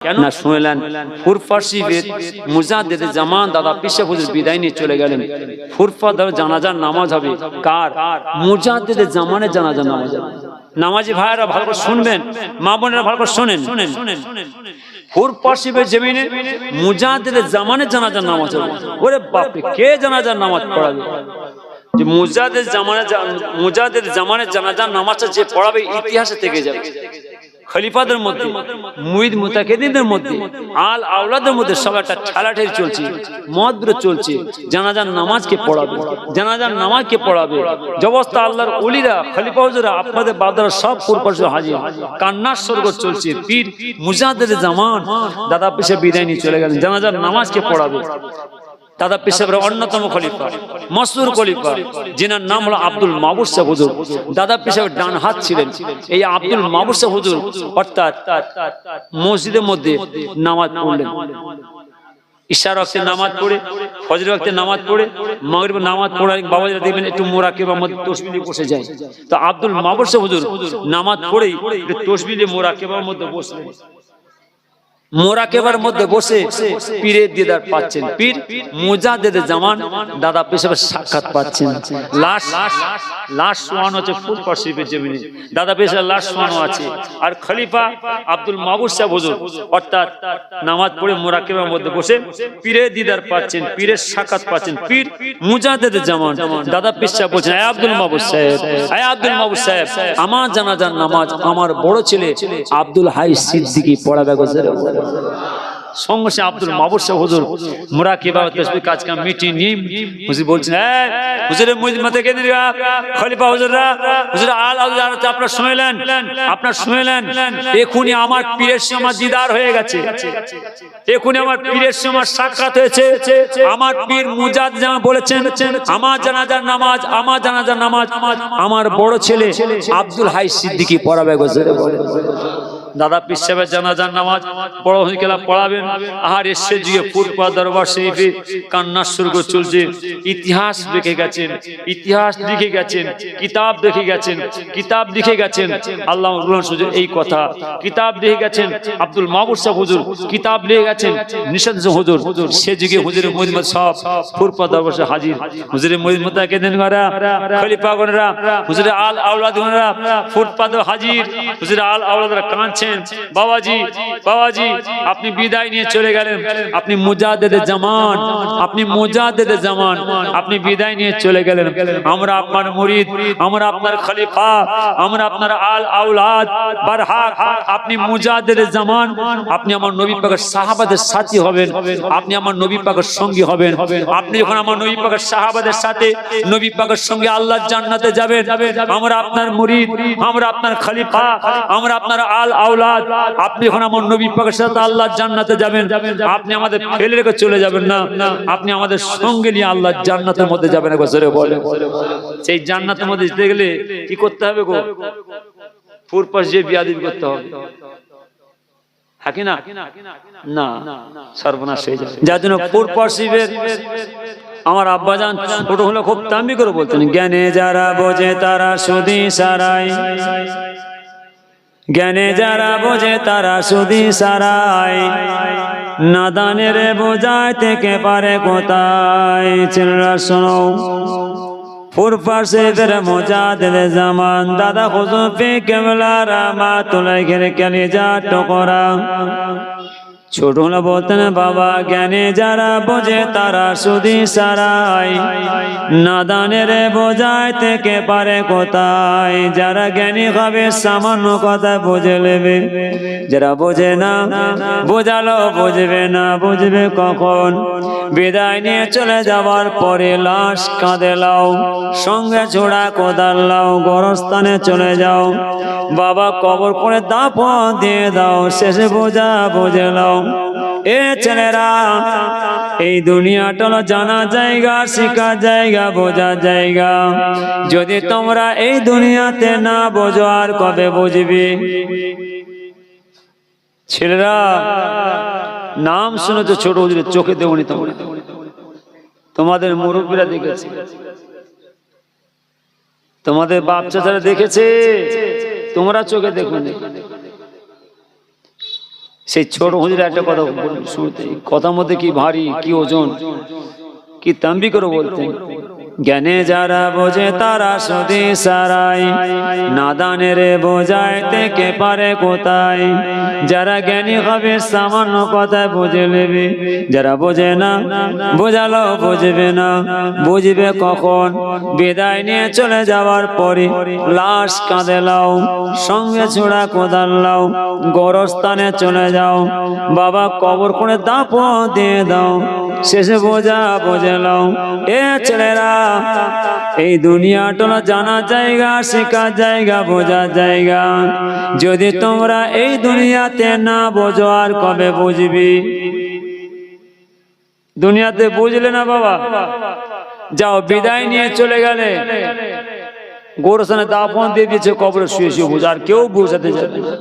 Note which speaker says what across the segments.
Speaker 1: না শুনলেন ফুরফা শরীফের মুজাদ্দিদ জামান দাদা পিসা হুজুর বিদায় নিয়ে চলে গেলেন। ফুরফাদার জানাজার নামাজ হবে কার? মুজাদ্দিদ জামানের জানাজার নামাজ হবে। নামাজি ভাইরা ভালো করে শুনবেন, মা বোনেরা ভালো করে শুনেন। ফুরফা শরীফের জমিনে মুজাদ্দিদ জামানের জানাজার নামাজ হবে। ওরে বাপ রে, কে জানাজার নামাজ পড়াবে? যে মুজাদ্দিদ জামানের জানাজার নামাজটা যে পড়াবে ইতিহাসে থেকে যাবে। খলিফাদের মধ্যে, মুরিদ মুতাকিদিনদের মধ্যে, আল আওলাদের মধ্যে সব একটা ঠেলাঠেলি চলছে, মতবিরোধ চলছে। জানাজার নামাজ কে পড়াবে? জানাজার নামাজ কে পড়াবে? জবস্তা আল্লাহর ওলিরা, খলিফা হুজুরা, আপনাদের বাদরা সব ফুরফা হাজির, কান্নার স্বর্গ চলছে। পীর মুজাদ্দিদ জামান দাদা পিসে বিদায় নিয়ে চলে গেলেন। জানাজার নামাজ কে পড়াবে? দাদা পিসাবের অন্যতম খলিফা, মশহুর খলিফা, যিনার নাম হলো আব্দুল মাবুদ সাহেব হুজুর। দাদা পিসাবের ডান হাত ছিলেন এই আব্দুল মাবুদ সাহেব হুজুর। অর্থাৎ মসজিদের মধ্যে নামাজ পড়লেন, ইশার ওয়াক্তে নামাজ পড়ে, ফজরের ওয়াক্তে নামাজ পড়ে, মাগরিবের নামাজ পড়ে বাবাজিরা দেখবেন একটু মুরাকিবার মধ্যে তাসবিহ নিয়ে বসে যায়। তো আব্দুল মাবুদ সাহেব হুজুর নামাজ পড়েই তাসবিহ নিয়ে মুরাকিবার মধ্যে বসলেন। মোরাকেবার মধ্যে বসে পীরের দিদার পাচ্ছেন। পীর মুজাদ্দিদ জামান দাদা পেশাবের সাক্ষাৎ পাচ্ছেন। লাশ শোয়ানো আছে ফুরফা শরীফের জমিনে, দাদা পেশার লাশ শোয়ানো আছে। আর খলিফা আব্দুল মাবুদ সাহেব হুজুর অর্থাৎ নামাজ পড়ে মোরাকেবার মধ্যে বসে পীরের দিদার পাচ্ছেন, পীরের সাক্ষাৎ পাচ্ছেন। পীর মুজাদ্দিদ জামান দাদা পেশা বলছেন, আয় আব্দুল মাবুদ সাহেব, আয় আব্দুল মাবুদ সাহেব, আমার জানাজার নামাজ আমার বড় ছেলে আব্দুল হাই সিদ্দিকী পড়াবে গো। সঙ্গে সে আব্দুল মাবুদ সাহেব হুজুর মুরাকিবা তাসবিহ কাজ কাম মিটিয়ে নিয়ে হুজুর বলছেন, এই হুজুরের মুরিদ মুতাকিদিনরা, খলিফা হুজুররা, হুজুর আল আওলাদ, আপনারা শুনলেন, আপনারা শুনলেন, এখনি আমার পীরের সঙ্গে দিদার হয়ে গেছে, এখনি আমার পীরের সঙ্গে সাক্ষাৎ হয়েছে। আমার পীর মুজাদ্দিদ জামান বলেছেন, আমার জানাজার নামাজ, আমার জানাজার নামাজ আমার বড় ছেলে আব্দুল হাই সিদ্দিকী পড়াবে গো। দাদা পীর সাহেবের জানাজার নামাজ বড় হয়ে গেল পড়াবেন। আর এসে যুগে ফুরফা দরবার শরীফে কান্নার স্বর্গ চলছে। ইতিহাস লিখে গেছেন, ইতিহাস লিখে গেছেন, কিতাব লিখে গেছেন, কিতাব লিখে গেছেন। আল্লাহ এই কথা কিতাব লিখে গেছেন আব্দুল মাবুদ সাহেব হুজুর, কিতাব লিখে গেছেন নিশাদ হুজুর। সে যুগে হুজুরের মুরিদ সব ফুরফা দরবার হাজির, হুজুরের মুরিদ মুতাকিদিনরা, খলিফাগণরা, হুজুরের আল আওলাদরা ফুরফা হাজির, হুজুরের আল আওলাদরা কাঁদছেন। বাবাজি, বাবাজি আপনি বিদায় নিয়ে চলে গেলেন, আপনি মুজাদ্দিদ জামান, আপনি মুজাদ্দিদ জামান, আপনি বিদায় নিয়ে চলে গেলেন। আমরা আপনার মুরিদ, আমরা আপনার খলিফা, আমরা আপনার আল আওলাদ বারহাক। আপনি মুজাদ্দিদ জামান, আপনি আমার নবী পাকের সাহাবাদের সাথী হবেন, আপনি আমার নবী পাকের সঙ্গী হবেন। আপনি যখন আমার নবী পাকের সাহাবাদের সাথে নবী পাকের সঙ্গে আল্লাহর জান্নাতে যাবেন। আমরা আপনার মুরিদ, আমরা আপনার খলিফা, আমরা আপনার আল আওলাদ। আপনি যখন আমার নবী পাকের সাথে আল্লাহর জান্নাতে যাবেন, আপনি আমাদের ফেলে রেখে চলে যাবেন না, আপনি আমাদের সঙ্গে নিয়ে আল্লাহর জান্নাতের মধ্যে যাবেন। বলে সেই জান্নাতের মধ্যে যেতে গেলে কি করতে হবে গো? ফুরফা যে বিয়াদবি করতে হবে, না সর্বনাশ হয়ে যাবে। যার জন্য ফুরফা শরীফের আমার আব্বাজান ছোট হলে খুব তাম্বি করে বলতেন, জ্ঞানে যারা বোঝে তারা সুদি সারাই, জ্ঞানে যারা বোঝে তারা সুদি সারাই, নাদানের বোঝায় থেকে পারে কোথায়। ছেলেরা শোনো, ফুরফা শরীফের মুজাদ্দিদ জামান দাদা হুজুর পীর কেবলা রাহমাতুল্লাহি আলাইহি কলিজা টুকরা ছোট হলে বলতেন, বাবা জ্ঞানে যারা বোঝে তারা সুদি সারাই, নাদানের বোঝায় থেকে পারে কোথায়। যারা জ্ঞানী হবে সামান্য কথা বুঝে নেবে, যারা বোঝে না বোঝালো বুঝবে না, বুঝবে কখন? বিদায় নিয়ে চলে যাওয়ার পরে লাশ কাঁধে লাও, সঙ্গে ছোড়া কোদাল লাও, গোরস্থানে চলে যাও, বাবা কবর করে দাফন দিয়ে দাও, শেষে বোঝা বুঝে নাও। এ ছেলেরা, এই দুনিয়াটা হলো জানা জায়গা, শিখা জায়গা, বোঝা জায়গা। যদি তোমরা এই দুনিয়াতে না বোঝো আর কবে বুঝবে? ছেলেরা, নাম শুনেছো ছোট হুজুরের, চোখে দেবনি তোমরা, তোমাদের মুরব্বীরা দেখেছে, তোমাদের বাপ চাচারা দেখেছে, তোমরা চোখে দেখোনি। সেই ছোট হুজুর একটা কথা শুনতে, কথার মধ্যে কি ভারী, কি ওজন, কি তাম্বি করে বলতেন, জ্ঞানে যারা বোঝে তারা সদি সারাই, নাদানের বোঝাইতে কে পারে কোথায়। যারা জ্ঞানী হবে সামান্য কথা বুঝে নেবে, যারা বোঝে না বোঝালো বুঝবে না। বুঝবে কখন? বিদায় নিয়ে চলে যাওয়ার পরে লাশ কাঁধে লাও, সঙ্গে ছোড়া কোদাল লাও, গোরস্থানে চলে যাও, বাবা কবর করে দাফন দিয়ে দাও, শেষে বোঝা বোঝে লাও। এ ছেলেরা, এই দুনিয়াটা জানা জায়গা, শেখার জায়গা, বোঝার জায়গা। যদি তোমরা এই দুনিয়াতে না বোঝো আর কবে বুঝবি? দুনিয়াতে বুঝলে না বাবা, যাও বিদায় নিয়ে চলে গেলে, গোরস্থানে দাফন দিয়ে দিয়েছে, কবরে শুয়ে শুয়ে বুঝ, আর কেউ বোঝাতে যাবে না।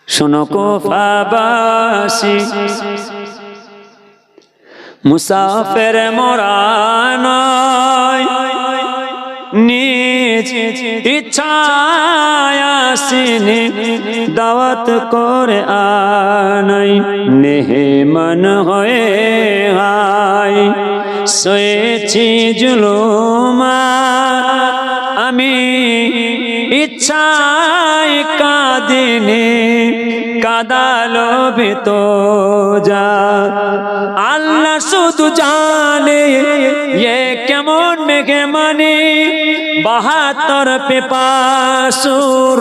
Speaker 1: শোনো কুফাবাসী, মুসাফির মোরা নয়, নিজ ইচ্ছায় আসিনি, দাওয়াত করে আনাই, মেহমান হয়ে হায় সয়েছি জুলুমা, আমি ইচ্ছায় কাঁদিনি, কাদালো বিতো যা। আল্লাহ শুধু জানে এ কেমন মেঘে মানি, ৭২ পেপাসুর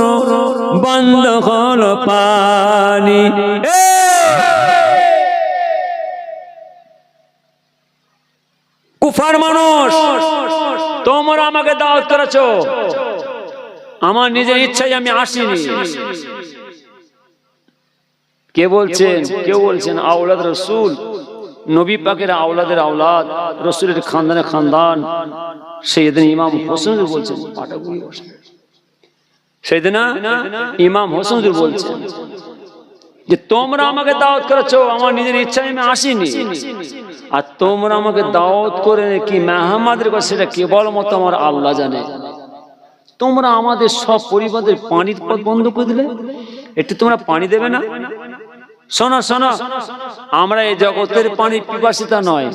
Speaker 1: বন্ধ হলো পানি। কুফার মানুষ, তোমরা আমাকে দাওয়াত করেছো, আমার নিজের ইচ্ছায় আমি আসিনি। কে বলছেন? কেউ বলছেন আওলাদ রসুল, নবী পাকের আওলাদের আওলাদ, রসুলের খানদানে খানদান। সেদিন ইমাম হোসেন বলছেন, সেদিন ইমাম হোসেন বলছেন যে তোমরা আমাকে দাওয়াত করেছো, আমার নিজের ইচ্ছায় আমি আসিনি। আর তোমরা আমাকে দাওয়াত করে কি মেহমানদের কাছে, সেটা কেবলমাত্র আমার আল্লাহ জানে। তোমরা আমাদের সব পরিবারের পানির পথ বন্ধ করে দিলে, একটু তোমরা পানি দেবে না? শোনো শোনো, আমরা এই জগতের পানি পিপাসিতা নয়,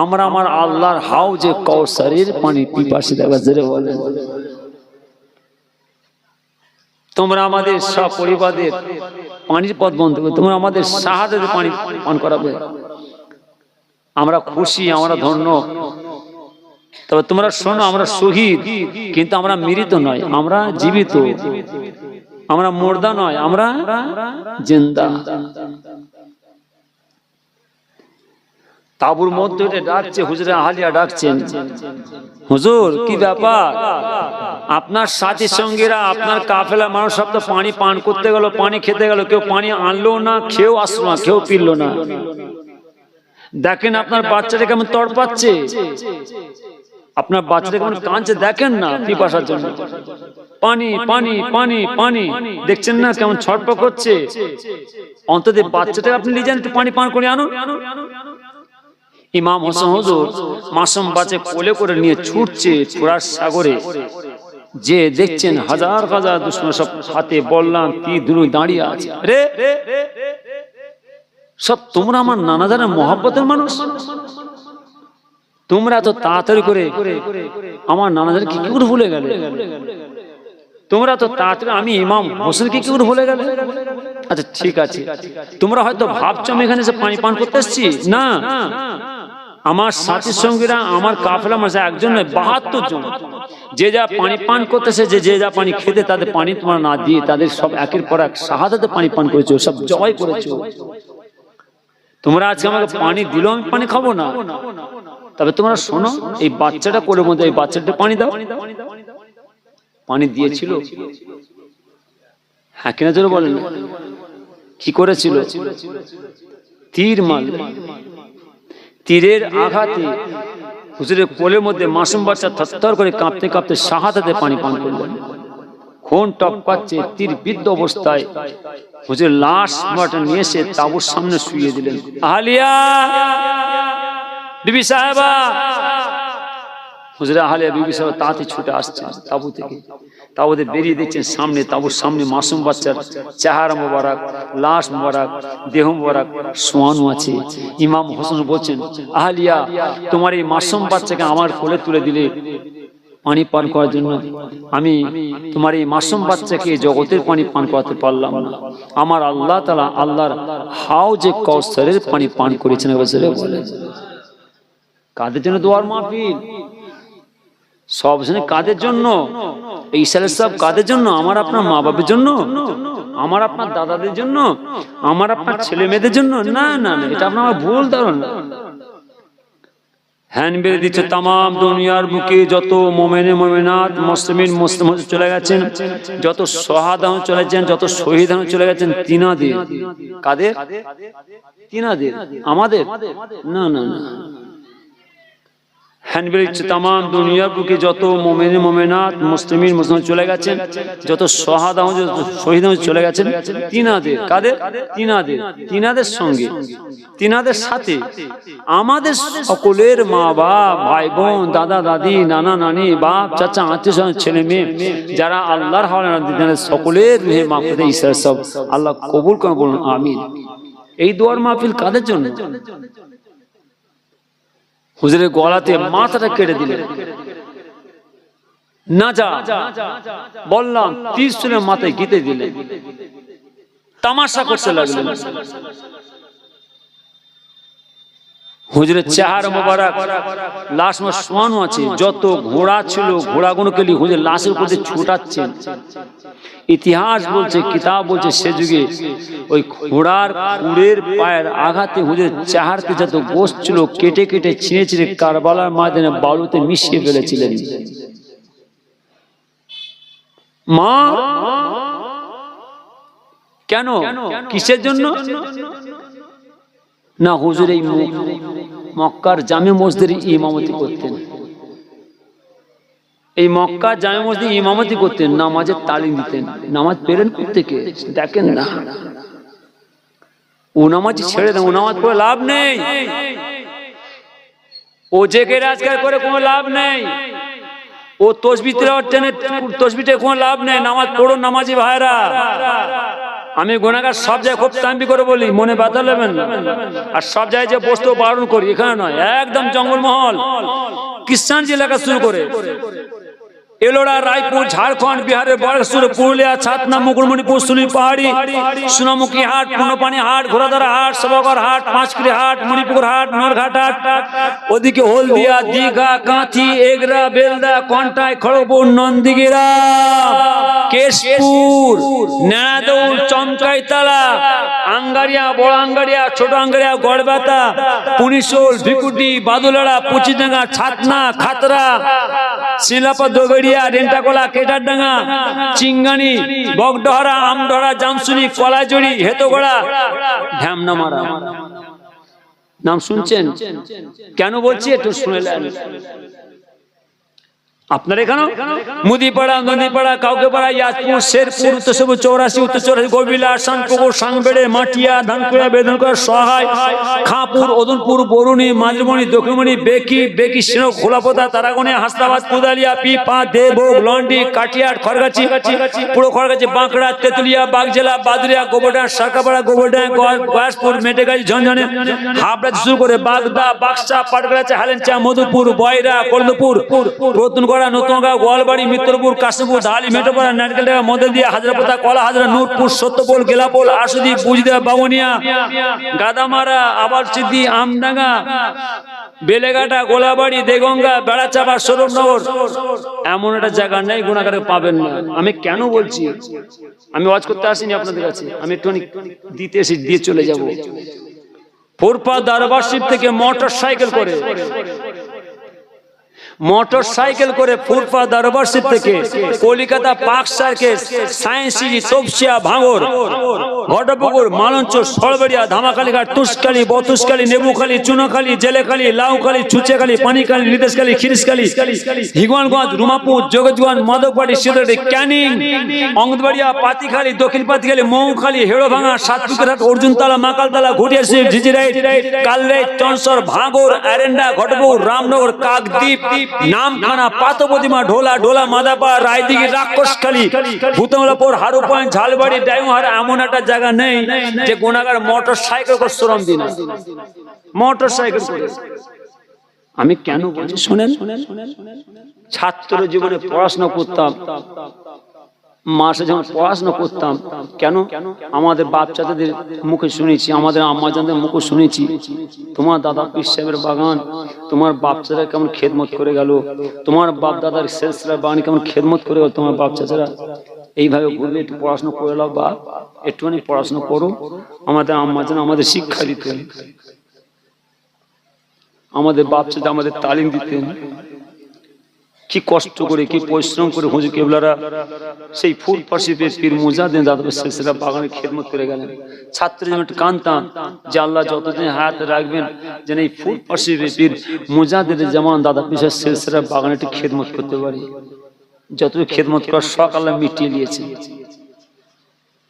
Speaker 1: আমরা আমার আল্লাহর হাউজে কাউসারের পানি পিপাসিতা। বলে তোমরা আমাদের সব পরিবারের পানির পথ বন্ধ করে, তোমরা আমাদের শাহাদাতের পানি পান করাবে, আমরা খুশি, আমরা ধন্য। তবে তোমরা শোনো, আমরা শহীদ, কিন্তু আমরা মৃত নয়, আমরা জীবিত। আমরা মুর্দা নয়, আমরা জিন্দা। তাবুর মধ্যে ডাকছে, হুজুরে আহলিয়া ডাকছেন, হুজুর কি ব্যাপার? আপনার সাথী সঙ্গীরা, আপনার কাফেলা মানুষ সব তো পানি পান করতে গেল, পানি খেতে গেল, কেউ পানি আনলো না, কেউ আসলো না, কেউ পিরলো না। দেখেন আপনার বাচ্চাটা কেমন তড়পাচ্ছে, আপনার বাচ্চাটা কেমন কাঁদছে, দেখেন না পিপাসার জন্য। পানি পানি পানি পানি, দেখছেন না কেমন ছটপট করছে? অন্তত বাচ্চাটাকে আপনি নিয়ে যান, একটু পানি পান করে আনুন। ইমাম হোসেন হুজুর মাসুম বাচ্চা কোলে করে নিয়ে ছুটছে ফুরাত সাগরে, যে দেখছেন হাজার হাজার দুশমন সব হাতে বললাম কি দুরু দাঁড়িয়ে আছে। রে সব তোমরা আমার নানা জানা মহব্বতের মানুষ, তোমরা এত তাড়াতাড়ি করে আমার নানাদের কি করে ভুলে গেলে? তোমরা তো তাড়াতাড়ি আমি ইমাম হোসেনকে কি করে ভুলে গেলে? আচ্ছা ঠিক আছে, তোমরা হয়তো ভাবছো আমি এখানে এসে পানি পান করতে এসেছি। না, আমার সাথী সঙ্গীরা, আমার কাফেলা মাঝে একজন নয় ৭২ জন, যে যা পানি পান করতেছে, যে যা পানি খেতে, তাদের পানি তোমরা না দিয়ে তাদের সব একের পর এক শাহাদাতে পানি পান করেছো, সব জয় করেছো। তোমরা আজকে আমাকে পানি দিলো, আমি পানি খাবো না। তবে তোমরা শোনো, এই বাচ্চাটা কোলের মধ্যে, এই বাচ্চাটা পানি দাও। পানি দিয়েছিল? হ্যাঁ কিনা জোরে বলেন। কি করেছিল? তীর মারল। তীরের আঘাতে হুজুরের কোলের মধ্যে মাসুম বাচ্চা থরথর করে কাঁপতে কাঁপতে শাহাদাতে পানি পান করলেন। খুন টপকাচ্ছে, তীর বিদ্ধ অবস্থায় হুজুর লাশ মাটা নিয়ে এসে তাঁবুর সামনে শুইয়ে দিলেন। আহলিয়া বিবি সাহেবা, হুজুর আহলিয়া বিবি সাহেবা তাঁতি ছুটে আসছেন তাঁবু থেকে। তা ওদের বেরিয়ে দিচ্ছেন সামনে, তাবুর সামনে মাসুম বাচ্চার চেহারা মোবারক, লাশ মোবারক, দেহ মোবারক শোয়ানো আছে। ইমাম হোসেন বলছেন, আহলিয়া তোমার এই মাসুম বাচ্চাকে আমার কোলে তুলে দিলে পানি পান করার জন্য, আমি তোমার এই মাসুম বাচ্চাকে জগতের পানি পান করাতে পারলাম না। আমার আল্লাহ তাআলা আল্লাহর হাউজে কাউসারের পানি পান করেছেন। বলেন কাদের জন্য দোয়ার মাহফিল? সব জন্য কাদের জন্য? এই ইশারের সব কাদের জন্য? আমার আপনার মা বাবার জন্য, আমার আপনার দাদাদের জন্য, আমার আপনার ছেলে মেয়েদের জন্য? না না না, এটা আপনার ভুল ধারণা। হ্যান বেড়ে দিচ্ছে তামাম দুনিয়ার বুকে যত মোমেনে মোমেনাত মুসলিমিন মুসলিম চলে গেছেন, যত শাহাদা চলে গেছেন, যত শহীদ চলে গেছেন, তিনাদের। কাদের? তিনাদের। আমাদের? না না না। হ্যান বেড়ে দিচ্ছে তামাম দুনিয়ার বুকে যত মোমেনে মোমেনাত মুসলিমিন মুসলিম চলে গেছেন, যত শাহাদা যত শহীদ চলে গেছেন, তিনাদের। কাদের? তিনাদের। তিনাদের সঙ্গে, তিনাদের সাথে আমাদের সকলের মা বাপ, ভাই বোন, দাদা দাদি, নানা নানি, বাপ চাচা, আত্মীয় স্বজন, ছেলে মেয়ে যারা আল্লাহর হাওয়ালে সকলের রুহে মাহফুজে ইসরার সব আল্লাহ কবুল করে বলুন আমিন। এই দোয়ার মাহফিল কাদের জন্য? হুজুরের গলাতে মাথাটা কেটে দিলেন, না যা বললাম, ত্রিশূলের মাথায় গিতে দিলেন, তামাশা করতে লাগলেন। হুজুরের চেহারা মোবারক লাশ শোয়ানো আছে, যত ঘোড়া ছিল ঘোড়াগুলোকে নিয়ে হুজুর লাশের উপর দিয়ে ছুটাচ্ছেন। ইতিহাস বলছে, কিতাব বলছে, সে যুগে ওই ঘোড়ার খুরের পায়ের আঘাতে হুজুরের চেহারাতে যত গোশত ছিল কেটে কেটে ছিঁড়ে ছিঁড়ে কারবালার ময়দানে বালুতে মিশিয়ে ফেলেছিলেন। মা কেন? কিসের জন্য? না, হুজুর এই মক্কার জামে মসজিদের ইমামতি করতেন। এই মক্কা জামে মসজিদে ইমামতি করতেন, নামাজের তালিম দিতেন। নামাজ পেরেন থেকে দেখেন না, ও নামাজি ছেড়ে দেন, ও নামাজ পড়ে লাভ নেই, ও জেগে রাজগার করে কোনো লাভ নেই, ও তসবিহ তিলাওয়াত তসবিহে কোনো লাভ নেই। নামাজ পড়ো নামাজি ভাইরা। আমি গুনাহগার সব জায়গায় খুব তাম্বি করে বলি, মনে ব্যথা নেবেন না। আর সব জায়গায় যে বসতেও বারণ করি, এখানে নয়, একদম জঙ্গলমহল কিষান এলাকা শুরু করে এলোরা, রায়পুর, ঝাড়খণ্ড, বিহারের বরেশ্বর, পুরুলিয়া, ছাতনা, মুকুটমণিপুর, সুলি পাহাড়ি, সোনামুখী হাট, পুনপানি হাট, ঘোড়াধারা হাট, সবগড় হাট, পাঁচকিরি হাট, মণিপুর হাট, নরঘাট হাট, ওদিকে হলদিয়া, দীঘা, কাঁথি, এগরা, বেলদা, কন্টাই, খড়গপুর, নন্দীগ্রাম, কেশপুর, নেড়াদৌল, চমকাইতলা, আঙ্গারিয়া, বড় আঙ্গারিয়া, ছোট আঙ্গারিয়া, গড়বেতা, পুনিশোল, ভিকুটি, বাদুলাড়া, পুচিডাঙ্গা, ছাতনা, খাতরা, শিলাপা, দগড়িয়া, রেন্টাকোলা, কেটারডাঙ্গা, চিঙ্গানি, বগডহরা, আমডহরা, জামসুনি, কলাজড়ি, হেতগড়া, ঢ্যামনামারা। নাম শুনছেন? কেন বলছি একটু শুনেলেন। আপনার এখানে মুদিপাড়া, নদীপাড়া, কাউকেপাড়া, ইয়াজপুর, শেরপুর, উত্তরসবুর, 84, উত্তর 84, গোবিলা, শানপুকুর, সাংবেড়ে, মাটিয়া, ধানকুড়া, বেদনকুড়া, সহায়, খাঁপুর, ওদনপুর, বরুণী, মাঝরমণি, দক্ষিণমণি, বেকি, সিনো, খোলাপোতা, তারাগণিয়া, হাসনাবাদ, কুদালিয়া, পিপা, দেবভোগ, লন্ডি, কাটিয়াট, খড়গাছি, পুরো খড়গাছি, বাঁকড়া, তেতুলিয়া, বাগজেলা, বাদুরিয়া, গোবরডাঙ্গা, সারকাপাড়া, গোবরডাঙ্গা, গয়াসপুর, মেটেগাছি, ঝনঝনে, হাবড়া শুরু করে বাগদা, বাক্সা, পাটগ্রাচা, হালেঞ্চা, মধুপুর, বয়রা, কলদপুর, রতনগড়, নতুনগাঁও, গোয়ালবাড়ি, মিত্রপুর, কাশীপুর, ঢালি, মেটোপাড়া, নারকেলডাঙ্গা, মধ্যদিয়া, হাজরাপাতা, কলা হাজরা, নূরপুর, সত্যপোল, গেলাপোল, আশুদি, বুঝদিয়া, বামুনিয়া, গাদামারা, আবার সিদ্ধি, আমডাঙ্গা, বেলেঘাটা, গোলাবাড়ি, দেগঙ্গা, বেড়াচাপা, সৌরভনগর। এমন একটা জায়গা নেই গুনাহগারে পাবেন না। আমি কেন বলছি? আমি ওয়াজ করতে আসিনি আপনাদের কাছে, আমি একটু দিতে এসে দিয়ে চলে যাব। ফুরফা দরবার শরীফ থেকে মোটর সাইকেল করে ফুরফা দরবার শরীফ থেকে Kalikata park circle, science city, Tapsia, Bhangar, Ghatpukur, Malancha, Sarberia, Dhamakhalighat, Tushkhali, Batushkhali, Nebukhali, Chunakhali, Jelekhali, Laukhali, Chuchekhali, Panikhali, Nideshkhali, Khirishkhali, Higmanganj, Rumapur, Jogajganj, Madhabbari, Siddhi, Canning, Angadbaria, Patikhali, Dakshin Patikhali, Moukhali, হেড়োভাঙা, Satpukurhat, Arjuntala, Makaltala, Ghutia Sharif, Jhijhirait, Kalrait, Chansar, Bhangar, Erenda, Ghatpur, Ramnagar, Kakdwip, Namkhana, Patbadima, Dhola, Madapa, Raidighi, Rakshaskhali, Bhutmalapur, Harwood point, Jhalbari, diamond harbour এমন একটা জায়গা নেই যে গুনাহগার মোটর সাইকেল করে শ্রম দিন, মোটর সাইকেল করে। আমি কেন বলছি শুনেন, ছাত্র জীবনে পড়াশোনা করতাম, মাসে যখন পড়াশোনা করতাম, কেন আমাদের বাচ্চাদের মুখে শুনেছি, আমাদের আম্মাজানদের মুখে শুনেছি, তোমার দাদা পীর সাহেবের বাগান, তোমার বাপ চাচা কেমন খেদমত করে গেল, তোমার বাপ দাদার সিলসিলার বাগান কেমন খেদমত করে গেল তোমার বাপ চাচারা। এইভাবে বলবে একটু পড়াশোনা করে নাও বা একটুখানি পড়াশোনা করো। আমাদের আম্মাজান আমাদের শিক্ষা দিতেন, আমাদের বাপ চাচা আমাদের তালিম দিতেন, কি কষ্ট করে কি পরিশ্রম করে হুজুর কেবলারা সেই ফুল পাশিপে পীর মুজাদ্দিদ দাদা সিলসিলা বাগানে খেদমত করে গেলেন। ছাত্র যেন একটু কানতাম যে আল্লাহ যতদিন হায়াত রাখবেন যেন এই ফুল পাশিপে পীর মুজাদ্দিদ জামান দাদা পীর সিলসিলা বাগানে একটু খেদমত করতে পারি। যতটুকু খেদমত করার শখ আল্লাহ মিটিয়ে নিয়েছে,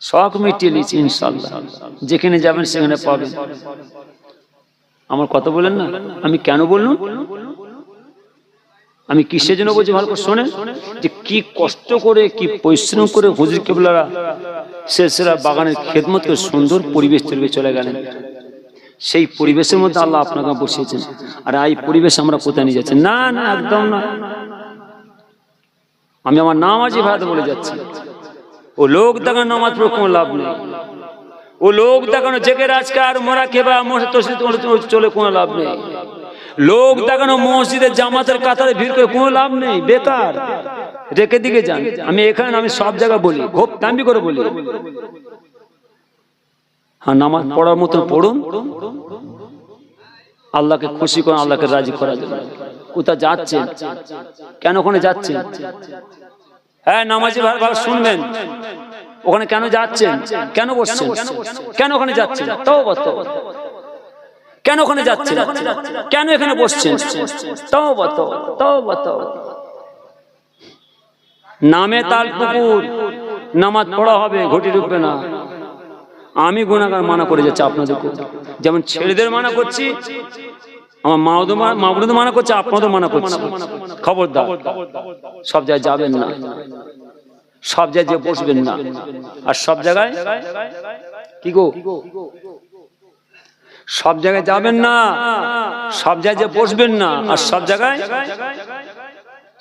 Speaker 1: শখ মিটিয়ে নিয়েছে ইনশাআল্লাহ। যেখানে যাবেন সেখানে পাবেন। আমার কথা বলেন না, আমি কেন বললাম, আমি কিসের জন্য বলছি ভালো করে শোনেন, যে কি কষ্ট করে কি পরিশ্রম করে হুজুর কেবলারা সিলসিলা বাগানের খেদমত করে সুন্দর পরিবেশ তৈরি চলে গেলেন। সেই পরিবেশের মধ্যে আল্লাহ আপনাকে বসিয়েছেন, আর এই পরিবেশ আমরা কোথায় নিয়ে যাচ্ছি? না না, একদম না। আমি আমার নামাজি ভাইদের বলে যাচ্ছি, ও লোক দেখানো নামাজ পড়ে কোনো লাভ নেই, ও লোক দেখানো জেগে রাজকার মোরা কেবা চলে কোনো লাভ নেই, লোক দেখানো মসজিদের জামাতের কাতারে ভিড় করে কোনো লাভ নেই, বেকার। রেখে দিকে যান। আমি এখানে আমি সব জায়গায় বলি, খুব দামি করে বলি, হ্যাঁ নামাজ পড়ার মতো পড়ুন, আল্লাহকে খুশি করুন, আল্লাহকে রাজি করার জন্য। কোথা যাচ্ছেন, কেন ওখানে যাচ্ছেন? হ্যাঁ নামাজি ভালো শুনবেন, ওখানে কেন যাচ্ছেন, কেন বসছেন, কেন ওখানে যাচ্ছেন, তাও বলতো কেন ওখানে যাচ্ছেন, কেন এখানে বসছেন, তাও বলতো, তাও বলতো। নামে তাল পুকুর, নামাজ পড়া হবে, ঘটি ঢুকবে না। আমি গুনাহগার মানা করে যাচ্ছি আপনাদেরকে, যেমন ছেলেদের মানা করছি, আমার মাওলানা মানা করছে, আপনাদের মানা করছি। খবরদার সব জায়গায় যাবেন না, সব জায়গায় বসবেন না, আর সব জায়গায় কি গো, সব জায়গায় যাবেন না, সব জায়গায় বসবেন না, আর সব জায়গায়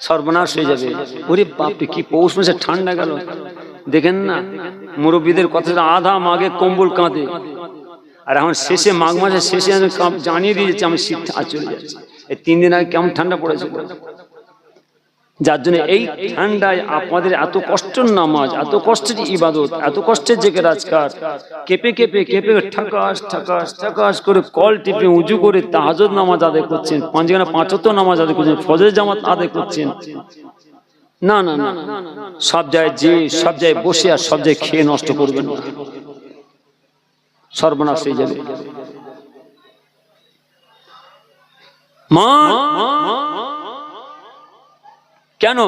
Speaker 1: সর্বনাশ হয়ে যাবে। ওরে বাপরে, কি পৌষ মাসে ঠান্ডা গেল, দেখেন না মুরব্বীদের কথা, আধা মাঘে কম্বল কাঁদে, আর এখন শেষে মাঘ মাসের শেষে আমি জানিয়ে দিয়েছি আমি শীত চলে যাচ্ছি। এই 3 দিন আগে কেমন ঠান্ডা পড়েছিল, যার জন্য এই ঠান্ডায় আপনাদের এত কষ্টের নামাজ, এত কষ্টের ইবাদত, এত কষ্টের জেগে রাজকার, কেঁপে কেঁপে কেঁপে ঠাকাস ঠাকাস ঠাকাস করে কল টিপে উঁচু করে তাহাজ্জুদ নামাজ আদায় করছেন, 5 ওয়াক্ত নামাজ আদায় করছেন, ফজরের জামাত আদায় করছেন। না না না, সব জায়গায় যে সব জায়গায় বসে আর সব জায়গায় খেয়ে নষ্ট করবেন না, সর্বনাশ হয়ে যাবে। মা কেন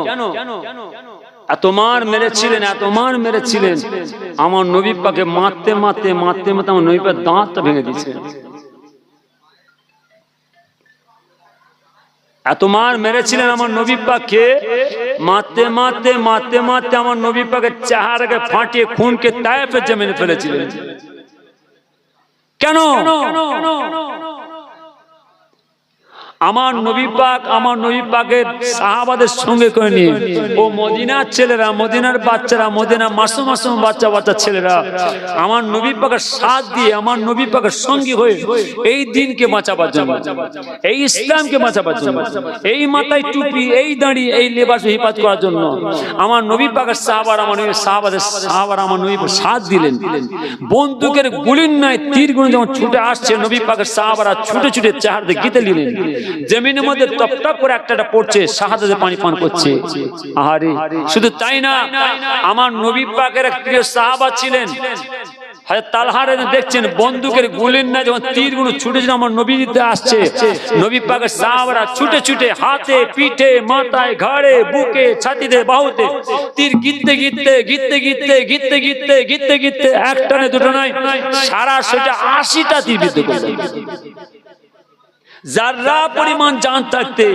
Speaker 1: এত মার মেরেছিলেন, এত মার মেরেছিলেন, আমার নবী পাকে মারতে মারতে মারতে মারতে আমার নবী পাক দাঁতটা ভেঙে দিয়েছিলেন। এত মার মেরেছিলেন আমার নবী পাককে, মারতে মারতে মারতে মারতে আমার নবী পাকের চেহারাকে ফাটিয়ে খুনকে তায়েফে জমিনে ফেলেছিলেন। কেন? আমার নবী পাকের সাহাবাদের সঙ্গে করে নিয়ে ও মদিনার ছেলেরা, মদিনার বাচ্চারা, মদিনার মাসুম মাসুম বাচ্চা ছেলেরা আমার নবী পাকের সাথ দিয়ে, আমার নবী পাকের সঙ্গী হয়ে এই দিনকে বাঁচাবার জন্য, এই ইসলামকে বাঁচাবার জন্য, এই মাথায় টুপি, এই দাঁড়ি, এই লেবাস হিফাজত করার জন্য আমার নবী পাকের সাহাবারা, আমার নবী সাহাবারা আমার নবী পাকের সাথ দিলেন। বন্দুকের গুলির নয় তীর গুলো যখন ছুটে আসছে, নবী পাকের সাহাবারা ছুটে ছুটে চেহারাতে গিতে নিলেন। জমিনের মধ্যে টপ টপ করে একটা পড়ছে, শাহাদাতে পানি পান করছে। আহারে, শুধু তাই না, আমার নবী পাকের এক প্রিয় সাহাবা ছিলেন হযরত তালহা দেখছেন বন্দুকের গুলির না যখন তীরগুলো ছুটেছে আমার নবীতে আসছে, নবী পাকের সাহাবারা ছুটে ছুটে হাতে, পিঠে, মাথায়, ঘাড়ে, বুকে, ছাতিতে, বাহুতে তীর গিতে গিতে গিতে গিতে গিতে গিতে গিতে গিতে একটা নয় দুটো নয়, সারা সেটা 80টা তীর বিদ্ধ করলেন। যারা পরিমাণ জান থাকতে,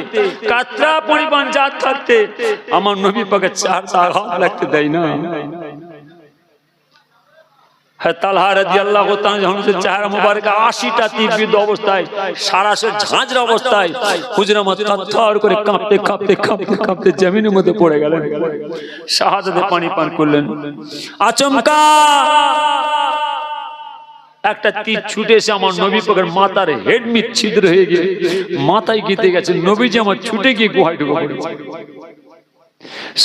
Speaker 1: কাতরা পরিমাণ জান থাকতে আমার নবী পাকের চারটা আঘাত লাগতে দেয় না। তালহা রাদিয়াল্লাহু তাআলা যখন চেহারা মুবারক 80টা তীরবিদ্ধ অবস্থায় সারাশে ঝাঁঝরা অবস্থায় হুজুর আমার থরথর করে কাঁপতে কাঁপতে কাঁপতে কাঁপতে জমিনের মধ্যে পড়ে গেলেন, শাহাদাতে পানি পান করলেন। আচমকা একটা তীর ছুটে এসে আমার নবী পাকের মাথার হেডমিট ছিদ্র হয়ে গিয়ে মাথায় গেঁথে গেছে। নবীজি আমার ছুটে গিয়ে গুহায় ঢুকে পড়েছে।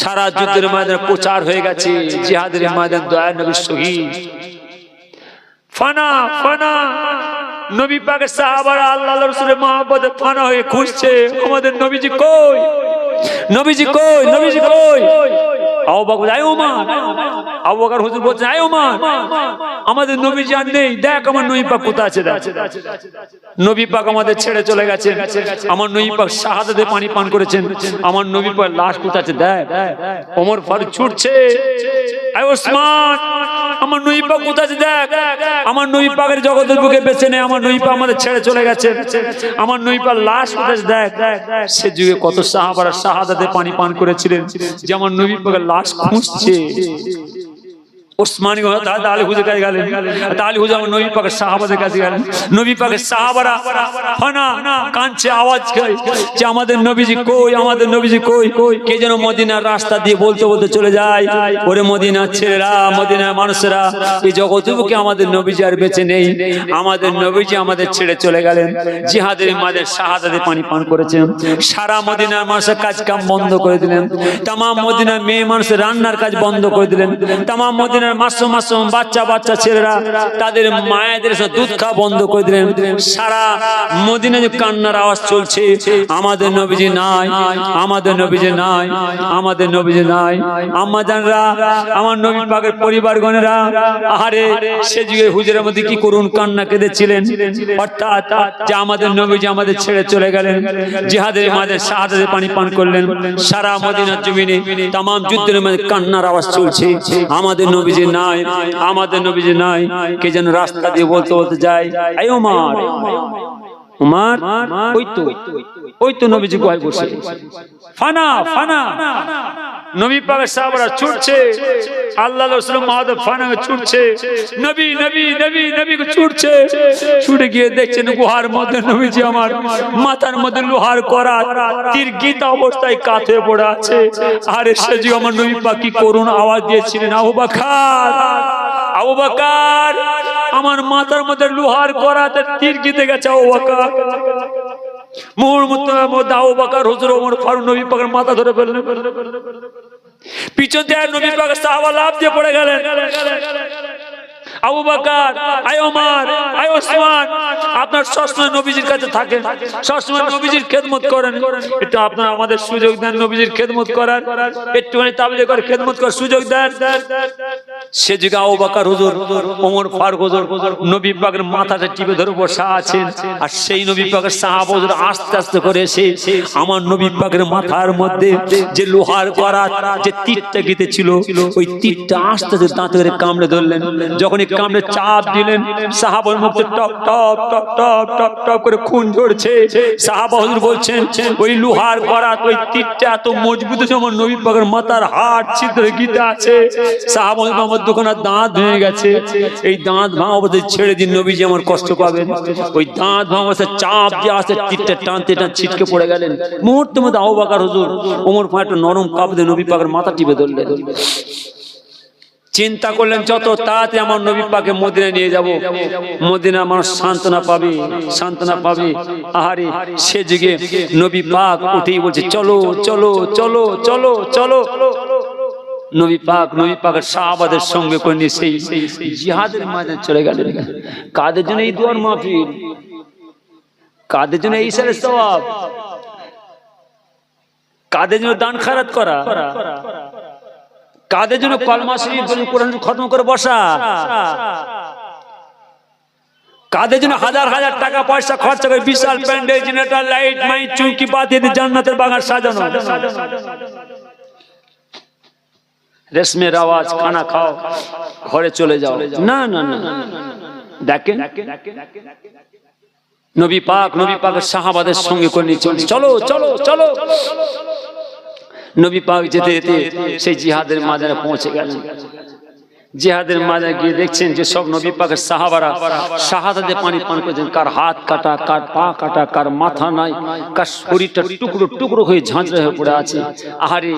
Speaker 1: সারা যুদ্ধের ময়দানে প্রচার হয়ে গেছে, জিহাদের ময়দান দয়ার নবী শহীদ। ফানা ফানা নবী পাকের সাহাবারা আল্লাহর রাসূলের মহব্বতে ফানা হয়ে খুঁজছে, আমাদের নবীজি কই, নবীজি কই, নবীজি কই। আবু বকর আয় ওমর, আবু বকর হুজুর বলছেন আয় ওমর, আমাদের নবীজি আর নেই, দেখ আমার নবী পাক কোথায় আছে। নবী পাক আমাদের ছেড়ে চলে গেছেন, আমার নবী পাক শাহাদাতে পানি পান করেছেন, আমার নবী পাক লাশ কোথায় আছে দেখ। ওমর ফারুক ছুটছে, আয় ওসমান, আমার নবী পাক কোথায় আছে দেখ, আমার নবী পাকের জগতের বুকে বেঁচে নেই, আমার নবী পাক আমাদের ছেড়ে চলে গেছেন, আমার নবী পাক লাশ কোথায় আছে দেখ। সে যুগে কত সাহাবারা শাহাদাতে পানি পান করেছিলেন যে আমার নবী পাকের লাশ খুঁজছে। ওসমান আলী হুজুর কাছে গেলেন, আলী হুজুর আমার নবী পাকের সাহাবাদের কাছে গেলেন। নবী পাকের সাহাবারা ফানা কাঁদছে, আওয়াজ করে যে আমাদের নবীজি কই, আমাদের নবীজি কই। কে যেন মদিনার রাস্তা দিয়ে বলতে বলতে চলে যায়, ওরে মদিনার ছেলেরা, মদিনার মানুষেরা, এই জগৎবুকে আমাদের নবীজি আর বেঁচে নেই, আমাদের নবীজি আমাদের ছেড়ে চলে গেলেন, জিহাদের মাঝে শাহাদাতে পানি পান করেছেন। সারা মদিনার মানুষের কাজ কাম বন্ধ করে দিলেন, তামাম মদিনার মেয়ে মানুষের রান্নার কাজ বন্ধ করে দিলেন, তামাম মদিনার মাসুম মাসুম বাচ্চা বাচ্চা ছেলেরা তাদের মায়েদের সাথে দুধ খাওয়া বন্ধ করে দিলেন। সারা মদিনায় কান্নার আওয়াজ চলছে, আমাদের নবীজি নাই, আমাদের নবীজি নাই, আমাদের নবীজি নাই। আম্মা জানরা, আমার নবী পাকের পরিবারগণেরা, আহারে সে যুগে হুজুরের মধ্যে কি করুন কান্না কেঁদেছিলেন, অর্থাৎ যে আমাদের নবীজি আমাদের ছেড়ে চলে গেলেন, জিহাদের মাঝে শাহাদাতে পানি পান করলেন। সারা মদিনার জমিনে তামাম যুদ্ধের মধ্যে কান্নার আওয়াজ চলছে, আমাদের নবীজি নাই, আমাদের নবীজি নাই। কে যেন রাস্তা দিয়ে বলতে বলতে যায়, আয় ওমর, ওমর ওই তো নবীজি গুহায় বসে। ফানা ফানা নবী পাকের সাহাবারা ছুটছে, আল্লাহর রাসূল মহব্বত ফানা ছুটছে, নবী নবী নবী নবী কে ছুটছে। ছুটে গিয়ে দেখছেন গুহার মধ্যে নবীজি আমার মাথার মধ্যে লোহার করা তীর গীতা অবস্থায় কাঁথে পড়ে আছে। আরে সেজি আমার নবী পাক কি করুন আওয়াজ দিয়েছিলেন, আবু বকর, আবু বকর, আমার মাথার মধ্যে লোহার করা তীর গিতে গেছে। আবু বকর মুহূর্তের মধ্যে আবু বকর হুজুর ওমর ফারুক নবী পাকের মাথা ধরে ফেললেন। পিছন থেকে নবী পাকের সাহাবা লাফ দিয়ে পড়ে গেলেন। আবু বকর, আয় ওমর, আয় ওসমান, আপনার সবসময় নবীজির কাছে থাকেন, সবসময় নবীজির খেদমত করেন, একটু আপনারা আমাদের সুযোগ দেন নবীজির খেদমত করার, একটুখানি তাবলীগ করে খেদমত করার সুযোগ দেন। সে যুগে আবু বকর হুজুর, ওমর ফারুক হুজুর নবী পাকের মাথাটা টিপে ধরে বসা আছেন, আর সেই নবী পাকের সাহাবা হুজুর আস্তে আস্তে করে এসে আমার নবী পাকের মাথার মধ্যে যে লোহার করা যে তীরটা গিতে ছিল, ওই তীরটা আস্তে আস্তে দাঁত করে কামড়ে ধরলেন। যখন কামড়ে চাপ দিলেন, সাহাবার মুখে top top top top top top করে খুন ঝরছে। সাহাবা হুজুর বলছেন ওই লোহার করা ওই তীরটা এত মজবুত যে আমার নবী পাকের মাথার হাড় ছিদ্র গিতে আছে। সাহাবা হুজুর আমার দোকানের দাঁত ভেঙে গেছে, এই দাঁত ভাঙা অবস্থায় ছেড়ে দিন, নবীজি আমার কষ্ট পাবেন। ওই দাঁত ভাঙা অবস্থায় চাপ দিয়ে আসে তীরটা টানতে টানতে ছিটকে পড়ে গেলেন। মুহূর্তের মধ্যে আবু বকর হুজুর ওমর ফারুক একটু নরম কাঁপতে নবী পাকের মাথা টিপে ধরলেন। চিন্তা করলেন যত তাড়াতাড়ি আমার নবী পাকে মদিনায় নিয়ে যাব, মদিনা মানুষ সান্ত্বনা পাবে, সান্ত্বনা পাবে। আহারে সে যুগে নবী পাক উঠেই বলছে চলো চলো চলো চলো চলো। নবী পাকের সাহাবাদের সঙ্গে করে নিয়ে সেই জিহাদের ময়দানে চলে গেলেন। কাদের জন্য এই দুয়ার মাহফিল, কাদের জন্য এই সারে সওয়াব, কাদের জন্য দান খয়রাত করা, কাদের জন্য কলমা শরীফ কোরআন খতম করে বসা, কাদের জন্য হাজার হাজার টাকা পয়সা খরচা করে বিশাল প্যান্ডেল, জেনারেটর, লাইট, মাইক, চুমকি বাতি দিয়ে জান্নাতের বাগান সাজানো। রেশমের আওয়াজ, খানা খাও, ঘরে চলে যাও। না না না, দেখেন নবী পাকের সাহাবাদের সঙ্গে করে নিয়ে চলছে, চলো চলো চলো। নবী পাক যেতে যেতে সেই জিহাদের মাজারে পৌঁছে গেলেন। জিহাদের মাজারে গিয়ে দেখছেন যে সব নবী পাকের সাহাবারা শাহাদাতে পানি পান করছেন। কার হাত কাটা, কার পা কাটা, কার মাথা নাই, কার শরীরটা টুকরো টুকরো হয়ে ঝাঁঝরা হয়ে পড়ে আছে। আহারে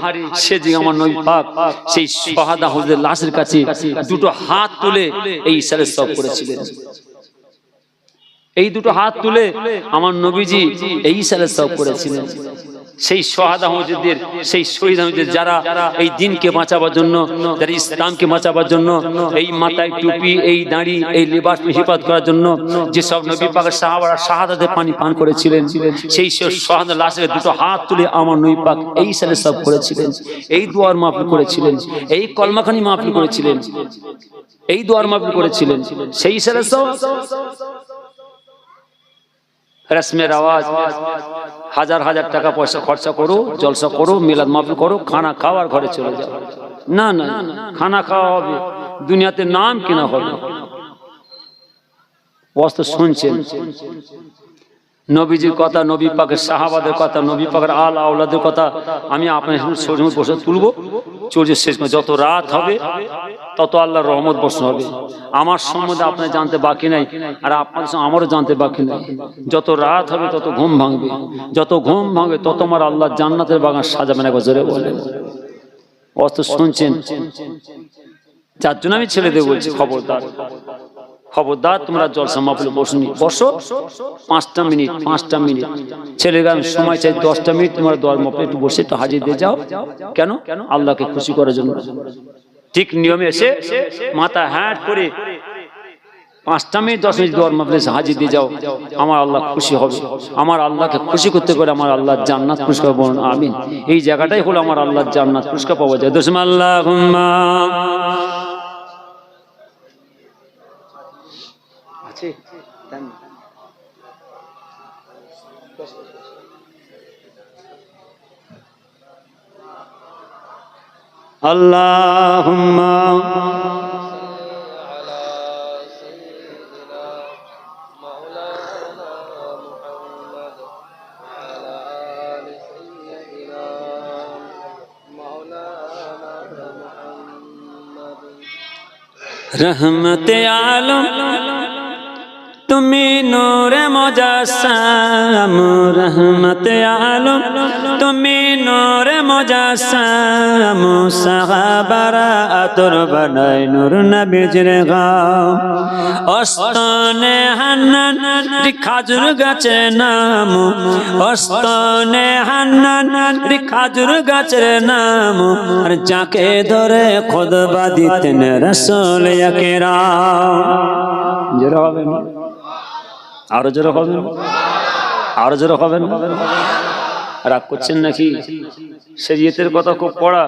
Speaker 1: সে যে আমার নবী পাক সেই শাহাদা হুজুরের লাশের কাছে দুটো হাত তুলে এই ইশারা সব করেছিলেন। এই দুটো হাত তুলে আমার নবীজি এই ইশারা সব করেছিলেন। সেই শাহাদা হুজুরদের, সেই শহীদ হুজুরদের যারা এই দিনকে বাঁচাবার জন্য, যারা ইসলামকে বাঁচাবার জন্য এই মাথায় টুপি, এই দাড়ি, এই লিবাস হিফাজত করার জন্য যে সব নবী পাকের সাহাবারা শাহাদাতে পানি পান করেছিলেন, সেই শাহাদা লাশের দুটো হাত তুলে আমার নবী পাক এই সালে সব করেছিলেন। এই দুয়ার মাহফিল করেছিলেন, এই কলমাখানি মাহফিল করেছিলেন, এই দুয়ার মাহফিল করেছিলেন। সেই সালে সব রসমের আওয়াজ, হাজার হাজার টাকা পয়সা খরচা করো, জলসা করো, মিলাদ মাহফিল করো, খানা খাওয়ার ঘরে চলে যাও। না না, খানা খাওয়া হবে, দুনিয়াতে নাম কেনা হবে। বস্তু শুনছেন নবীজির কথা, নবী পাকের সাহাবাদের কথা, নবী পাকের আল আওলাদের কথা আমি আপনার সামনে বসে তুলবো। চলছে শেষ করে যত রাত হবে তত আল্লাহর রহমত বর্ষণ হবে। আমার সম্বন্ধে আপনার জানতে বাকি নাই, আর আপনাদের সঙ্গে আমারও জানতে বাকি নাই। যত রাত হবে তত ঘুম ভাঙবে, যত ঘুম ভাঙবে তত আমার আল্লাহ জান্নাতের বাগান সাজাবেন। একবার জোরে বলেন। অস্ত শুনছেন, যার জন্য আমি ছেলেদের বলছি, খবরদার খবরদার, তোমরা জলসা মাহফিলে বসনি, বসো 5টা মিনিট, 5টা মিনিট। ছেলেরা আমি সময় চাই 10টা মিনিট, তোমরা দোয়ার মাহফিলে একটু বসে একটু হাজির দিয়ে যাও। কেন? আল্লাহকে খুশি করার জন্য। ঠিক নিয়মে এসে মাথা হ্যাট করে 5টা মিনিট 10 মিনিট দোয়ার মাহফিলে হাজির দিয়ে যাও। আমার আল্লাহ খুশি হবে। আমার আল্লাহকে খুশি করতে করে আমার আল্লাহ জান্নাত পুরস্কার বলুন আমিন। এই জায়গাটাই হলো আমার আল্লাহ জান্নাত পুরস্কার পাওয়া যায়। দোসম আল্লাহুম্মা আছে দেন। আল্লাহুম্মা रहमते आलम তুমি নূরে মুজাসসাম, রহমতে আলম তুমি নূরে মুজাসসাম, সাহাবারা আতর বানায় নূর নবীজির গাম। অস্তনে হান্নান খাজুর গাছের নাম, অস্তনে হান্নান খাজুর গাছের নাম, আর যাকে ধরে খুতবা দিতেন রাসূল আকরাম। জোরে হবে না? আরো জোরে হবে, আরো জোরে হবে। রাগ করছেন নাকি? শরীয়তের কথা খুব কড়া,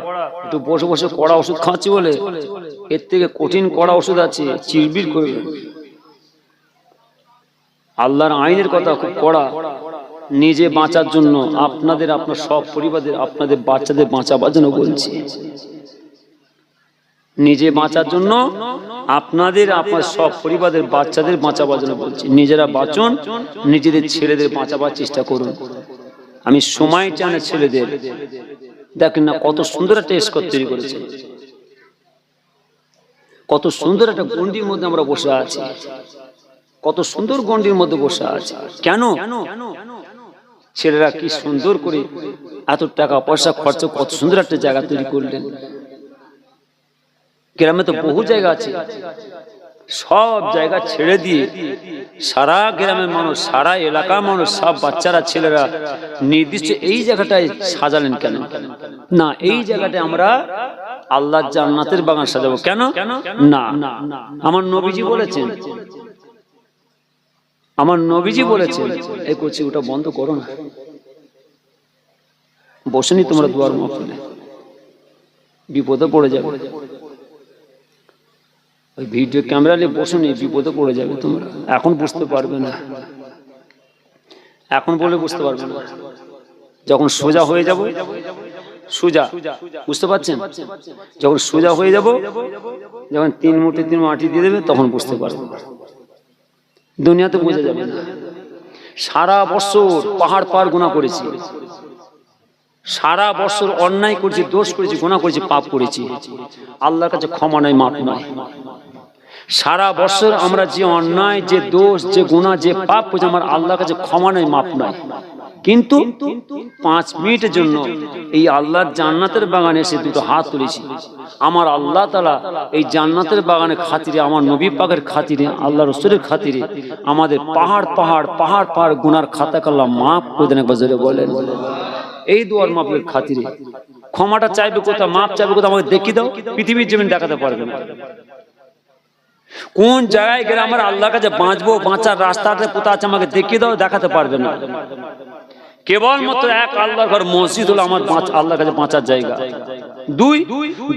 Speaker 1: একটু বসে বসে কড়া ওষুধ খাচ্ছি বলে এর থেকে কঠিন কড়া ওষুধ আছে, চিরবির করবে। আল্লাহর আইনের কথা খুব কড়া। নিজে বাঁচার জন্য, আপনাদের, আপনার সব পরিবারের, আপনাদের বাচ্চাদের বাঁচাবার জন্য বলছি। নিজে বাঁচার জন্য, আপনাদের, আপনার সব পরিবারের বাচ্চাদের বাঁচাবার জন্য বলছি। নিজেরা বাঁচুন, নিজেদের ছেলেদের বাঁচাবার চেষ্টা করুন। আমি সময় চাই ছেলেদের, দেখেন না কত সুন্দর একটা স্কোর তৈরি করেছে, কত সুন্দর একটা গন্ডির মধ্যে আমরা বসে আছি, কত সুন্দর গন্ডির মধ্যে বসে আছে। কেন? ছেলেরা কি সুন্দর করে এত টাকা পয়সা খরচ, কত সুন্দর একটা জায়গা তৈরি করলেন। গ্রামে তো বহু জায়গা আছে, সব জায়গা ছেড়ে দিয়ে সারা গ্রামের মানুষ, সারা এলাকার মানুষ, সব বাচ্চারা, ছেলেরা নির্দিষ্ট এই জায়গাটায় সাজালেন কেন? না, এই জায়গাটায় আমরা আল্লাহর জান্নাতের বাগান সাজাবো। কেন? না, আমার নবীজি বলেছেন, আমার নবীজি বলেছেন, এই করছি ওটা বন্ধ করো না, বসেনি তোমরা দুয়ার মাহফিলে, বিপদে পড়ে যাবে। ওই ভিডিও ক্যামেরা নিয়ে বসুনি, বিপদে পড়ে যাবে তোমরা। এখন বুঝতে পারবে না, এখন বলে বুঝতে পারবে না। যখন সোজা হয়ে যাব, সোজা, বুঝতে পারছেন? যখন সোজা হয়ে যাব, যখন 3 মুঠি 3 মাটি দিয়ে দেবে, তখন বুঝতে পারবে। দুনিয়াতে বোঝা যাবে না। সারা বছর পাহাড় পাহাড় গুনাহ করেছি, সারা বছর অন্যায় করেছি, দোষ করেছি, গুনাহ করেছি, পাপ করেছি, আল্লাহর কাছে ক্ষমা নাই, মাপ নাই। সারা বছর আমরা যে অন্যায়, যে দোষ, যে গুনাহ, যে পাপ করেছি, আমার আল্লাহর কাছে ক্ষমা নাই, মাপ নাই। কিন্তু 5 মিনিটের জন্য এই আল্লাহর জান্নাতের বাগানে এসে দুটো হাত তুলেছি। আমার আল্লাহ তাআলা এই জান্নাতের বাগানের খাতিরে, আমার নবী পাকের খাতিরে, আল্লাহ রাসূলের খাতিরে আমাদের পাহাড় পাহাড় পাহাড় পাহাড় গুনার খাতা আল্লাহ মাফ করে দেন। একবার জোরে বলেন। এই দুয়ার মাফের খাতিরে ক্ষমাটা চাইবে কোথা, মাপ চাইবে কোথা, আমাকে দেখিয়ে দাও। পৃথিবীর জমিন দেখাতে পারবে না। কোন জায়গায় গেলে আমার আল্লাহর কাছে বাঁচবো, বাঁচার রাস্তাটা কোথা আছে আমাকে দেখিয়ে দাও, দেখাতে পারবে না। কেবলমাত্র এক আল্লাহর ঘর মসজিদ হলো আমার আল্লাহর কাছে বাঁচার জায়গা। 2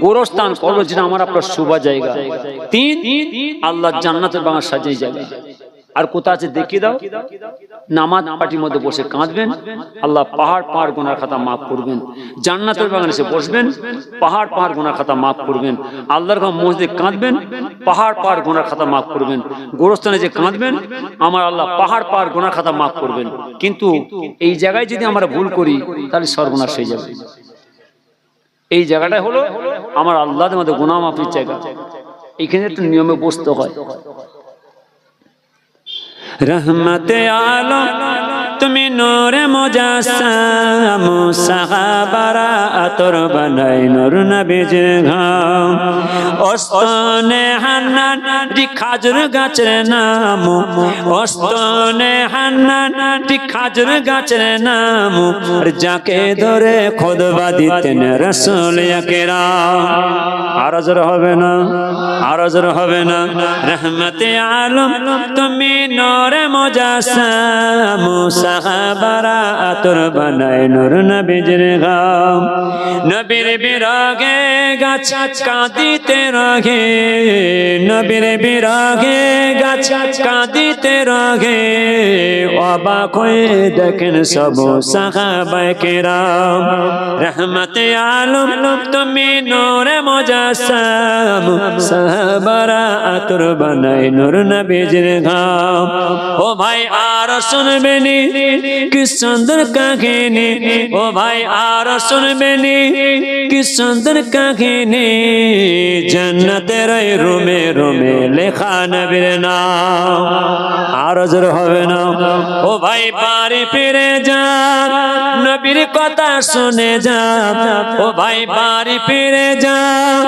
Speaker 1: গোরস্থান কবর, যেটা আমার আপনার শুভ জায়গা। 3 আল্লাহর জান্নাতের বাগান সাজিয়ে জায়গা। আর কোথা আছে দেখিয়ে দাও। নামাজ পার্টির মধ্যে বসে কাঁদবেন, আল্লাহ পাহাড় পাহাড় গুনার খাতা মাফ করবেন। জান্নাতের বাগানে এসে বসবেন, পাহাড় পাহাড় গুনার খাতা মাফ করবেন। আল্লাহর ঘর মসজিদে কাঁদবেন, পাহাড় পাহাড় গুনার খাতা মাফ করবেন। গোরস্থানে যে কাঁদবেন, আমার আল্লাহ পাহাড় পাহাড় গুনার খাতা মাফ করবেন। কিন্তু এই জায়গায় যদি আমরা ভুল করি তাহলে সর্বনাশ হয়ে যাবে। এই জায়গাটাই হলো আমার আল্লাহর মধ্যে গুনাহ মাফের জায়গা। এখানে একটু নিয়মে বসতে হয়। রহমতে আলম তুমি নূরে মুজাসসাম, সাহাবারা আতর বানাই নূর নবীজির ঘাম। ওস্তনে হান্নান খাজুর গাছের নাম, ওস্তনে হান্নান খাজুর গাছের নাম। আর যাকে ধরে খুতবা দিতেন রাসূল আকরাম। আরো জোরে হবে না, আরো জোরে হবে না। রহমতে আলম তুমি নূরে মুজাসসাম, সাহাবারা আতর বানায় নূর নবীজির ঘাম। নবীর বিরহে গাছ কাঁদিতে রহে, নবীর বিরহে গাছ কাঁদিতে রহে। অবাক হয়ে দেখেন সব সাহাবায়ে কেরাম। রহমতে আলম তুমি নূরে মুজাসসাম, সাহাবারা আতর বানায় নূর নবীজির ঘাম। ও ভাই আর শুনবেনি কি সুন্দর কাহিনী, ও ভাই আর শুনবেনি কি সুন্দর কাহিনী। জান্নাতের রুমে রুমে লেখা নবীর নাম। আর জোর হবে না। ও ভাই বাড়ি ফিরে যান, নবীর কথা শুনে যান। ও ভাই বাড়ি ফিরে যান,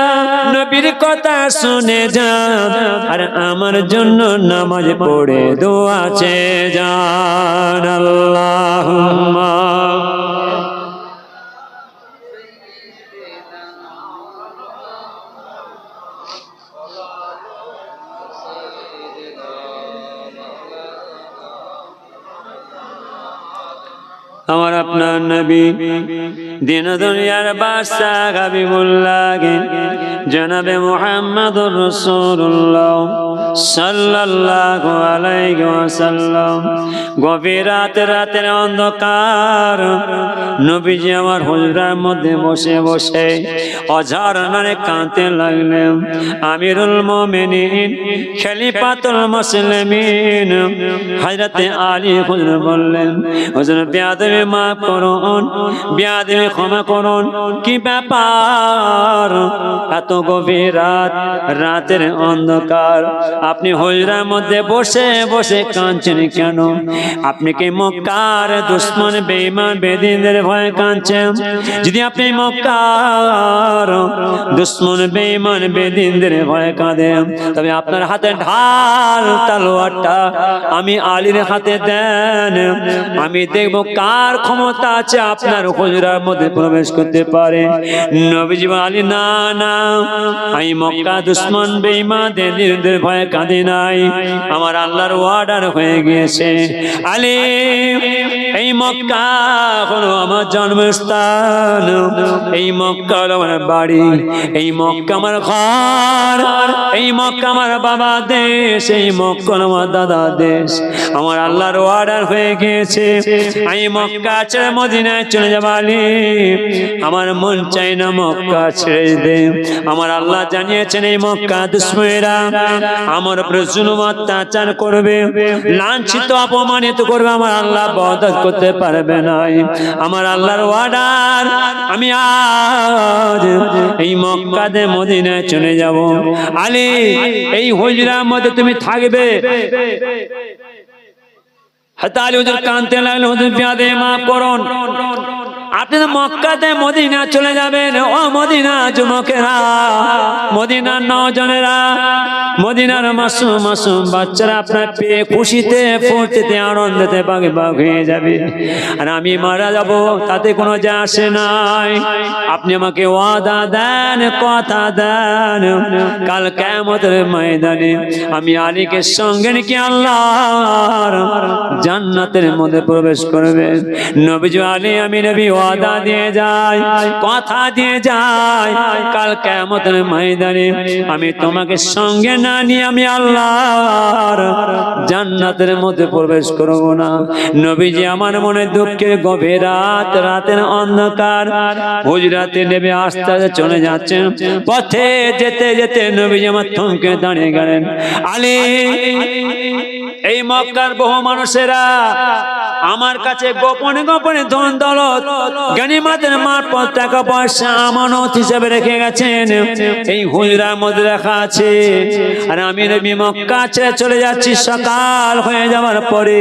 Speaker 1: নবীর কথা শুনে যান। আর আমার জন্য নামাজ পড়ে দোয়া চেয়ে যান। আল্লাহুম্মা আমার আপনার নবী দিন দুনিয়ার বাদশা হাবিবুল্লাহ জনাবে মুহাম্মদুর রাসূলুল্লাহ সাল্লাল্লাহু আলাইহি ওয়াসাল্লাম। গভীর রাতের অন্ধকার নবীজি আমার হুজরার মধ্যে বসে বসে অঝরনারে কাঁদতে লাগলেন। আমিরুল মুমিনিন খলিফাতুল মুসলিমিন হযরতে আলী হুজুর বললেন, হুজুর বেয়াদবি মাফ করুন, বেয়াদবি ক্ষমা করুন। কি ব্যাপার, এত গভীর রাতের অন্ধকার আপনি হুজরার মধ্যে বসে বসে কাঁদছেন কেন? আপনি কি মক্কার দুশমন বেঈমান বেদিনদের ভয়ে কাঁদছেন? যদি আপনি মক্কার দুশমন বেঈমান বেদিনদের ভয়ে কাঁদেন, তবে আপনার হাতে ঢাল তলোয়ারটা আমি আলীর হাতে দেন। আমি দেখব কার ক্ষমতা আছে আপনার হুজরার মধ্যে প্রবেশ করতে পারে। নবীজি আলী না না, আমি মক্কা দুশমন বেঈমান বেদিনদের ভয়ে কাঁদি নাই, আমার আল্লাহর অর্ডার হয়ে গিয়েছে। আলী এই মক্কা হলো আমার জন্মস্থান, এই মক্কা হলো আমার বাড়ি, এই মক্কা আমার ঘর, এই মক্কা আমার বাবা দেশ, এই মক্কা আমার দাদা দেশ। আমার আল্লাহর অর্ডার হয়ে গিয়েছে, আমি মক্কা ছেড়ে মদিনায় চলে যাব। আলী আমার মন চাই না মক্কা ছেড়ে দে। আমার আল্লাহ জানিয়েছেন এই মক্কা দুশমনেরা আমার উপরে জুলুম অত্যাচার করবে, লাঞ্ছিত অপমানিত করবে, আমার আল্লাহ বরদাস্ত করতে পারবে না। আমার আল্লাহর ওয়ার্ডার, আমি আজ এই মক্কাতে মদিনায় চলে যাব। আলী এই হুজরার মধ্যে তুমি থাকবে। হযরত আলী হুজুর কাঁদতে লাগলেন, হুজুর বিয়াদে মাফ করুন, আপনি তো মক্কাতে মদিনা চলে যাবেন। ও মদিনা যুবকেরা, মদিনার নওজনেরা, মদিনার মাসুম মাসুম বাচ্চারা আপনার পেয়ে খুশিতে ফুর্তিতে আনন্দেতে বাগে বাগ হয়ে যাবে, আর আমি মারা যাব তাতে কোনো যায় আসে নাই। আপনি আমাকে ওয়াদা দেন, কথা দেন, কাল কিয়ামতের ময়দানে আমি আলীকে সঙ্গে নিয়ে আল্লাহর জান্নাতের মধ্যে প্রবেশ করবেন। নবীজি আলী আমি নবী ওয়াদা দিয়ে যাই, কথা দিয়ে যাই, কাল কিয়ামতের ময়দানে আমি তোমাকে সঙ্গে না নিয়ে আমি আল্লাহর জান্নাতের মধ্যে প্রবেশ করব না। নবীজি আমার মনে দুঃখের গভীর রাত, রাতের অন্ধকার, হুজরাতে নেবে আস্তে আস্তে চলে যাচ্ছেন। পথে যেতে যেতে নবীজি আমার থমকে দাঁড়িয়ে গেলেন। আলী, এই মক্কার বহু মানুষেরা আমার কাছে গোপনে গোপনে ধন দৌলত গনিমতের মারফত টাকা পয়সা আমানত হিসেবে রেখে গেছেন, এই হুজরার মধ্যে রাখা আছে। আর আমি নবী মক্কা ছেড়ে চলে যাচ্ছি। সকাল হয়ে যাওয়ার পরে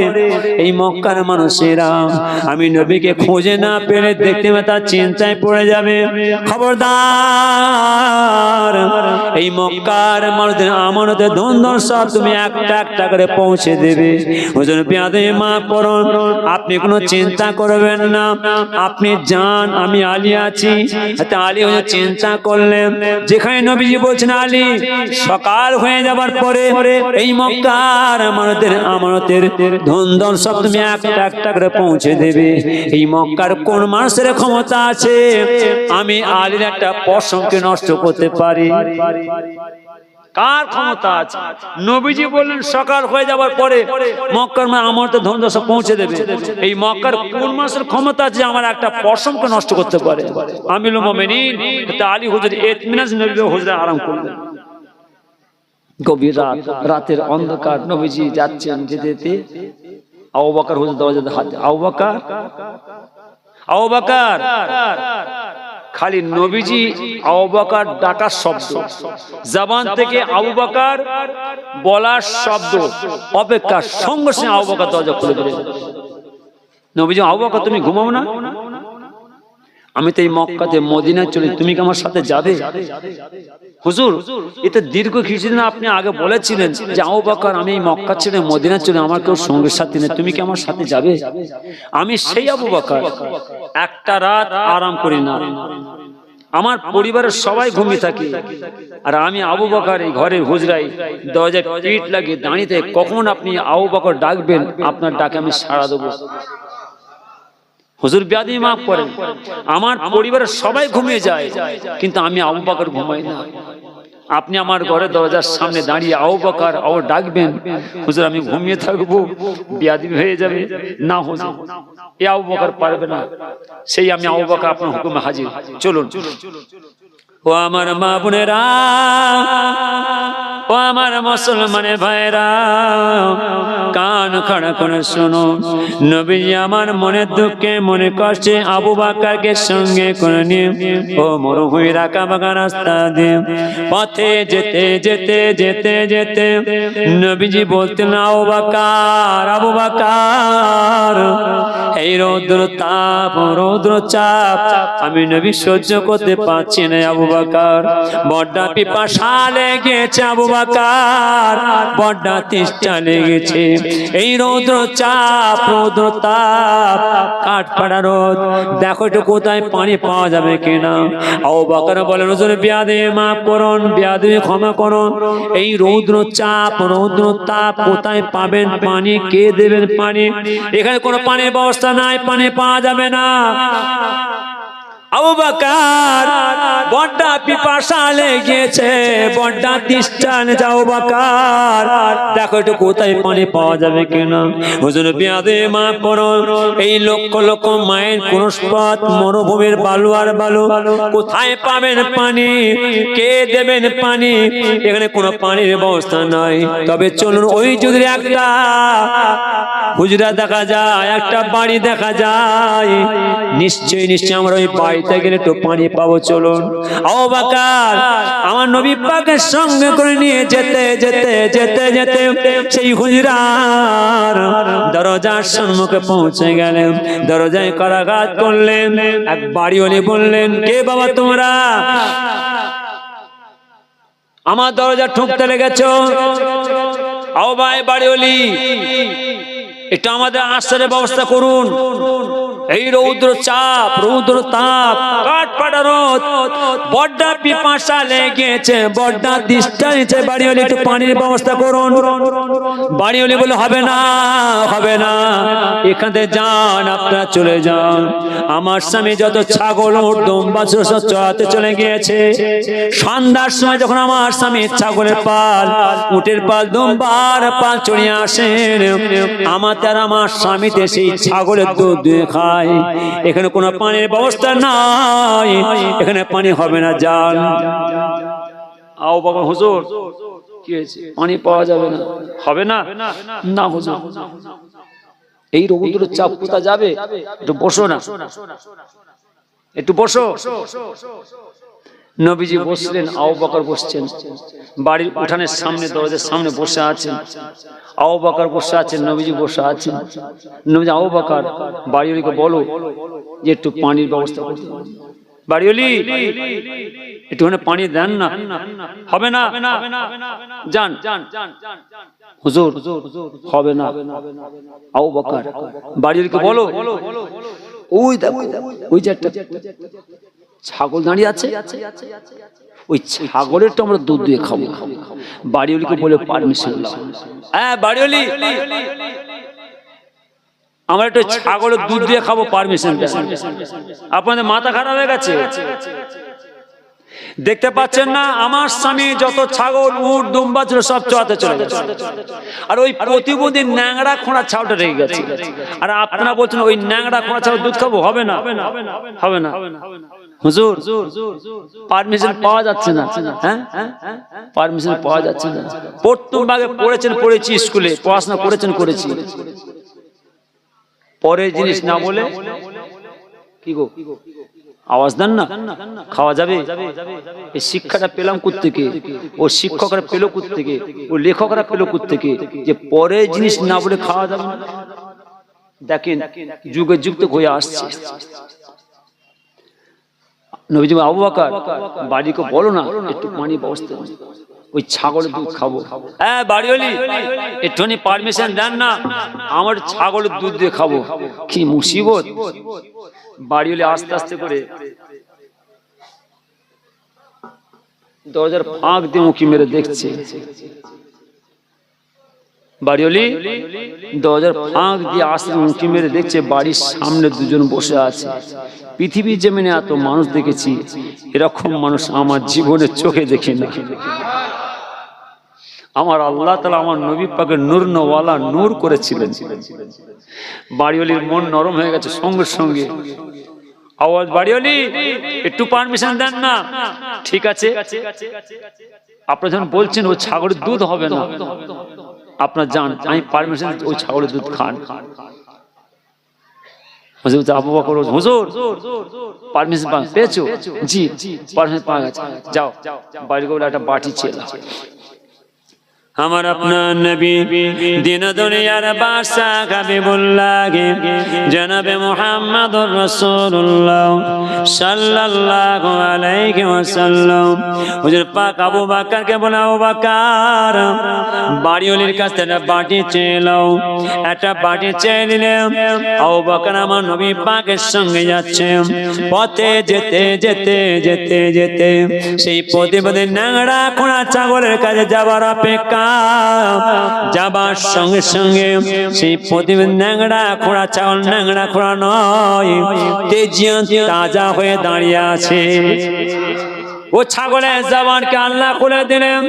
Speaker 1: এই মক্কার মানুষেরা আমি নবীকে খুঁজে না পেলে দেখতে পেয়ে তার চিন্তায় পড়ে যাবে। খবরদার, এই মক্কার মানুষদের আমানতের ধন দৌলত সব তুমি একটা একটা করে পৌঁছে দেবে। হুজুর বিয়াদে মাফ করুন, আপনি কোনো চিন্তা করবেন না, আপনি যান, আমি আলী আছি। আলী হুজুর চিন্তা করলেন, যেখানে নবীজি বলছেন আলী সকাল হয়ে যাবার পরে এই মক্কার আমানতের ধন দৌলত সব তুমি একটা একটা করে পৌঁছে দেবে। এই মক্কার কোন মানুষের ক্ষমতা আছে আমি আলীর একটা পশমকে নষ্ট করতে পারি? কার ক্ষমতা আছে? নবীজি বললেন সকাল হয়ে যাওয়ার পরে মক্কার আমানতের ধন দৌলত সব পৌঁছে দেবে। এই মক্কার কোন মানুষের ক্ষমতা আছে আমার একটা পশমকে নষ্ট করতে পারে? আমিরুল মুমিনিন আলী হুজুর ইতমিনান নবী হুজুর আরাম করলেন। গভীর রাত, রাতের অন্ধকার, নবীজি যাচ্ছেন, যেতে যেতে আবু বকর হুজুর দরজাতে হাত, আবু বকর, আবু বকর, খালি নবীজি আবু বকর ডাকার শব্দ, জবান থেকে আবু বকর বলার শব্দ অপেক্ষা সঙ্গে সঙ্গে আবু বকর দরজা খুলে দিলেন। নবীজি, আবু বকর তুমি ঘুমাও না? আমি তো এই মক্কাতে মদিনায় চলি, তুমি কি আমার সাথে যাবে? হুজুর, এটা দীর্ঘ কিছুদিন আপনি আগে বলেছিলেন যে আবু বকর আমি এই মক্কা ছেড়ে মদিনা চলে, আমার কেউ সঙ্গের সাথী নেই, তুমি কি আমার সাথে যাবে? আমি সেই আবু বকর, একটা রাত আরাম করি না, আমার পরিবারের সবাই ঘুমিয়ে থাকে, আর আমি আবু বকর এই ঘরের হুজরায় দরজায় পিঠ লাগিয়ে দাঁড়িয়ে থেকে কখন আপনি আবু বকর ডাকবেন, আপনার ডাকে আমি সাড়া দেবো। হুজুর বিয়াদি মাফ করেন, আমার পরিবারের সবাই ঘুমিয়ে যায় কিন্তু আমি আবু বকর ঘুমাই না। আপনি আমার ঘরের দরজার সামনে দাঁড়িয়ে আবু বকর আবু ডাকবেন, হুজুর আমি ঘুমিয়ে থাকবো, বিয়াদি হয়ে যাবে। না হুজুর, এ আবু বকর পারবে না, সেই আমি আবু বকর আপনার হুকুমে হাজির, চলুন। ও আমার মা বোনেরা, ও আমার মুসলমানের ভাইরা, কান খাড়া করে শোনো, নবীজি আমার মনের দুঃখে মনে কষ্টে আবু বকরকে সঙ্গে করে নিয়ে ও মরুভূমির আঁকা বাঁকা রাস্তা দিয়ে পথে যেতে যেতে যেতে যেতে নবীজি বলতেন, আবু বকর, আবু বকর, এই রৌদ্র তাপ, রৌদ্র চাপ আমি নবী সহ্য করতে পারছি না। আবু বকর, বড্ডা পিপাসা লেগেছে, আবু বকর বড্ডা তেষ্টা লেগেছে, এই রৌদ্র চাপ, রৌদ্র তাপ, কাঠফাড়া রোদ, দেখো একটু কোথায় পানি পাওয়া যাবে কিনা। আবু বকর বলেন, হুজুর বিয়াদে মাফ করুন, বিয়াদে ক্ষমা করুন, এই রৌদ্র চাপ, রৌদ্র তাপ কোথায় পাবেন পানি, কে দেবেন পানি? এখানে কোনো পানির ব্যবস্থা নাই, পানি পাওয়া যাবে না। আবু বকর বড়টা পিপাসা লেগেছে, বড়টা তৃষ্ণা লেগেছে। আবু বকর দেখো একটু কোথায় পানি পাওয়া যাবে কিনা। হুজুর বিয়াদে মা পড়ো, এই লক্ষ লক্ষ মায়ের কুরুশপথ মরুভূমির বালু আর বালু, কোথায় পাবেন পানি, কে দেবেন পানি? এখানে কোনো পানির ব্যবস্থা নাই। তবে চলুন ওই যদি একটা হুজরা দেখা যায়, একটা বাড়ি দেখা যায়, নিশ্চয়ই নিশ্চয়ই আমরা ওই বাড়িতে গেলে একটু পানি পাবো। চলুন। আবু বকর আমার নবী পাকের সঙ্গে করে নিয়ে যেতে যেতে যেতে যেতে সেই হুজরার দরজার সম্মুখে পৌঁছে গেলেন। দরজায় করাঘাত করলেন। এক বাড়িওয়ালি বললেন, কে বাবা তোমরা? আমার দরজা ঠুকতে লেগেছ। আও ভাই বাড়িওয়ালি, এটা আমাদের আশ্রয়ের ব্যবস্থা করুন। এই রৌদ্র চাপ, রৌদ্র তাপ, কাঠ ফাটা রোদ, বড্ডা পিপাসা লেগেছে, বড্ডা তৃষ্ণা নিচে, বাড়িওয়ালি একটু পানির ব্যবস্থা করুন। বাড়িওয়ালি বলে, হবে না, হবে না, এখান থেকে যান, আপনারা চলে যান। আমার স্বামী যত ছাগল উট দুম্বা সব চড়াতে চলে গিয়েছে। সন্ধ্যার সময় যখন আমার স্বামী ছাগলের পাল, উটের পাল, দুম্বার পাল চড়িয়ে আসেন, আমার স্বামীতে সেই ছাগলের দুধ দুয়ে খায়। এখানে কোনো পানির ব্যবস্থা নাই, এখানে পানি হবে না, যান। আও বাবা হুজুর, কি হয়েছে? পানি পাওয়া যাবে না, হবে না? না হুজুর, এই রৌদ্র চাপ কোথা যাবে? একটু বসো না, একটু বসো। নবীজি বসলেন, আবু বকর বসছেন। বাড়ির উঠানের সামনে, দরজার সামনে বসে আছেন। আবু বকর বসে আছেন, নবীজি বসে আছেন। নবীজি, আবু বকর বাড়িওয়ালিকে বলো যে একটু পানির ব্যবস্থা করতে। বাড়িওয়ালি, একটুখানি পানি দেন না। হবে না, যান। হুজুর, হবে না। আবু বকর বাড়িওয়ালিকে বলো, ওই দেখো, ওই যে একটা ছাগল দাঁড়িয়ে আছে, ওই ছাগলের তো আমরা দুধ দিয়ে খাবো। বাড়িওয়ালিকে বলে পারমিশন। হ্যাঁ বাড়িওয়ালি, আমরা একটু ছাগলের দুধ দিয়ে খাবো, পারমিশন। আপনাদের মাথা খারাপ হয়ে গেছে? দেখতে পাচ্ছেন না আমার স্বামী যত ছাগল উট দুম্বা ছিল সব চড়াতে চলে গেছে, আর ওই প্রতিবন্ধী ন্যাংরা খোঁড়া ছাউটা রেখে গেছে। আর আপনারা বলছেন ওই ন্যাংরা খোঁড়া ছাউ দুধ খাবো? হবে না, হবে না। হুজুর, পারমিশন পাওয়া যাচ্ছে না। হ্যাঁ, পারমিশন পাওয়া যাচ্ছে না। প্রথম ভাগে পড়েছেন, পড়েছি স্কুলে, পড়াশোনা করেছি। পরের জিনিস না বলে কি গো, আওয়াজ দেন না, খাওয়া যাবে? এই শিক্ষাটা পেলাম কোত্থেকে? ও শিক্ষকরা পেল কোত্থেকে? ও লেখকরা পেল কোত্থেকে যে পরের জিনিস না বলে খাওয়া যাবে? দেখেন যুগে যুক্ত হয়ে আসছে। নবীজি, আবু বকর বাড়িকে বলো না একটু পানি ব্যবস্থা, ওই ছাগলের দুধ খাবো। হ্যাঁ বাড়িওয়ালি, একটুখানি পারমিশন দেন না, আমার ছাগলের দুধ দিয়ে খাবো। কি মুসিবত! বাড়িওয়ালি আস্তে আস্তে করে দরজার ফাঁক দিয়ে উঁকি মেরে দেখছে। বাড়িওয়ালি দরজার ফাঁক দিয়ে আস্তে উঁকি মেরে দেখছে বাড়ির সামনে দুজন বসে আছে। পৃথিবীর জমিনে এত মানুষ দেখেছি, এরকম মানুষ আমার জীবনের চোখে দেখি না। আমার আল্লাহ তাআলা আমার নবী পাকের নূর নওয়ালা নূর করেছিলেন। বাড়িওয়ালির মন নরম হয়ে গেছে সঙ্গে সঙ্গে। আওয়াজ, বাড়িওয়ালি একটু পারমিশন দেন না। ঠিক আছে, আপনারা যখন বলছেন ও ছাগলের দুধ হবে না, আপনার যান, আমি পারমিশন, ওই ছাগলের দুধ খান। আবু বকর, হুজুর পারমিশন পেয়েছো? জি, পারমিশন পাওয়া গেছে। যাও, বাড়ি করে একটা বাটি ছেলে। আমার আপনার নবী দিন দুনিয়ার বাদশা হাবিবুল্লাহ জনাবে মুহাম্মদুর রাসূলুল্লাহ সাল্লাল্লাহু আলাইহি ওয়াসাল্লাম হুজুর পাক আবু বকরকে বলে, আবু বকর বাড়িওয়ালির কাছ থেকে বাটি চেয়ে নাও। একটা বাটি চেয়ে নিলাম। আবু বকর আমার নবী পাকের সঙ্গে যাচ্ছে। পথে যেতে যেতে যেতে যেতে সেই প্রতিপদে ন্যাংরা খোঁড়া ছাগলের কাছে যাবার অপেক্ষা যাবার সঙ্গে সঙ্গে সেই প্রতিদিন ন্যাংরা খোঁড়া চাউল ন্যাংরা খোঁড়া নয়, তেজিয়ান তাজা হয়ে দাঁড়িয়ে আছে। ও ছাগলের জবানকে আল্লাহ খুলে দিলেন।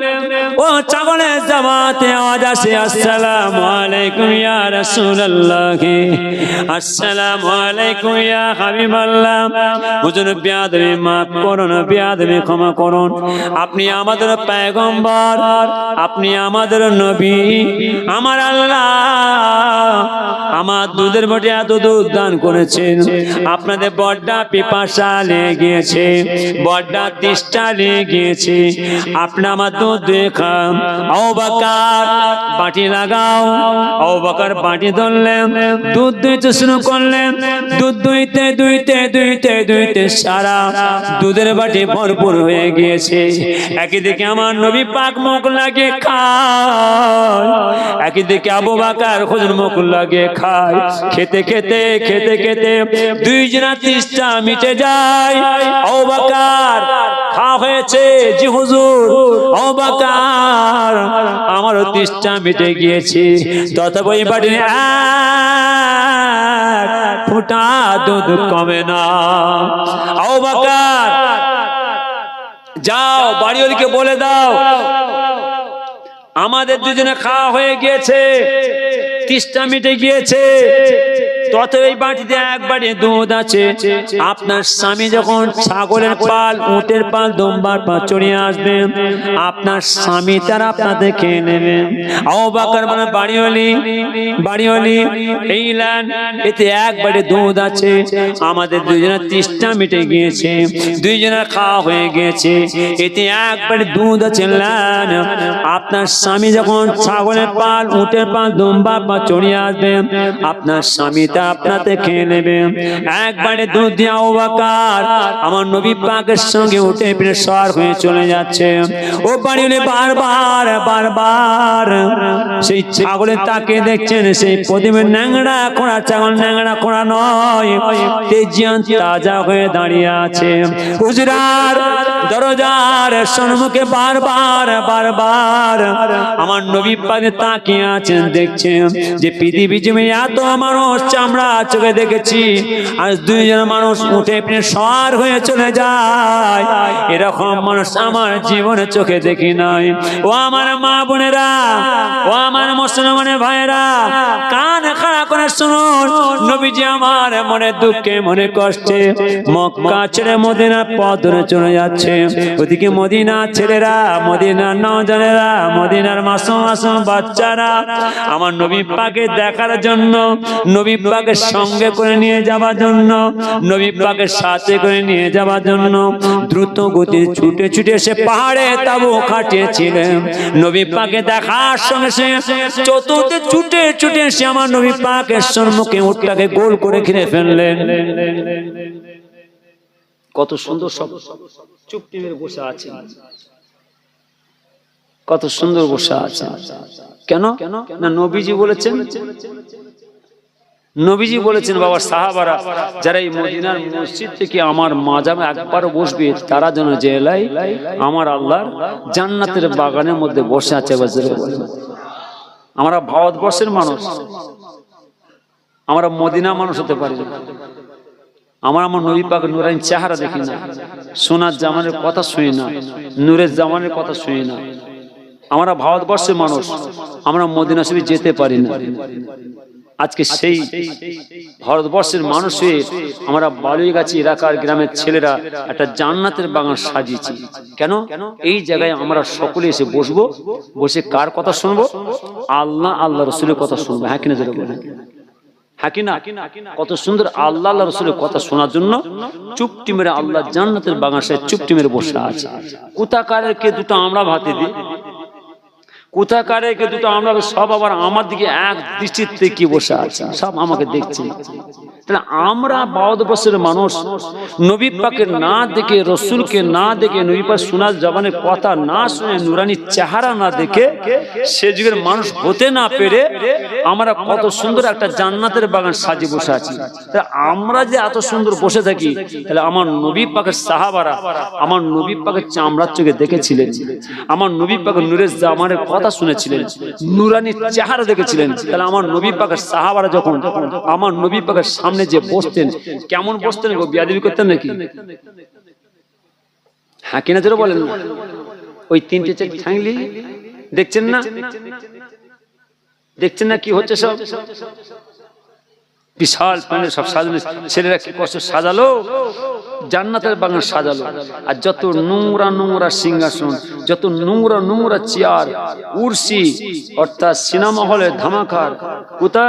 Speaker 1: ও ছাগলের জবানে আওয়াজ আসে, আসসালামু আলাইকুম ইয়া রাসূলুল্লাহ, আসসালামু আলাইকুম ইয়া হাবিবাল্লাহ। হুজুর বেয়াদবি মাফ করুন, বেয়াদবি ক্ষমা করুন, আপনি আমাদের পয়গম্বর, আপনি আমাদের নবী। আমার আল্লাহ আমার দুধের বটে এত দুধ দান করেছেন, আপনাদের বড্ডা পিপাসা লেগে গিয়েছে, বড্ডা তেষ্টা লেগে গিয়েছে, আপনি আমার দুধ দিয়ে খান। আবু বকর বাটি লাগাও। আবু বকর বাটি ধরলেন, দুধ দুইতে শুরু করলেন। দুধ দুইতে দুইতে দুইতে দুইতে সারা দুধের বাটি ভরপুর হয়ে গিয়েছে। একদিকে আমার নবী পাক মুখ লাগিয়ে খায়, একদিকে আবু বকর হুজুর মুখ লাগিয়ে খায়। খেতে খেতে খেতে খেতে দুইজনা তেষ্টা মিটে যায়। আবু বকর খাওয়া হয়েছে, জি হুজুর। আবু বকর আমারও তেষ্টা মিটে গিয়েছে, তথাপি বাড়ি ফুটা দুধ কমে না। আবু বকর যাও বাড়িওয়ালিকে বলে দাও আমাদের দুজনে খাওয়া হয়ে গিয়েছে, তেষ্টা মিটে গিয়েছে, তত এই বাটিতে এক বাটি দুধ আছে। আপনার স্বামী যখন ছাগলের পাল, উটের পাল, দম্বার পাল চড়িয়ে আসবেন, আপনার স্বামী তারা আপনাদের খেয়ে নেবেন। আবু বকর বলেন, বাড়িওয়ালি এই ল্যান, এতে এক বাটি দুধ আছে, আমাদের দুজনের তেষ্টা মিটে গিয়েছে, দুইজনের খাওয়া হয়ে গিয়েছে, এতে এক বাটি দুধ আছে ল্যান। আপনার স্বামী যখন ছাগলের পাল, উটের পাল, দম্বার পাল চড়িয়ে আসবেন, আপনার স্বামী আপনাতে খেয়ে নেবে। একবারে দুধ দিয়ে আবু বকর আমার নবী পাকের সঙ্গে উঠে পিঠে সওয়ার হয়ে চলে যাচ্ছে। ও বাড়িওয়ালি বারবার বারবার সেই ছাগলের তাকে দেখছেন, সেই প্রতিদিন ন্যাংরা খোঁড়া ছাগল, ন্যাংরা খোঁড়া নয়, তেজিয়ান তাজা হয়ে দাঁড়িয়ে আছে। হুজুরার দরজার সম্মুখে বারবার বারবার আমার নবী পাকে তাকিয়ে আছেন, দেখছেন যে পৃথিবী জমি এত মানুষ আমরা চোখে দেখেছি, আজ দুইজন মানুষ উঠে পিঠে সওয়ার হয়ে চলে যায়, এরকম মানুষ আমার জীবনে চোখে দেখি নাই। ও আমার মা বোনেরা, ও আমার মুসলমানের ভাইরা, কান খাড়া করে শুনুন, নবীজি আমার মনে দুঃখে মনে কষ্টে মক্কা ছেড়ে মদিনার পথ ধরে চলে যাচ্ছে। ওদিকে মদিনার ছেলেরা, মদিনার নওজনেরা, মদিনার মাসুম মাসুম বাচ্চারা আমার নবী পাকে দেখার জন্য, নবী পাকের সঙ্গে করে নিয়ে যাওয়ার জন্য, নবী পাকের সাথে করে নিয়ে যাওয়ার জন্য দ্রুত গতি ছুটে ছুটে সে পাহাড়ে তাবু খাটিয়েছিলেন। নবী পাকে দেখার সঙ্গে সঙ্গে চতুর্থে ছুটে ছুটে সে আমার নবী পাকের সম্মুখে উটটাকে গোল করে ঘিরে ফেললেন। কত সুন্দর সব চুপটি মেরে বসে আছে, কত সুন্দর বসে আছে। কেন না, নবীজি বলেছেন, নবীজি বলেছেন বাবা সাহাবারা যারা এই মদিনার মসজিদ থেকে আমার মাজামে একবার বসবে, তারা যেন জেলায় আমার আল্লাহর জান্নাতের বাগানের মধ্যে বসে আছে। আমরা ভারতবর্ষের মানুষ, আমরা মদিনা মানুষ হতে পারি না, আমার নবী পাক নূরানি চেহারা দেখি না, সোনার জামানের কথা শুনি না, নূরের জামানের কথা শুনি না। আমরা ভারতবর্ষের মানুষ, আমরা মদিনা শরীফ যেতে পারি না। আজকে সেই ভারতবর্ষের মানুষ হয়ে আমরা বালুইগাছি এলাকার গ্রামের ছেলেরা একটা জান্নাতের বাগান সাজিয়েছি। কেন? এই জায়গায় আমরা সকলে এসে বসবো, বসে কার কথা শুনবো? আল্লাহ আল্লাহ রসুলের কথা শুনবো। হ্যাঁ কিনা জোরে বলেন, হ্যাঁ কিনা? কত সুন্দর আল্লাহ আল্লাহ রসুলের কথা শোনার জন্য চুপটি মেরে আল্লাহ জান্নাতের বাগান সে চুপটি মেরে বসে আছে। কোথাকারের কে দুটো আমরা ভাতে দিই, কোথাকারের কে দুটো আমরা, সব আবার আমার দিকে এক দৃষ্টিতে কি বসে আছে, সব আমাকে দেখছে। তাহলে আমরা ভারতবর্ষের মানুষ নবী পাকের না দেখে, রসুলকে না দেখে, নবী পাক শোনার জবানের কথা না শুনে, নুরানি চেহারা না দেখে, সে যুগের মানুষ হতে না পেরে আমরা কত সুন্দর একটা জান্নাতের বাগান সাজিয়ে বসে আছি। তাহলে আমরা যে এত সুন্দর বসে থাকি, তাহলে আমার নবী পাকের সাহাবারা আমার নবী পাকের চামড়ার চোখে দেখেছিলেন, আমার নবী পাকের নূরের জামানের কথা কথা শুনেছিলেন, নুরানি চেহারা দেখেছিলেন, তাহলে আমার নবী পাকের সাহাবারা যখন আমার নবী পাকের সামনে যে বসতেন, কেমন বসতেন গো? বিয়াদবি করতেন নাকি? হ্যাঁ কিনা যেন বলেন না। ওই তিনটে চারটে ঠ্যাংলি দেখছেন না, দেখছেন না কি হচ্ছে সব? বিশাল প্যান্ডেল সব সাজানো, ছেলেরা কি কষ্ট সাজালো, জান্নাতের বাগান সাজালো। আর যত নোংরা নোংরা সিংহাসন, যত নোংরা নোংরা চেয়ার, উর্সি অর্থাৎ সিনেমা হলের ধামাকার, কোথা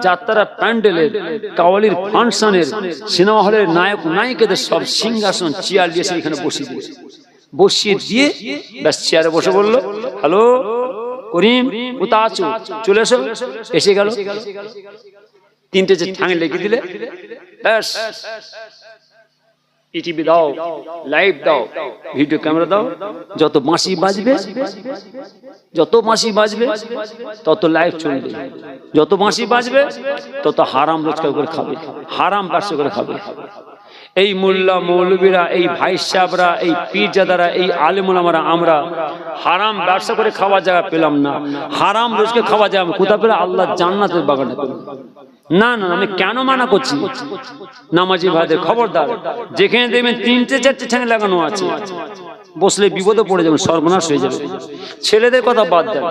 Speaker 1: যাত্রা প্যান্ডেলের, কাওয়ালির ফাংশনের, সিনেমা হলের নায়ক নায়িকাদের সব সিংহাসন চেয়ার দিয়েছে, এখানে বসিয়ে দিয়েছে। বসিয়ে দিয়ে ব্যাস চেয়ারে বসে বললো, হ্যালো করিম কোথা আছো, চলে এসো। এসে গেল, তিনটে যে ঠাঙে লেগে দিলে ব্যাস, টিভি দাও, লাইভ দাও, ভিডিও ক্যামেরা দাও, যত বাঁশি বাজবে, যত বাঁশি বাজবে তত লাইভ চলবে, যত বাঁশি বাজবে তত হারাম রোজগার করে খাবে, হারাম ব্যবসা করে খাবে। এই মোল্লা মৌলবীরা, এই ভাই সাহেবরা, এই পীরজাদারা, এই আলেম ওলামারা আমরা হারাম ব্যবসা করে খাওয়ার জায়গা পেলাম না, হারাম রোজগার খাওয়া যায় কোথা পেলে? আল্লাহ জান্নাতের বাগানে পেলাম। না না, আমি কেন মানা করছি? নামাজি ভাইদের খবরদার, যেখানে দেখবেন তিনটে চারটে ঠ্যাং লাগানো আছে, বসলে বিপদে পড়ে যাবেন, সর্বনাশ হয়ে যাবে। ছেলেদের কথা বাদ দেন,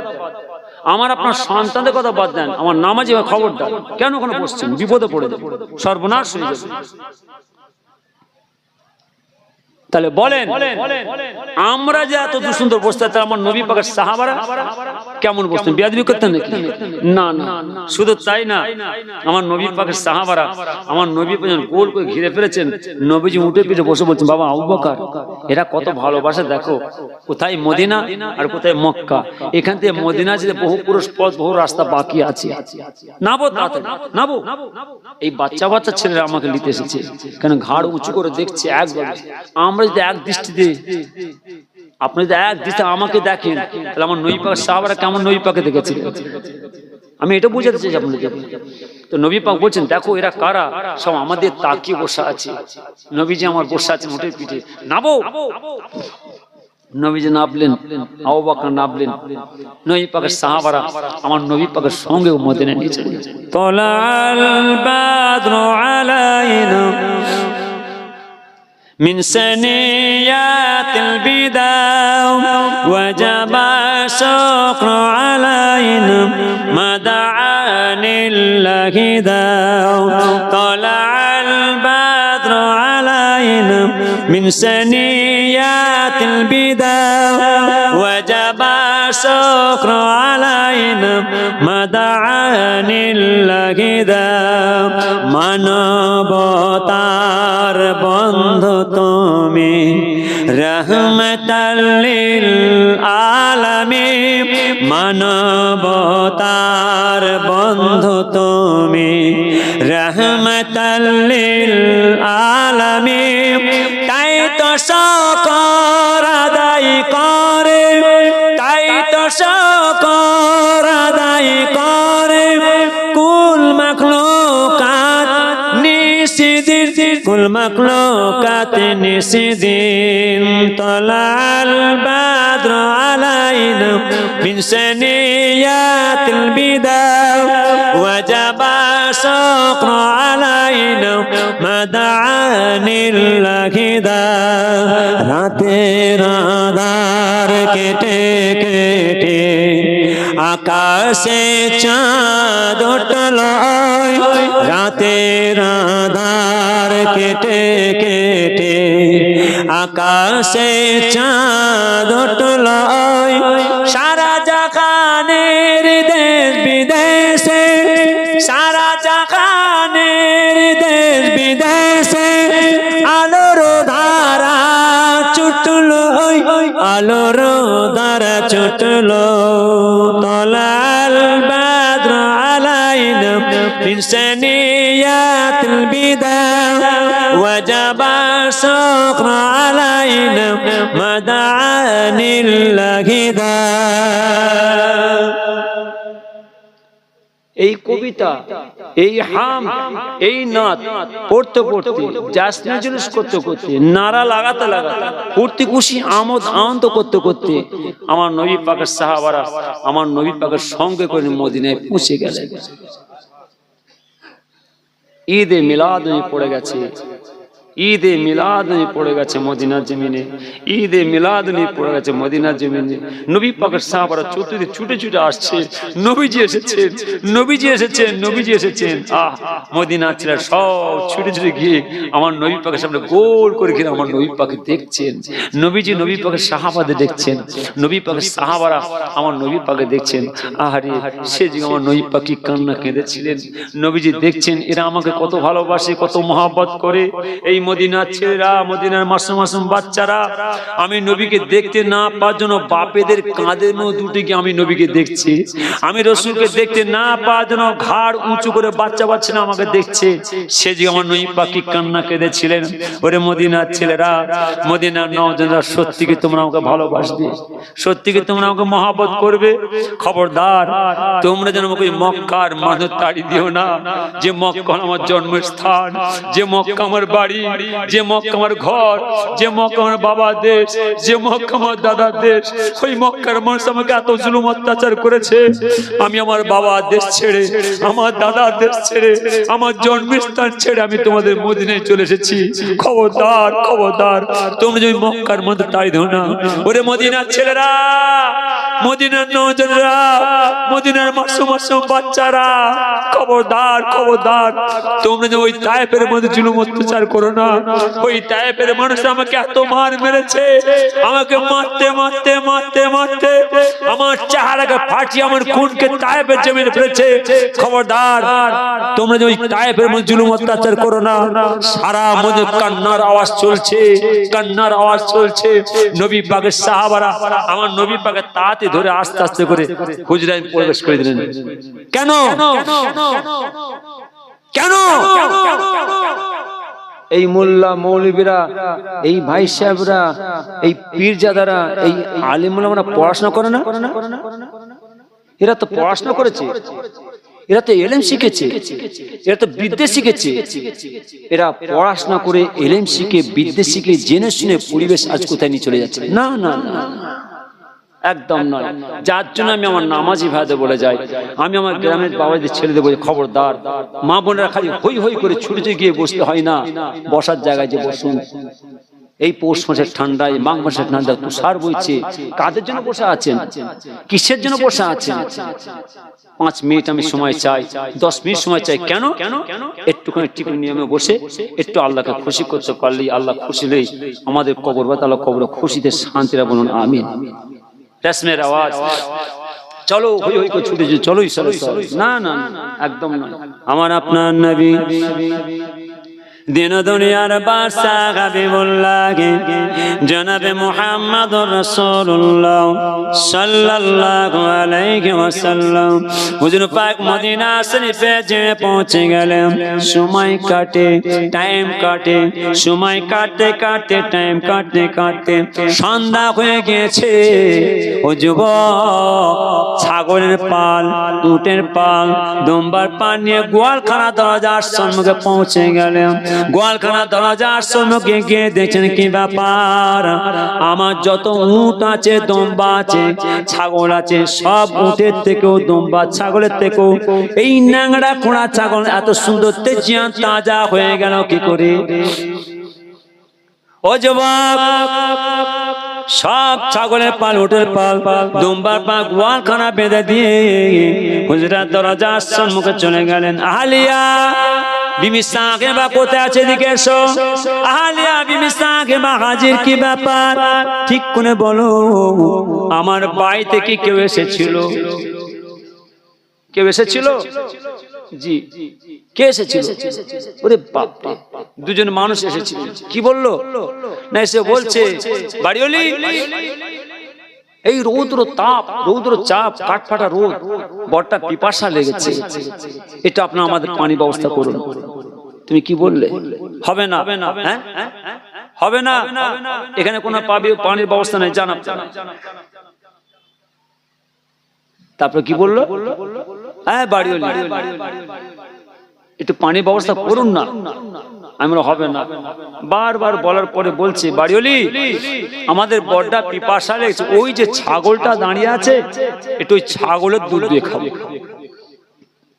Speaker 1: আমার আপনার সন্তানদের কথা বাদ দেন, আমার নামাজি ভাই খবরদার, কেন ওখানে বসছেন? বিপদে পড়ে যাবেন, সর্বনাশ হয়ে যাবে। তাহলে বলেন, আমরা যে এত সুন্দর বসতে, আমার নবী পাকের সাহাবারা কেমন বসতেন? বিয়াদবি করতেন নাকি? না না, শুধু তাই না, আমার নবী পাকের সাহাবারা আমার নবী যখন গোল করে ঘিরে ফেলেছেন, নবীজি উঠে পিঠে বসে বলছেন, বাবা আবু বকর, এরা কত ভালোবাসে দেখো, কোথায় মদিনা আর কোথায় মক্কা, এখান থেকে মদিনা যেতে বহু পুরুষ পথ, বহু রাস্তা বাকি আছে, নাবো তাড়াতাড়ি নাবো। এই বাচ্চা বাচ্চা ছেলেরা আমাকে নিতে এসেছে, কেন ঘাড় উঁচু করে দেখছে একবার। আমরা যদি এক দৃষ্টিতে, আপনি যদি এক দৃষ্টি আমাকে দেখেন, তাহলে আমার নবী পাক সাহাবারা কেমন নবী পাকে দেখেছিলেন, আমি এটা বুঝাতে চাই আপনাদেরকে। তো নবী পাক বলছেন, দেখো এরা কারা, সব আমাদের তাকিয়ে বসে আছে। নবীজি আমার বসে আছেন উঠে পিঠে, নাবো। নবীজি নামলেন, আবু বকর নামলেন, নবী পাকের সাহাবারা আমার নবী পাকের সঙ্গে মদিনায় নিয়ে চলে গেলেন। তালাল বাদরু আলাইনা من سنيات البداء وجب الشكر علينا ما دعا لله داء طلع البدر علينا من سنيات البداء وجب الشكر علينا ما دعا لله داء মানবতার বন্ধু তুমি রহমতাল লিল আলামিন, মানবতার বন্ধু তুমি রহমতাল লিল আলামিন, তাই তো শুকর আদায় করে, তাই তো শুকর আদায় করে কুল মাখলুকাত নিশিদিন, কুল মাখলুকাত নিশিদিন। তালাল বাদর আলাইনা মিন সানিয়াতিল বিদা ওয়াজাবা শুকর আলাইনা মা দাআ লিল্লাহি দা। রাতের আঁধার কেটে কেটে আকাশে চাঁদ উঠল, রাতের আঁধার কেটে কেটে আকাশে চাঁদ উঠল, সারা জাহানের দেশ বিদেশে, সারা জাহানের দেশ বিদেশে আলোর ধারা ছুটল, আলোর ধারা ছুটল। তালাল বাদর আলাইনা মিন সানিয়াতিল বিদা ওয়াজাবা শুকর আলাইনা মা দাআ লিল্লাহি দা। এই কবিতা, এই হাম, এই নাত পড়তে পড়তে, জাসনে জুলুস করতে করতে, নারা লাগাতে লাগাতে, ফুর্তি খুশি আমোদ আনন্দ করতে করতে আমার নবী পাকের সাহাবারা আমার নবী পাকের সঙ্গে করে মদিনায় পৌঁছে গেলেন। ঈদে মিলাদ পড়ে গেছে, ঈদে মিলাদ পড়ে গেছে মদিনার জমিনে, ঈদে মিলাদ পড়ে গেছে মদিনার জমিনে। নবী পাকের সাহাবারা চতুর্দিকে ছুটে ছুটে আসছে, নবীজি এসেছেন, নবীজি এসেছেন, নবীজি এসেছেন। মদিনার ছেলে সব ছুটে ছুটে গিয়ে আমার নবী পাকের সামনে গোল করে ঘিরে আমার নবী পাকে দেখছেন। নবীজি নবী পাকের সাহাবাদের দেখছেন, নবী পাকের সাহাবারা আমার নবী পাকে দেখছেন। আহারে সে যে আমার নবী পাখি কান্না কেঁদেছিলেন। নবীজি দেখছেন এরা আমাকে কত ভালোবাসে, কত মহব্বত করে। এই মদিনার ছেলেরা, মদিনার মাসুম মাসুম বাচ্চারা আমি নবীকে দেখতে না পাওয়ার জন্য বাপেদের কাঁধের মধ্যে দুটি গিয়ে আমি নবীকে দেখছি। আমি রসুলকে দেখতে না পাওয়ার জন্য ঘাড় উঁচু করে বাচ্চা বাচ্চা আমাকে দেখছে। সে যে আমার নবী পাখি কান্না কেঁদেছিলেন। ওরে মদিনার ছেলেরা, মদিনার নওজওয়ানরা, সত্যি কি তোমরা আমাকে ভালোবাসবে? সত্যি কি তোমরা আমাকে মহব্বত করবে? খবরদার তোমরা যেন আমাকে মক্কার মাঝে তাড়ি দিও না। যে মক্কা আমার জন্মস্থান, যে মক্কা আমার বাড়ি, যে মক্কা আমার ঘর, যে মক্কা আমার বাবার দেশ, যে মক্কা আমার দাদার দেশ, ওই মক্কার মানুষ আমাকে এত জুলুম অত্যাচার করেছে। আমি আমার বাবার দেশ ছেড়ে, আমার দাদার দেশ ছেড়ে, আমার জন্মস্থান ছেড়ে আমি তোমাদের মদিনায় চলে এসেছি। খবরদার খবরদার তোমরা যদি মক্কার মধ্যে তাড়ি দিও না। ওরে মদিনার ছেলেরা, মদিনার নওজওয়ানরা, মদিনার মাসুম মাসুম বাচ্চারা, খবরদার খবরদার তোমরা যে ওই তায়েফের মধ্যে জুলুম অত্যাচার করো না। ওই তায়েফের মানুষ আমাকে এত মার মেরেছে, আমাকে মারতে মারতে মারতে মারতে আমার চেহারাকে ফাটিয়ে আমার খুনকে তায়েফের জমিনে ফেলেছে। খবরদার তোমরা যে ওই তায়েফের মধ্যে জুলুম অত্যাচার করো না। সারা মধ্যে কান্নার আওয়াজ চলছে, কান্নার আওয়াজ চলছে। নবী পাকের সাহাবারা আমার নবী পাকের তাতে ধরে আস্তে আস্তে করে হুজরায় প্রবেশ করে দিলেন। কেন কেন এই মোল্লা মৌলবীরা, এই ভাই সাহেবরা, এই পীরজাদারা, এই আলিমুলামারা পড়াশোনা করে না? এরা তো পড়াশোনা করেছে, এরা তো এলেম শিখেছে, এরা তো বিদ্যে শিখেছে। এরা পড়াশোনা করে এলেম শিখে বিদ্যে শিখে জেনে শুনে পরিবেশ আজ কোথায় নিয়ে চলে যাচ্ছে। না না না, একদম নয়। যার জন্য আমি আমার নামাজি ভাইদের বলে যাই, আমি আমার গ্রামের বাবাদের ছেলেদের বলি খবরদার, মা বোনেরা খালি হই হই করে ছুটে গিয়ে বসতে হয় না, বসার জায়গায় যে বসুন। এই পৌষ মাসের ঠান্ডায়, মাঘ মাসের ঠান্ডায় তুষার বইছে, কাদের জন্য বসে আছেন? কিসের জন্য বসে আছেন? 5 মিনিট আমি সময় চাই, 10 মিনিট সময় চাই। কেন? একটুখানি টিফিন নিয়মে বসে একটু আল্লাহকে খুশি করতে পারলেই, আল্লাহ খুশি হলেই আমাদের কবর বা তাআলা কবর খুশিতে শান্তিরা বলুন আমিন। রেশমের আওয়াজ, চলো হই হই করে ছুটে চলো, না না একদম না। আমার আপনার নবী দিন দুনিয়ার বাদশাহ হাবিবুল্লাহ জনাবে মুহাম্মদুর রাসূলুল্লাহ সাল্লাল্লাহু আলাইহি ওয়াসাল্লাম হুজুর পাক মদিনা শরীফে যে পৌঁছে গেলেন। সময় কাটে, টাইম কাটে, সময় কাটতে কাটতে, টাইম কাটতে কাটতে সন্ধ্যা হয়ে গেছে। ও যুবক, ছাগলের পাল, উটের পাল, দুম্বার পাল নিয়ে গোয়ালখানা দরজার সম্মুখে পৌঁছে গেলেন। গোয়ালখানা দরজার সম্মুখে গিয়ে দেখছেন কি ব্যাপার, আমার যত উট আছে, দুম্বা আছে, ছাগল আছে, সব উটের থেকেও, দুম্বা ছাগলের থেকেও এই ন্যাংরা খোঁড়া ছাগল এত সুন্দর তেজিয়া তাজা হয়ে গেল কি করে? ও যুবক, সব ছাগলের পাল, উটের পাল, দুম্বার পাল গোয়ালখানা বেঁধে দিয়ে হুজরার দরজার সম্মুখে চলে গেলেন। আহলিয়া বিবি সাহেবা কোথায় আছে? এদিকে এসো। আহলিয়া বিবি সাহেবা হাজির, কি ব্যাপার ঠিক করে বলো। আমার বাড়িতে কি কেউ এসেছিল? কেউ এসেছিল? জি, কে এসেছিল? ওরে বাপ রে, দুজন মানুষ এসেছিল। কি বললো? না এসে বলছে বাড়িওয়ালি, এই রৌদ্র তাপ, রৌদ্র চাপ, কাঠফাটা রোদ, বড়টা পিপাসা লেগেছে, এটা আপনার আমাদের পানি ব্যবস্থা করুন। তুমি কি বললে? হবে না, হ্যাঁ হবে না, এখানে কোনো পানির ব্যবস্থা নেই, জানা। তারপরে কি বললো, হ্যাঁ বাড়িওয়ালি একটু পানির ব্যবস্থা করুন না। আমরা হবে না, বারবার বলার পরে বলছে বাড়িওয়ালি আমাদের বড়টা পিপাসা লেগেছে, ওই যে ছাগলটা দাঁড়িয়ে আছে একটু ওই ছাগলের দুধ দিয়ে খাবো।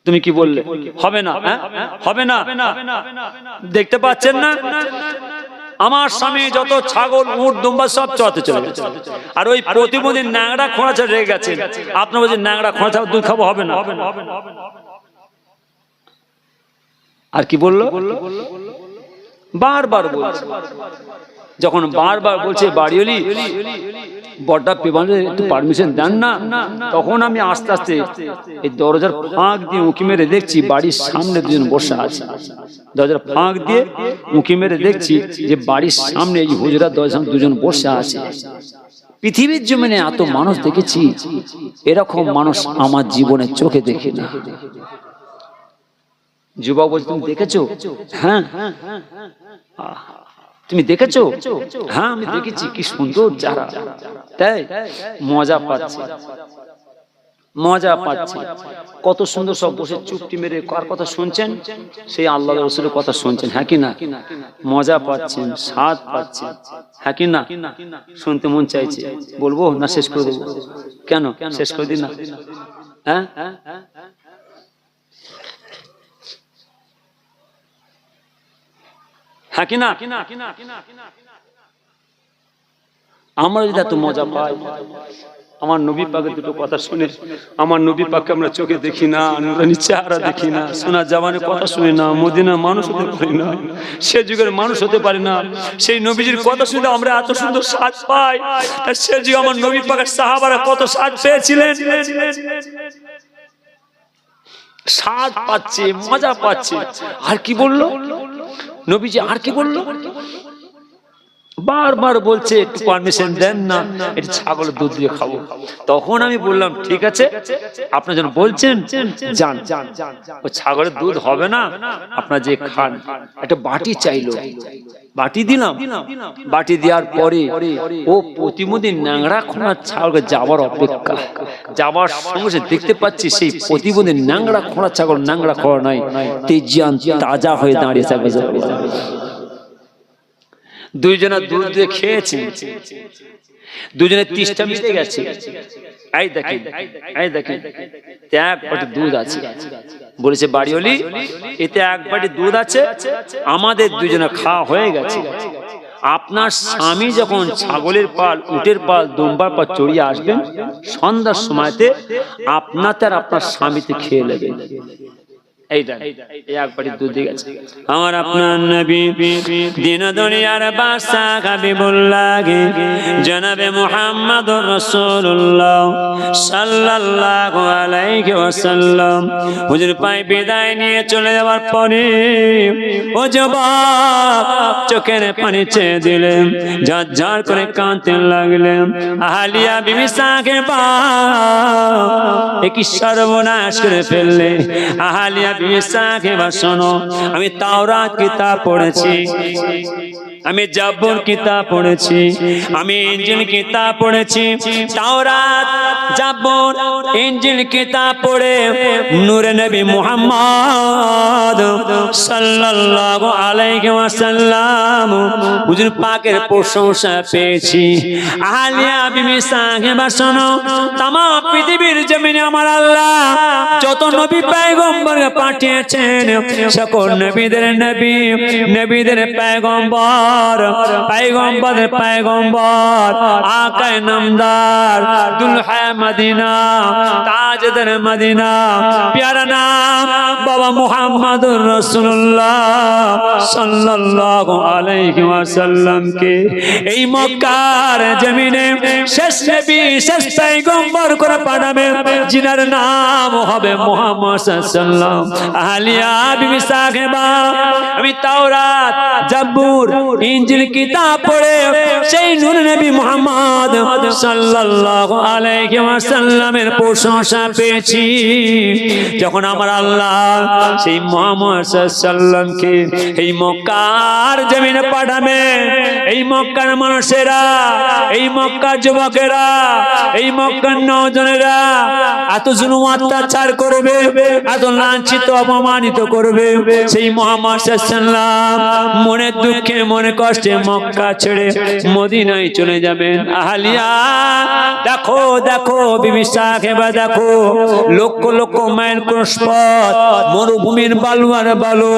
Speaker 1: তুমি কি বললে? হবে না, হবে না, দেখতে পাচ্ছেন না আমার স্বামী যত ছাগল উট দুম্বা সব চড়াতে চলে গেছে, আর ওই প্রতিদিন ন্যাংরা খোঁড়া ছেড়ে রেখে গেছেন, আপনার বলছেন ন্যাংরা খোঁড়া ছাগল দুধ খাবো, হবে না। আর কি বললো, বারবার বলছে, যখন বারবার বলছে বাড়িওয়ালি বড়টা পেবালে একটু পারমিশন দেন না, তখন আমি আস্তে আস্তে এই দরজার ফাঁক দিয়ে উঁকি মেরে দেখছি বাড়ির সামনে দুজন বসে আছে। দরজার ফাঁক দিয়ে উঁকি মেরে দেখছি যে বাড়ির সামনে এই হুজরার দরজার দুজন বসে আছে। পৃথিবীর জমিনে এত মানুষ দেখেছি, এরকম মানুষ আমার জীবনে চোখে দেখি না। যুবক বলছে তুমি দেখেছো? হ্যাঁ। তুমি দেখেছো? হ্যাঁ আমি দেখেছি, কি সুন্দর যারা, তাই মজা পাচ্ছে, মজা পাচ্ছে, কত সুন্দর সব বসে চুপটি মেরে কার কথা শুনছেন, সেই আল্লাহ রাসূলের কথা শুনছেন, হ্যাঁ কি না? মজা পাচ্ছেন, স্বাদ পাচ্ছেন, হ্যাঁ কি না? শুনতে মন চাইছে, বলবো না শেষ করে দেবো? কেন শেষ করে দিন না, হ্যাঁ হ্যাঁ কি না? আমরা যদি এত মজা পাই, আমার নবী পাকের দুটো কথা শুনে, আমার নবী পাককে আমরা চোখে দেখি না, নুরানি চেহারা দেখি না, সোনা জামানের কথা শুনি না, মদিনার মানুষ হতে পারি না, সে যুগের মানুষ হতে পারি না, সেই নবীজির কথা শুনে আমরা এত সুন্দর স্বাদ পাই, আর সে যুগে আমার নবী পাকের সাহাবারা কত স্বাদ পেয়েছিলেন, স্বাদ পাচ্ছে, মজা পাচ্ছে। আর কি বললো নবীজি, আর কি বললো, বারবার বলছে একটু পারমিশন দেন না, একটু ছাগলের দুধ দিয়ে খাবো। তখন আমি বললাম ঠিক আছে, আপনার জন্য বলছেন যান, ও ছাগলের দুধ হবে না, আপনার যে খান। একটা বাটি চাইলো, বাটি দিলাম, বাটি দেওয়ার পরে ও প্রতিদিন ন্যাংরা খোঁড়া ছাগলকে যাবার অপেক্ষা, যাবার সঙ্গে দেখতে পাচ্ছি সেই প্রতিদিন ন্যাংরা খোঁড়া ছাগল ন্যাংরা খোঁড়া নয়, তেজিয়ান তাজা হয়ে দাঁড়িয়েছে। দুইজনা দুধ দিয়ে খেয়েছে, দুজনের তৃষ্ণা মিটে গেছে। এই দেখেন, এই দেখেন এক বাটি দুধ আছে, বলেছে বাড়িওয়ালি এতে এক বাটি দুধ আছে, আমাদের দুজনে খাওয়া হয়ে গেছে। আপনার স্বামী যখন ছাগলের পাল, উটের পাল, দুম্বার পাল চড়িয়ে আসবেন সন্ধ্যার সময়তে, আপনাতে আর আপনার স্বামীতে খেয়ে নেবেন। আমার আপনার নবী দিন দুনিয়ার বাদশা হাবিবুল্লাহ জনাবে মুহাম্মদুর রাসূলুল্লাহ সাল্লাল্লাহু আলাইহি ওয়াসাল্লাম হুজুর পায়ে বিদায় নিয়ে চলে যাওয়ার পরে ও যুবক চোখের পানি ছেড়ে দিলেন, ঝরঝর করে কাঁদতে লাগলেন। আহলিয়া বিবি সাহেবা কি সর্বনাশ করে ফেললে। আহলিয়া শোনো, আমি তাওরাত কিতাব পড়েছি, আমি জাবুর কিতাব পড়েছি, আমি ইনজিল কিতাব পড়েছি। তাওরাত, জাবুর, ইনজিল কিতাব পড়ে নূরে নবী মুহাম্মদ সাল্লাল্লাহু আলাইহি ওয়াসাল্লাম হুজুর পাকের প্রশংসা পেয়েছি। আহলিয়া বিবি সাহেবা শোনো, তাম পৃথিবীর জমিনে আমার আল্লাহ যত নবী পয়গম্বর পাঠিয়েছেন, সকল নবীদের নবী, নবীদের পয়গম্বর, পয়গম্বরের পয়গম্বর, আকায়ে নামদার, দুলহা মদিনা, তাজদার মদিনা, প্যারা নাম বাবা মুহাম্মদুর রাসূলুল্লাহ সাল্লাল্লাহু আলাইহি ওয়াসাল্লাম কে এই মক্কার জমিনে শেষ নবী, শেষ পয়গম্বর করে পাঠাবে, যিনার নাম হবে মুহাম্মদ সাল্লাল্লাহু আহলিয়া বিবি সাহেবা আমি তাওরাত, জাবুর, ইনজিল কিতাব পড়ে সেই নূর নবী মুহাম্মদ সাল্লাল্লাহু আলাইহি ওয়াসাল্লামের প্রশংসা পেয়েছি। যখন আমার আল্লাহ সেই মুহাম্মদ সাল্লাল্লাহকে এই মক্কার জমিনে পাঠাবে, এই মক্কার মানুষেরা, এই মক্কার যুবকেরা, এই মক্কার নওজনেরা এত জুলুম অত্যাচার করবে, এত লাঞ্ছিত অপমানিত করবে, সেই মুহাম্মদ সাল্লাল্লাহু মনের দুঃখে মনে কষ্টে মক্কা ছেড়ে মদিনায় চলে যাবেন। আহলিয়া দেখো দেখো বিবি সাহেবা দেখো, লক্ষ লক্ষ মাইল ক্রস পথ, মরুভূমির বালুয়ার বালু,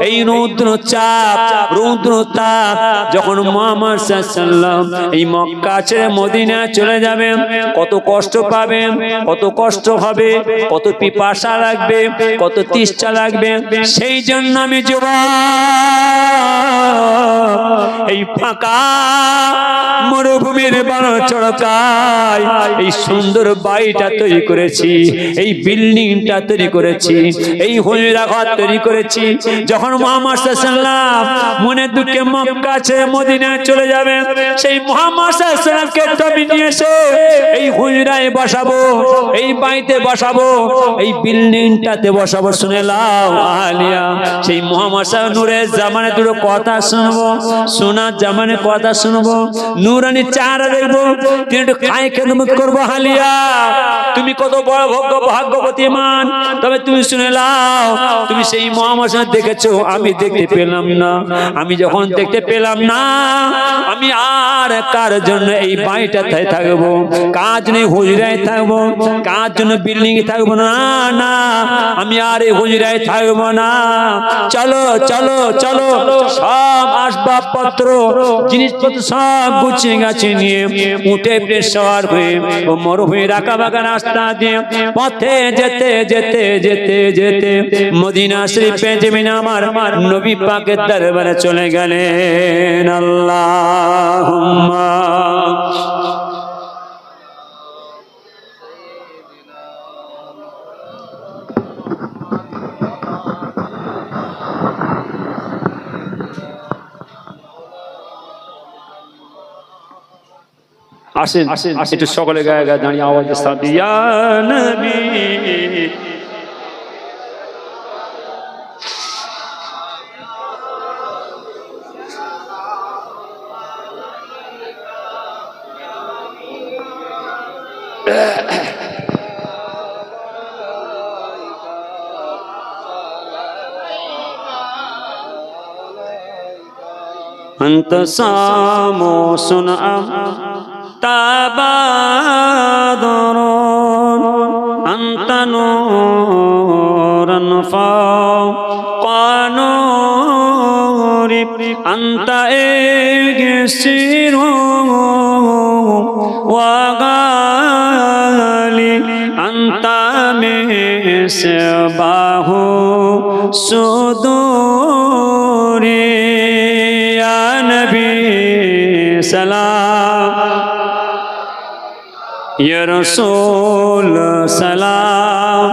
Speaker 1: এই রৌদ্র চাপ রৌদ্র তাপ, যখন মুহাম্মদ সাল্লাল্লাহু এই মক্কা ছেড়ে মদিনা চলে যাবেন, কত কষ্ট পাবেন, কত কষ্ট হবে, কত পিপাসা লাগবে, কত তৃষ্ণা লাগবে। সেই জন্য আমি যুবক এই ফাঁকা মরুভূমির বালু চড়কায় এই সুন্দর বাড়িটা তৈরি করেছি, এই বিল্ডিংটা তৈরি করেছি, এই হুজরা ঘর তৈরি করেছি। যখন মুহাম্মদ সাল্লাল্লাহু মনের দুঃখে মক্কা ছেড়ে মদিনায় চলে যাবেন, সেই মুহাম্মদ সাল্লাল্লাহুকে আমি নিয়ে এসে এই হুজরায় বসাবো, এই বাড়িতে বসাবো, এই বিল্ডিংটাতে বসাবো। শুনে লাও আলিয়া, সেই মুহাম্মদ সাল্লাল্লাহু নূরের জামানে দুটো কথা শুনবো, সোনার জামানে কথা শুনবো, নূরানি চেহারা দেখবো, তিনি একটু খায় খেদমত করবো। হালিয়া তুমি কত বড় ভাগ্যবতীমান, তবে তুমি শুনে লাও, তুমি সেই মুহাম্মদ সাল্লাল্লাহু দেখেছো, আমি দেখতে পেলাম না। আমি যখন দেখতে পেলাম না, আমি আর কার জন্য এই বাড়িটাতে থাকবো, কার জন্য হুজরায় থাকবো, কার জন্য বিল্ডিং এ থাকবো না, না আমি আর এই হুজরায় থাকবো না। চলো চলো চলো, সব আসবাবপত্র জিনিসপত্র সব গুছিয়ে গাছে নিয়ে উঠে সওয়ার হয়ে ও মরুভূমি রাখা বাঁকা রাস্তা দিয়ে পথে যেতে যেতে যেতে যেতে মদিনা শরীফে জমিনে আমার নবী পাকের দরবারে চলে গেলেন। আল্লাহুম্মা আসেন আসেন, একটু সকলে গায়ে গায়ে দাঁড়িয়ে আওয়াজের সাথে ইয়া নবী أنت ساموس تبادر أنت نور فوق نور أنت إكسير وغالي أنت مصباح صدوري يا نبي سلام يا رسول سلام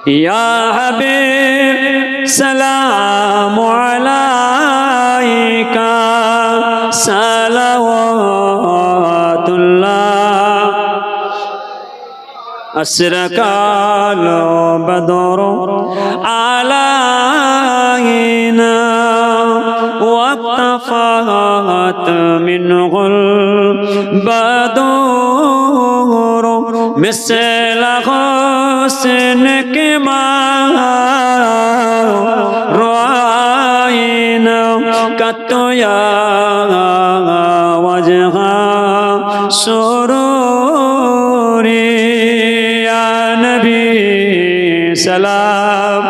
Speaker 1: يا حبيب سلام عليك صلوات الله أشرق البدر علينا واقتفت منه البدور مثل حسنك ما رأينا قط يا وجه سروري يا نبي سلام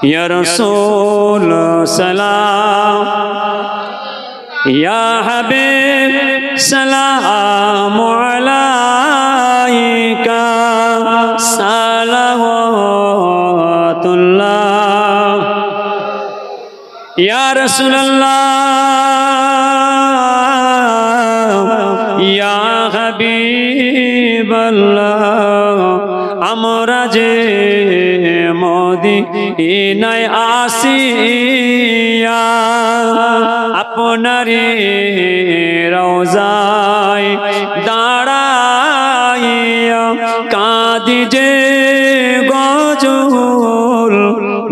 Speaker 1: يا رسول سلام يا حبيب سلام عليك صلوات الله يا رسول الله يا حبيب الله আমরা যে মদিনায় আসিয়া আপনারে রওজায় দাঁড়াইয়া কাঁদি যে গজল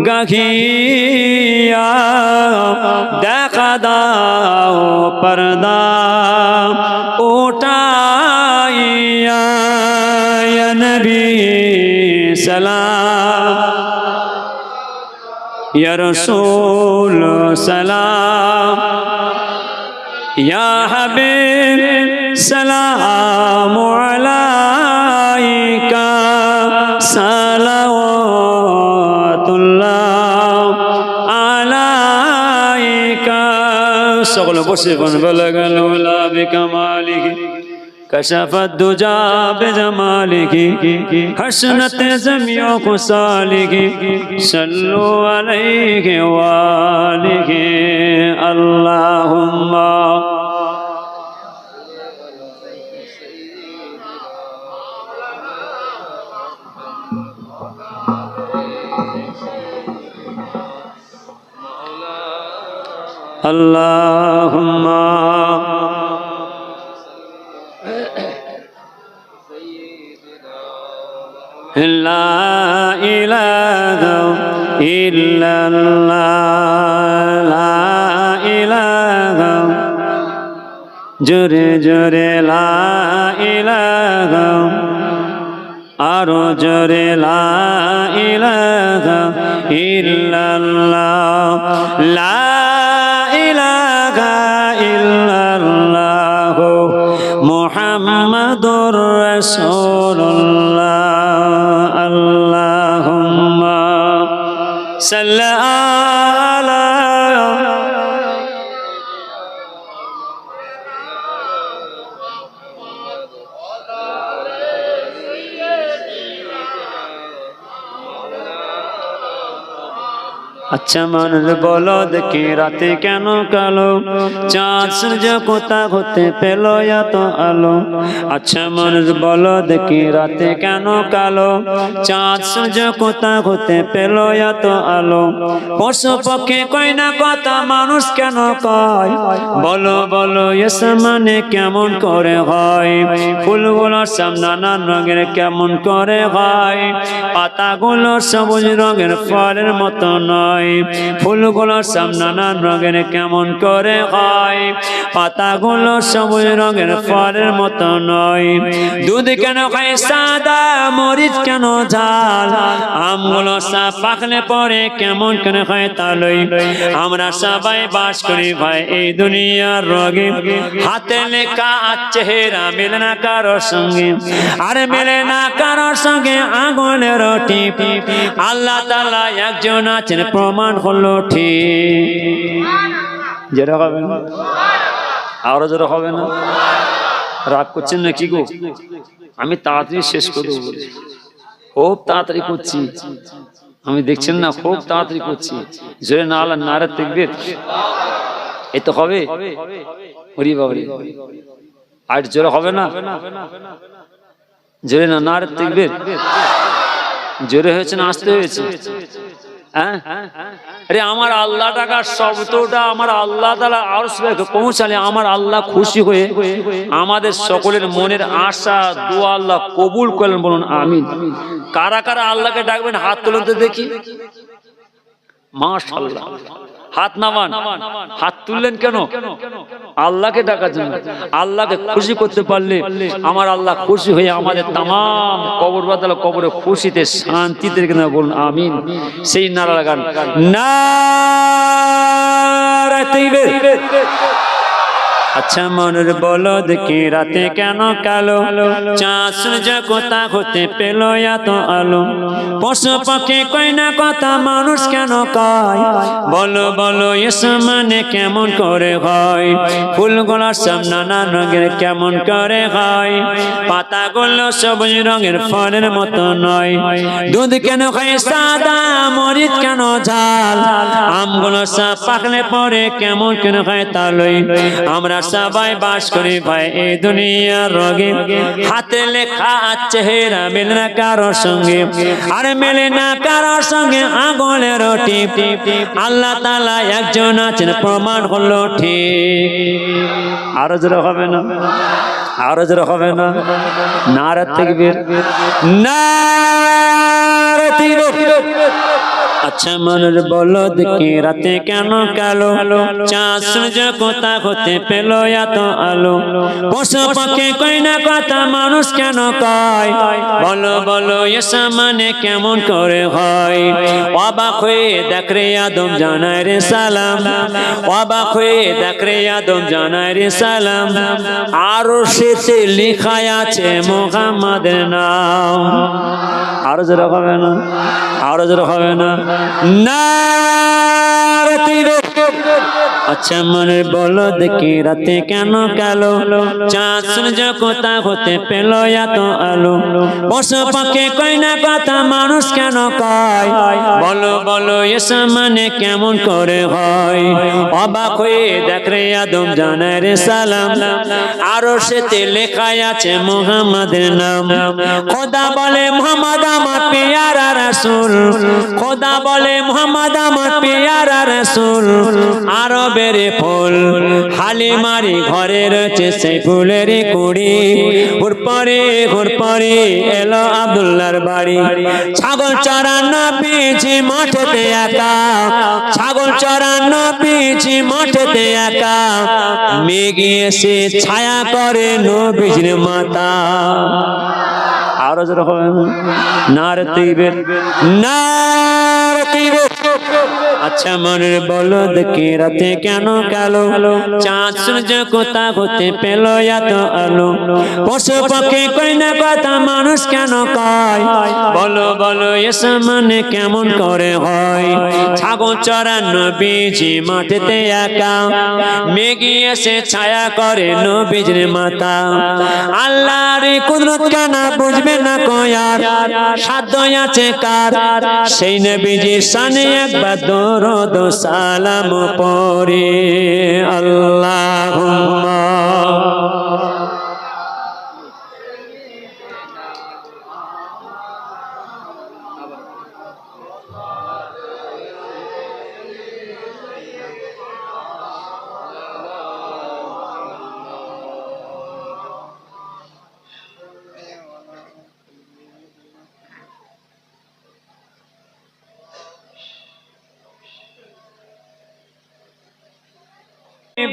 Speaker 1: গাহিয়া দেখা দাও পর্দা উঠাইয়া ইয়া নবী সালাম ইয়া রাসূল সালাম ইয়া হাবিব সালাম আলাইকা সালাওয়াতুল্লাহ আলাইকা সকলে বসে বলগল ওলা বিকামালিহি كشف الدجى بجماله حسنت جميع خصاله صلوا عليه وآله اللهم اللهم لا إله إلا الله لا إله জোরে জোরে লা ইলাহা আরো জোরে লা ইলাহা ইল্লাল্লাহ লা ইলাহা ইল্লাল্লাহ মুহাম্মাদুর রাসূলুল্লাহ আল্লাহুম্মা সাল্লি আলা আচ্ছা মানুষ বলো দেখি রাতে কেন কালো চাঁদ সূর্য কোথা হতে পেল এত আলো আচ্ছা মানুষ বলো দেখি রাতে কেন কালো চাঁদ সূর্য কোথা হতে পেল এত আলো পশু পক্ষী কই না কথা মানুষ কেন কয় বলো বলো এসে মানে কেমন করে হয় ফুলগুলো সব নানান রঙের কেমন করে হয় পাতাগুলো সবুজ রঙের ফলের মতো নয় ফুলগুলো সব নানান রঙের কেমন করে হয় পাতাগুলো সবুজ রঙের ফলের মতো নয় দুধ কেন খায় সাদা মরিচ কেন ঝাল আমগুলো সব পাকলে পরে কেমন কেন খায় তালই আমরা সবাই বাস করি ভাই এই দুনিয়ার রঙে হাতে লেখা চেহারা মেলে না কারোর সঙ্গে আর মেলে না কারোর সঙ্গে আঙুলের টিপ আল্লাহ তাআলা একজন আছেন প্রমাণ হলো ঠিক যেটা হবে না আরো যেটা হবে না রাগ করছেন না কি গো আমি তাড়াতাড়ি শেষ করে দেবো খুব তাড়াতাড়ি করছি আমি দেখছেন না খুব তাড়াতাড়ি করছি জোরে না আল্লাহ নারে তাকবীর এই তো হবে ওরে বাবা রে আর জোরে হবে না জোরে না নারে তাকবীর জোরে হয়েছে না আসতে হয়েছে আরে আমার আল্লাহ টাকার শব্দটা আমার আল্লাহ তাআলা আরশ থেকে পৌঁছালে আমার আল্লাহ খুশি হয়ে আমাদের সকলের মনের আশা দোয়া আল্লাহ কবুল করেন বলুন আমিন কারা কারা আল্লাহকে ডাকবেন হাত তুলুন তো দেখি মাশাআল্লাহ হাত নামান হাত তুললেন কেন আল্লাহকে ডাকার জন্য আল্লাহকে খুশি করতে পারলে আমার আল্লাহ খুশি হয়ে আমাদের तमाम কবর বাদলা কবরে খুশিতে শান্তিতে কেন বলুন আমিন সেই নারা লাগান নারা তাকবীর আচ্ছা মনের বলো দেখি রাতে কেন কালো চাঁদ সূর্য কোথা হতে পেল এত আলো পশু পাখি কই না কথা মানুষ কেন কয় বলো বলো এসে মানে কেমন করে হয় ফুলগুলো সব নানান রঙের কেমন করে হয় পাতাগুলো সবুজ রঙের ফলের মতো নয় দুধ কেন খায় সাদা মরিচ কেন ঝাল আমগুলো সব পাকলে পরে কেমন কেন খায় তালই আমরা
Speaker 2: সবাই বাস করি ভাই এই দুনিয়ার রগে হাতে লেখা চেহারা মেলে না কারোর সঙ্গে আর মেলে না কারোর সঙ্গে আঙুলের টিপ আল্লাহ তাআলা একজন আছেন প্রমাণ হলো ঠিক
Speaker 1: আরো জোরে হবে না, আরো জোরে হবে না, নারে তাকবীর, নারে তাকবীর।
Speaker 2: আচ্ছা মানুষ বলো দেখি রাতে কেন কালো চাঁদ সূর্য কোথা হতে পেল এত আলো পশু পাখি কই না কথা মানুষ কেন কয় বলো বলো এসা মানে কেমন করে হয় অবাক হয়ে দেখ রে আদম জানায় রে সালাম অবাক হয়ে দেখ রে আদম জানায় রে সালাম আরো সেতে লেখা আছে মুহাম্মাদের নাম
Speaker 1: আরো জোরে হবে না, আরো জোরে হবে না, নারে তাকবীর।
Speaker 2: আচ্ছা মনে বলো দেখি রাতে কেন কালো চাঁদ সূর্য কোথা হতে পেল এত আলো পশু পাখি কই না কথা মানুষ কেন কয় বলো বলো এসা মানে কেমন করে হয় অবাক হয়ে দেখ রে আদম জানায় রে সালাম আরো সেতে লেখা আছে মুহাম্মাদের নাম খোদা বলে মুহাম্মদ আমার পেয়ারা রাসূল খোদা বলে মুহাম্মদ আমার পেয়ারা রাসূল আরবের ফুল হালিমারি ঘরে রয়েছে সেই ফুলের কুড়ি ঘুর পরে এলো আব্দুল্লাহর বাড়ি ছাগল চরানো পিছি মাঠেতে একা ছাগল চরানো পিছি মাঠেতে একা মেঘ এসে ছায়া করে নবীর মাথা
Speaker 1: আরো জোরে হবে না, নারে তাকবীর, নারে তাকবীর।
Speaker 2: আচ্ছা মনে বলো দেখি রাতে কেন কালো চাঁদ সূর্য কোথা হতে পেল এত আলো পশু পাখি কই না কথা মানুষ কেন কয় বলো বলো এসা মানে কেমন করে হয় ছাগল চরানো বীজি মাঠেতে একা মেঘে এসে ছায়া করে নবীর মাথা আল্লাহর কুদরত কেন বুঝবে না কয়ার সাধ্য আছে কার সেই নবীজির শানে একবার দরুদ সালাম পড়ে আল্লাহুম্মা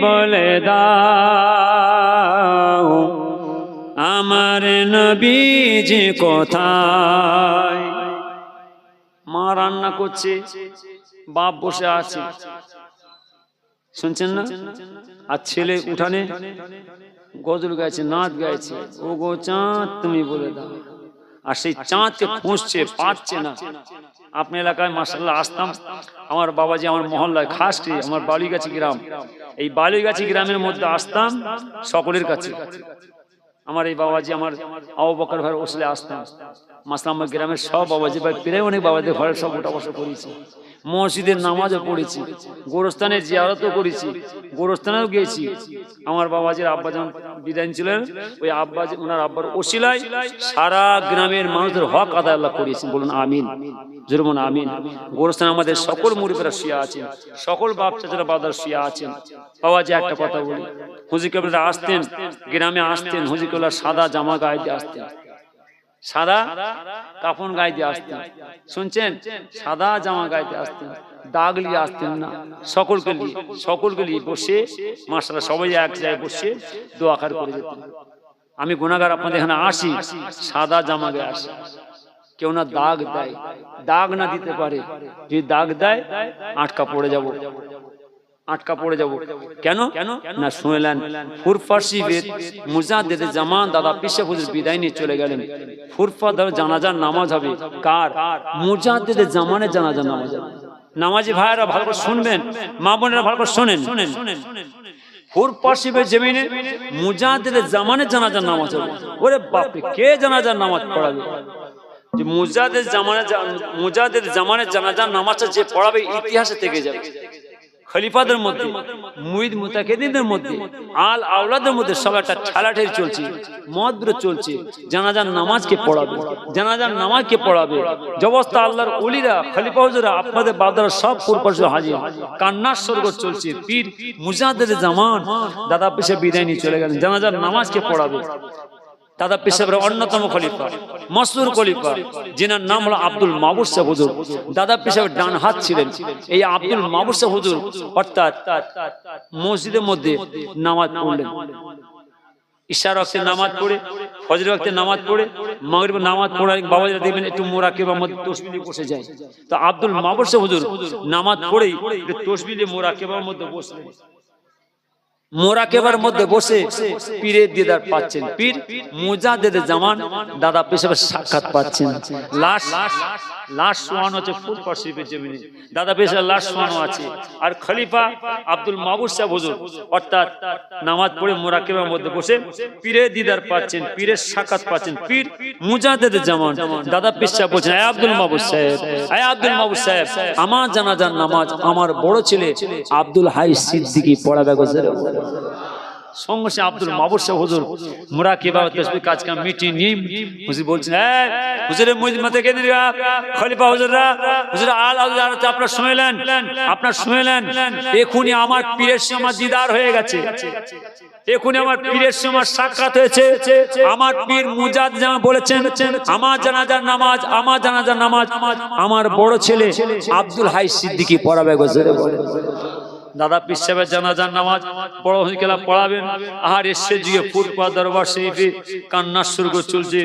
Speaker 2: বলে দাও আমার নবীজি কোথায়
Speaker 1: মা রান্না করছে, বাপ বসে আছে, শুনছেন না? আর ছেলে উঠানে গজল গাইছে, নাচ গাইছে, ও গো চাঁদ তুমি বলে দাও। আর সেই চাঁদকে খুঁজছে, পাচ্ছে না। আপনার এলাকায় মাশাআল্লাহ আসতাম, আমার বাবাজি আমার মহল্লায়, খাস করে আমার বালুইগাছি গ্রাম, এই বালুইগাছি গ্রামের মধ্যে আসতাম সকলের কাছে। আমার এই বাবাজি আমার আবু বকর ভাই ওসলে আসতাম, মাশাআল্লাহ আমার গ্রামের সব বাবাজি ভাই প্রায় অনেক বাবাজি ঘরে সব উঠা বসা করেছি, মসজিদের নামাজও পড়েছি, গোরস্থানে জিয়ারতও করেছি, গোরস্থানেও গিয়েছি। আমার বাবাজির আব্বা যখন বিদায় ছিলেন, ওই আব্বাজি ওনার আব্বার ওসিলায় সারা গ্রামের মানুষদের হক আদায় আল্লাহ করিয়েছেন, বলুন আমিন, জোরে বলুন আমিন। গোরস্থানে আমাদের সকল মুরিদরা শুয়ে আছেন, সকল বাপ চাচারা বাদার শুয়ে আছেন। বাবাজি একটা কথা বলি, হুজুর কেবলা আসতেন, গ্রামে আসতেন, হুজুর কেবলা সাদা জামা গায়ে দিয়ে আসতেন, সাদা কাফন গায়ে দিয়ে আসতেন, শুনছেন? সাদা জামা গায়ে দিয়ে আসতেন, দাগ নিয়ে আসতেন না, সকলকে নিয়ে বসে মাশাআল্লাহ সবাই এক জায়গায় বসে দোয়া করে যেতেন। আমি গুনাহগার আপনাদের এখানে আসি, সাদা জামা গায়ে আসি, কেউ না দাগ দেয়, দাগ না দিতে পারে, যদি দাগ দেয় আটকা পড়ে যাব, আটকা পড়ে যাব। কেন না শুনলেন ফুরফা শিবের মুজাদ্দিদ জামান দাদা পিসা হুজুর বিদায় নিয়ে চলে গেলেন। ফুরফা জানাজার নামাজ হবে কার? মুজাদ্দিদ জামানের জানাজার নামাজ হবে। নামাজি ভাইরা ভালো করে শুনবেন, মা বোনেরা ভালো করে শোনেন। ফুরফা শিবের জমিনে মুজাদ্দিদ জামানের জানাজার নামাজ হবে। ওরে বাপ রে, কে জানাজার নামাজ পড়াবে? যে মুজাদ্দিদ জামানের জানাজার নামাজটা যে পড়াবে ইতিহাসে থেকে যাবে। খলিফাদের মধ্যে, মুরিদ মুতাকিদিনদের মধ্যে, আল আওলাদের মধ্যে সব একটা ঠেলাঠেলি চলছে, মতবিরোধ চলছে। জানাজার নামাজকে পড়াবে, জানাজার নামাজকে পড়াবে। জবস্তা আল্লাহর ওলিরা, খলিফা হুজুরা, আপনাদের বাদারা সব পুরপরিষদ হাজির, কান্নার স্বর্গ চলছে। পীর মুজাদ্দেদ জামান দাদা পেশে বিদায় নিয়ে চলে গেলেন, জানাজার নামাজকে পড়াবে। দাদা পেশাবের অন্যতম খলিফা, মশহুর খলিফা, যিনার নাম হলো আব্দুল মাবুদ সাহেব হুজুর। দাদা পেশাবের ডান হাত ছিলেন এই আব্দুল মাবুদ সাহেব হুজুর। অর্থাৎ মসজিদের মধ্যে নামাজ পড়লেন, ইশার ওয়াক্তে নামাজ পড়ে, ফজরের ওয়াক্তে নামাজ পড়ে, মাগরিবের নামাজ পড়ে বাবাজিরা দেখবেন একটু মোরাকিবার মধ্যে তাসবিহ নিয়ে বসে যায়। তো আব্দুল মাবুদ সাহেব হুজুর নামাজ পড়েই একটু তাসবিহ নিয়ে মোরাকিবার মধ্যে বসলেন। মোরাকেবার মধ্যে বসে পীরের দিদার পাচ্ছেন। পীর মুজাদ্দেদ জামান দাদা পেশাবের সাক্ষাৎ পাচ্ছেন। লাশ শোয়ানো আছে ফুটপাত শরীফের জমিনে, দাদা পেশার লাশ শোয়ানো আছে। আর খলিফা আব্দুল মাবুদ সাহেব হুজুর অর্থাৎ নামাজ পড়ে মোরাকেবার মধ্যে বসে পীরের দিদার পাচ্ছেন, পীরের সাক্ষাৎ পাচ্ছেন। পীর মুজাদ্দেদ জামান দাদা পেশা বলছেন, আয় আব্দুল মাবুদ সাহেব, আয় আব্দুল মাবুদ সাহেব, আমার জানাজার নামাজ আমার বড় ছেলে আব্দুল হাই সিদ্দিকী পড়াবে গো। সঙ্গে সে আব্দুল মাবুদ সাহেব হুজুর মুরাকিবা তাসবিহ কাজ কাম মিটিয়ে নিয়ে হুজুর বলছেন, এই হুজুরের মুরিদ মুতাকিদিনরা, খলিফা হুজুররা, হুজুর আল আওলাদ, আপনারা শুনলেন, আপনারা শুনলেন, এখনি আমার পীরের সঙ্গে দিদার হয়ে গেছে, এখনি আমার পীরের সঙ্গে সাক্ষাৎ হয়েছে। আমার পীর মুজাদ্দেদ জামান বলেছেন, আমার জানাজার নামাজ, আমার জানাজার নামাজ আমার বড় ছেলে আব্দুল হাই সিদ্দিকী পড়াবে গো। দাদা পীর সাহেবের জানাজার নামাজ বড় হয়ে গেল পড়াবেন। আর এসে যুগে ফুরফুরা দরবার শরীফে কান্নার স্বর্গ চলছে।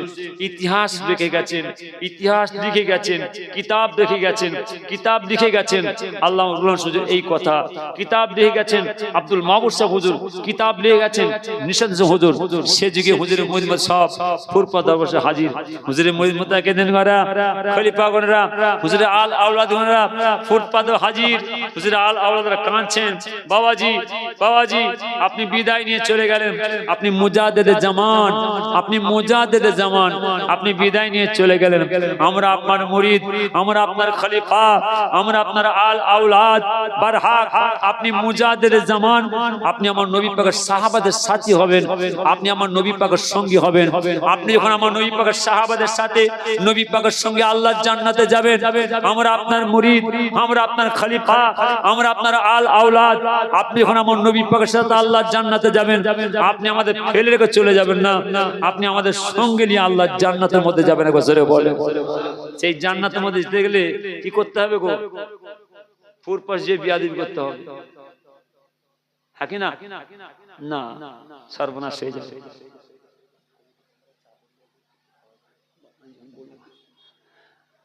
Speaker 1: ইতিহাস লিখে গেছেন, ইতিহাস লিখে গেছেন, কিতাব লিখে গেছেন, কিতাব লিখে গেছেন। আল্লাহ হুজুর এই কথা কিতাব লিখে গেছেন। আব্দুল মাবুদ সাহেব হুজুর কিতাব লিখে গেছেন। নিশাদ হুজুর সে যুগে হুজুরের মুরিদ সব ফুরফুরা দরবারে হাজির। হুজুরের মুরিদ মুতাকিদিনরা, খলিফাগণরা, হুজুরের আল আওলাদগণরা ফুরফুরা হাজির। হুজুরের আল আওলাদরা কাঁদছেন, বাবাজি, বাবাজি আপনি বিদায় নিয়ে চলে গেলেন, আপনি মুজাদ্দেদ জামান, আপনি মুজাদ্দেদ জামান, আপনি বিদায় নিয়ে চলে গেলেন। আমরা আপনার মুরিদ, আমরা আপনার খলিফা, আমরা আপনার আল আওলাদ বারহাক। আপনি মুজাদ্দেদ জামান, আপনি আমার নবী পাকের সাহাবাদের সাথী হবেন, আপনি আমার নবী পাকের সঙ্গী হবেন। আপনি যখন আমার নবী পাকের সাহাবাদের সাথে নবী পাকের সঙ্গে আল্লাহর জান্নাতে যাবেন। আমরা আপনার মুরিদ, আমরা আপনার খলিফা, আমরা আপনার আল আওলাদ। আপনি যখন আমার নবী পাকের সাথে আল্লাহর জান্নাতে যাবেন, আপনি আমাদের ফেলে রেখে চলে যাবেন না, আপনি আমাদের সঙ্গে নিয়ে আল্লাহর জান্নাতের মধ্যে যাবেন। বছরে বলে সেই জান্নাতের মধ্যে যেতে গেলে কি করতে হবে গো? ফুরপাশ যে বিয়াদবি করতে হবে, হ্যাঁ কি না? না, সর্বনাশ হয়ে যাবে।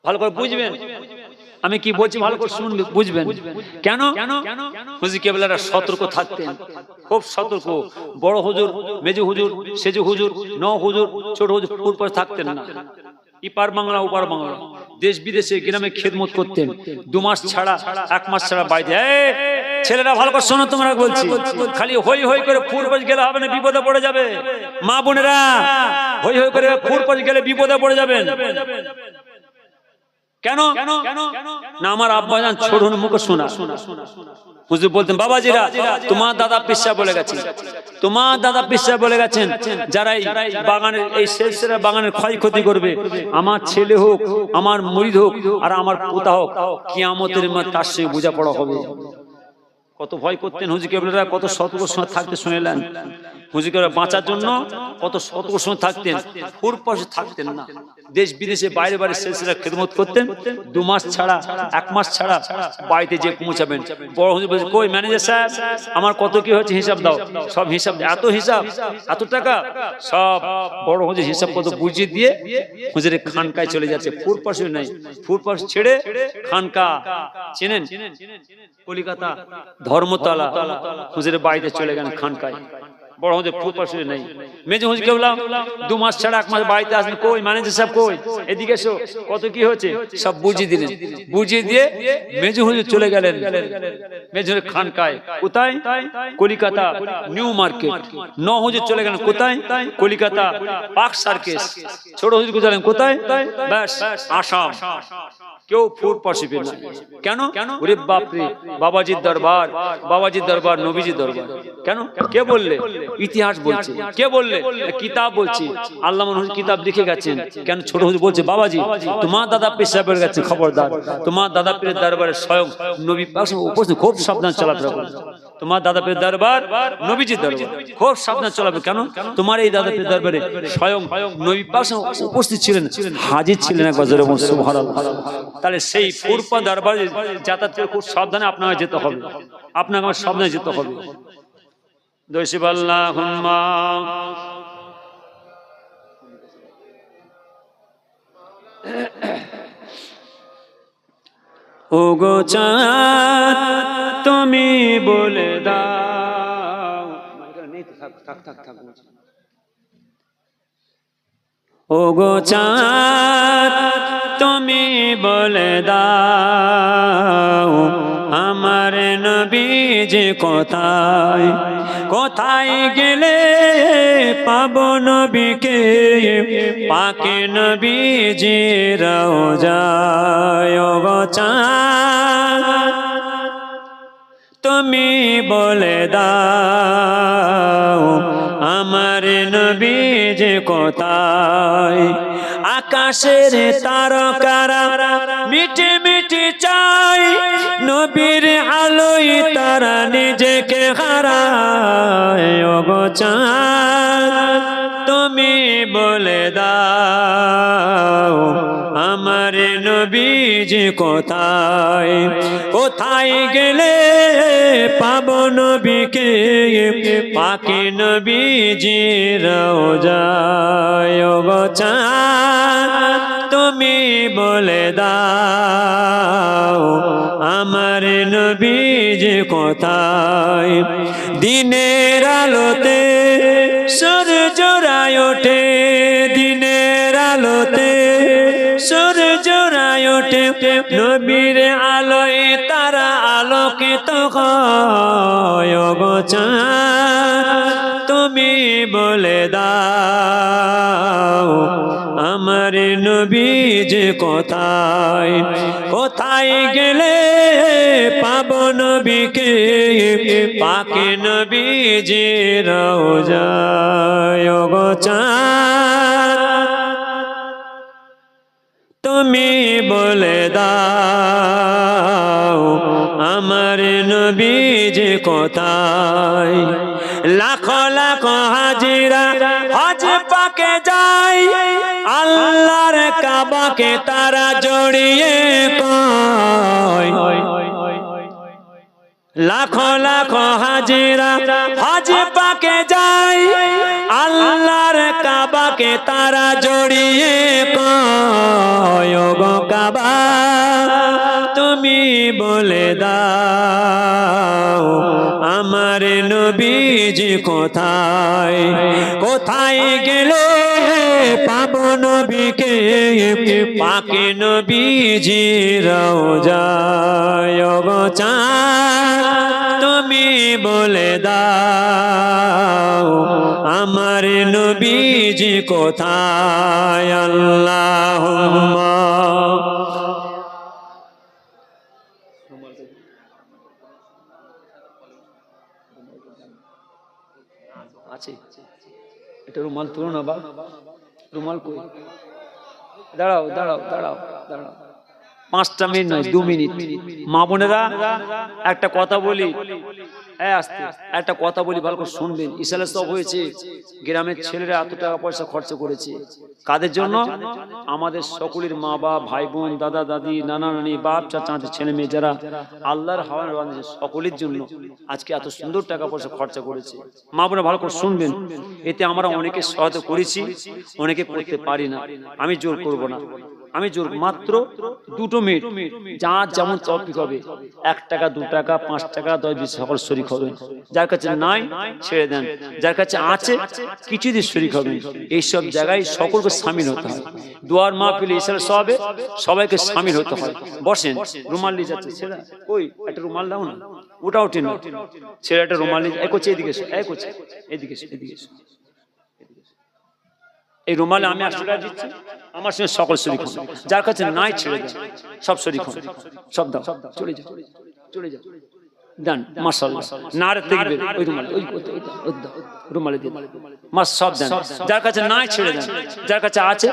Speaker 1: ভালো করে বুঝবেন আমি কি বলছি, ভালো করে শুনবেন, বুঝবেন। কেন হুজুর কেবলারা সতর্ক থাকতেন, খুব সতর্ক। বড় হুজুর, মেজু হুজুর, সেজু হুজুর, ন হুজুর, ছোট হুজুর ফুরপাশে থাকতেন না। ইপার বাংলা ওপার বাংলা, দেশ বিদেশে গ্রামে খেদমত করতেন। 2 মাস ছাড়া, 1 মাস ছাড়া বাইরে। ছেলেরা ভালো করে শোনো, তোমরা বলছি, খালি হই হই করে ফুরপাশ গেলে হবে না, বিপদে পড়ে যাবে। মা বোনেরা হই হই করে ফুরপাশ গেলে বিপদে পড়ে যাবেন। কেন না? আমার আব্বাজান ছোট মুখে শোনা হুজুর বলতেন, বাবাজিরা তোমার দাদা পিসা বলে গেছেন, তোমার দাদা পিসা বলে গেছেন, যারা এই বাগানের এই শেষের বাগানের ক্ষয়ক্ষতি করবে, আমার ছেলে হোক, আমার মুরিদ হোক, আর আমার পোতা হোক, কিয়ামতের মাঠে তার সঙ্গে বোঝাপড়া হবে। কত ভয় করতেন হুজুর কেবলারা, কত সতর্ক সময় থাকতে শুনেলেন। হুজুর কেবলারা বাঁচার জন্য কত সতর্ক সময় থাকতেন, ফুরপাশে থাকতেন না। দেশ বিদেশে বাইরে বাইরে সিলসিলা খেদমত করতেন। 2 মাস ছাড়া, 1 মাস ছাড়া বাড়িতে যে পৌঁছাবেন। বড় হুজুর বলছে, কই ম্যানেজার সাহেব, আমার কত কি হচ্ছে হিসাব দাও। সব হিসাব, এত হিসাব, এত টাকা, সব বড় হুজুর হিসাব কত বুঝিয়ে দিয়ে হুজুরের খানকায় চলে যাচ্ছে। ফুরপাশে নাই, ফুরপাশ ছেড়ে খানকা চেনেন, কলিকাতা ধর্মতলা, হুজুরের বাড়িতে চলে গেলেন খানকায়। বড় হুজুর ফুরপাশে নেই। মেজো হুজুর কেবলা 2 মাস ছাড়া 1 মাস বাড়িতে আসেন, কই ম্যানেজার সাহেব কই, এদিকে এসো, কত কি হচ্ছে সব বুঝিয়ে দিলেন। বুঝিয়ে দিয়ে মেজো হুজুর চলে গেলেন মেজো খানকায়। কোথায়? Calcutta new market. 9 হুজুর চলে গেলেন কোথায়? কলিকাতা পার্ক সার্কেস। ছোট হুজুর গেলেন কোথায়? ব্যাস আসাম। কেউ ফুট পাশে না। কেন? ওরে বাপরে, বাবাজির দরবার, নবীজির দরবার। কেন? কে বললে? ইতিহাস বলছে। কে বললে? কিতাব বলছে। আল্লামা হুজুর কিতাব লিখে গেছেন। কেন? ছোট হুজুর বলছে, বাবাজি তোমার দাদা পীর সাহেবের কাছে খবরদার, তোমার দাদা পীরের দরবারে স্বয়ং নবী পাক উপস্থিত, খুব সাবধান চলাফেরা করবে। তোমার দাদা পীরের দরবার নবীজির দরবার, খুব সাবধান চলাবে। কেন? তোমার এই দাদা পীরের দরবারে স্বয়ং নবী পাক উপস্থিত ছিলেন, হাজির ছিলেন। একবার জোরে বলুন সুবহানাল্লাহ। তাহলে সেই ফুরপা দরবারে যাতায়াত করে খুব সাবধানে আপনাকে যেতে হবে, আপনাকে আমার সাবধানে যেতে হবে। দোষিব আল্লাহুম্মা
Speaker 2: ওগো চাঁদ তুমি বলে দাও, ওগো চাঁদ তুমি বলে দাও, আমার নবীজি কোথায়, কোথায় গেলে পাবো নবীকে, পাকে নবীজি রওজায়। ওগো চাঁদ তুমি বলে দাও, আমার নবীজি কোথায়। আকাশের তারকারা মিটি মিটি চাই, নবীর আলোয় তারা নিজেকে হারায়। ওগো চাঁদ তুমি বলে দাও, আমার নবীজি কোথায়, কোথায় গেলে পাবো নবীকে, পাকে নবীজি রওজায়। ওগো চাঁদ তুমি বলে দাও, আমার নবীজি কোথায়। দিনের আলোতে সূর্যরায় ওঠে, দিনের আলোতে সূর্যরায় ওঠে, নবীর আলোয় তারা আলোকিত হয়। ওগো চাঁদ তুমি বলে দাও, আমার নবীজি কোথায়, কোথায় গেলে পাবো নবীকে, পাকে নবীজি রওজায়। ওগো চাঁদ তুমি বলে দাও, আমার নবীজি কোথায়। লাখ লাখ হাজিরা হজ পাকে যায়, আল্লাহর কাবাকে তারা জড়িয়ে কয়। লাখ লাখ হাজিরা হজ পাকে যায়, আল্লাহর কাবাকে তারা জড়িয়ে কয়। ওগো কাবা তুমি বলে দাও, আমার নবীজি কোথায়, কোথায় গেলে পাবো নবীকে, পাকে নবীজি রওজায়। ওগো চাঁদ তুমি বলে দাও, আমার নবীজি কোথায়। আল্লাহুম্মা
Speaker 1: আছে, এটা রুমাল তুলো না বাবা, রুমাল কই? দাঁড়াও দাঁড়াও দাঁড়াও দাঁড়াও, 5টা মিনিট নয়, 2 মিনিট। মা বোনেরা একটা কথা বলি, একটা কথা বলি, ভালো করে শুনবেন। ইসালে সব হয়েছে, গ্রামের ছেলেরা এত টাকা পয়সা খরচ করেছে কাদের জন্য? আমাদের সকলের মা বাপ, ভাই বোন, দাদা দাদি, নানা নানি, বাপ চাচা, ছেলে মেয়ে যারা আল্লাহর হাওয়ায় বাঁধেছে, সকলের জন্য আজকে এত সুন্দর টাকা পয়সা খরচা করেছে। মা বোনেরা ভালো করে শুনবেন, এতে আমরা অনেকে সহায়তা করেছি, অনেকে করতে পারি না। আমি জোর করব না, আমি জোর মাত্র 2 মিনিট, যার যেমন তৌফিক হবে, 1 টাকা 2 টাকা 5 টাকা 10 20 সকল শরীক হবেন। যার কাছে নাই ছেড়ে দেন, যার কাছে আছে কিছু দিয়ে শরীক হবেন। এইসব জায়গায় সকলকে শামিল হতে হয়। দোয়ার মাহফিলে ইসলাম সবে সবাইকে শামিল হতে হয়। বসেন, রুমাল নিয়ে যাচ্ছে ছেলে, কই একটা রুমাল দাও না, ওটাও টেনো। ছেলে একটা রুমাল নিয়ে, এই করছে, এদিকে এসো, এই করছে, এদিকে এসো, এদিকে এসো, এই রুমালে আমি 100 টাকা দিচ্ছি, আমার সঙ্গে সকল শরীক হন, যার কাছে নাই ছেড়ে দেন, সব শরীক হন, সব দাও, চলে যাও, চলে যাও, দেন মাশাআল্লাহ। নারে তাকবীর, ওই রুমালে, ওই রুমালে দিন, মাস সব দেন, যার কাছে নাই ছেড়ে দেন, যার কাছে আছে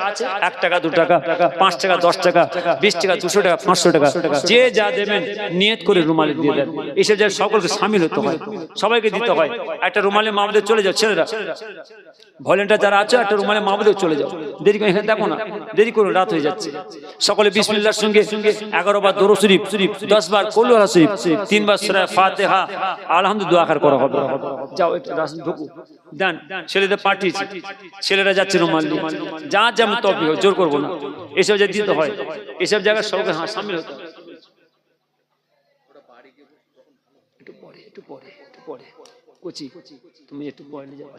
Speaker 1: 1 টাকা 2 টাকা 5 টাকা 10 টাকা 20 টাকা 200 টাকা 500 টাকা যে যা দেবেন নিয়ত করে রুমালে দিয়ে দেন। এসব যে সকলকে শামিল হতে হয়, সবাইকে দিতে হয়। একটা রুমালে মাহমুদে চলে যাও ছেলেরা, ভলেন্টিয়ার যারা আছে একটা রুমালে মাহমুদে চলে যাও, দেরি করে এখানে দেখো না, দেরি করো, রাত হয়ে যাচ্ছে। সকলে বিসমিল্লাহর সঙ্গে 11 বার দরুদ শরীফ, 10 বার কুল ওয়ালা শরীফ, 3 বার সূরা ফাতিহা আলহামদুলিল্লাহ দোয়া আকার করা হবে। যাও একটু রাস্তা ঢুকো, দেন ছেলেদের পাঠিয়েছি, ছেলেরা যাচ্ছে রুমাল নিয়ে, যা যেমন তৌফিক হয়, জোর করবো না, এসব যে দিতে হয়, এসব জায়গায় সবাইকে শামিল হতে হয়। একটু পরে, একটু পরে, একটু পরে কোচি, তুমি একটু পরে নিয়ে যাও।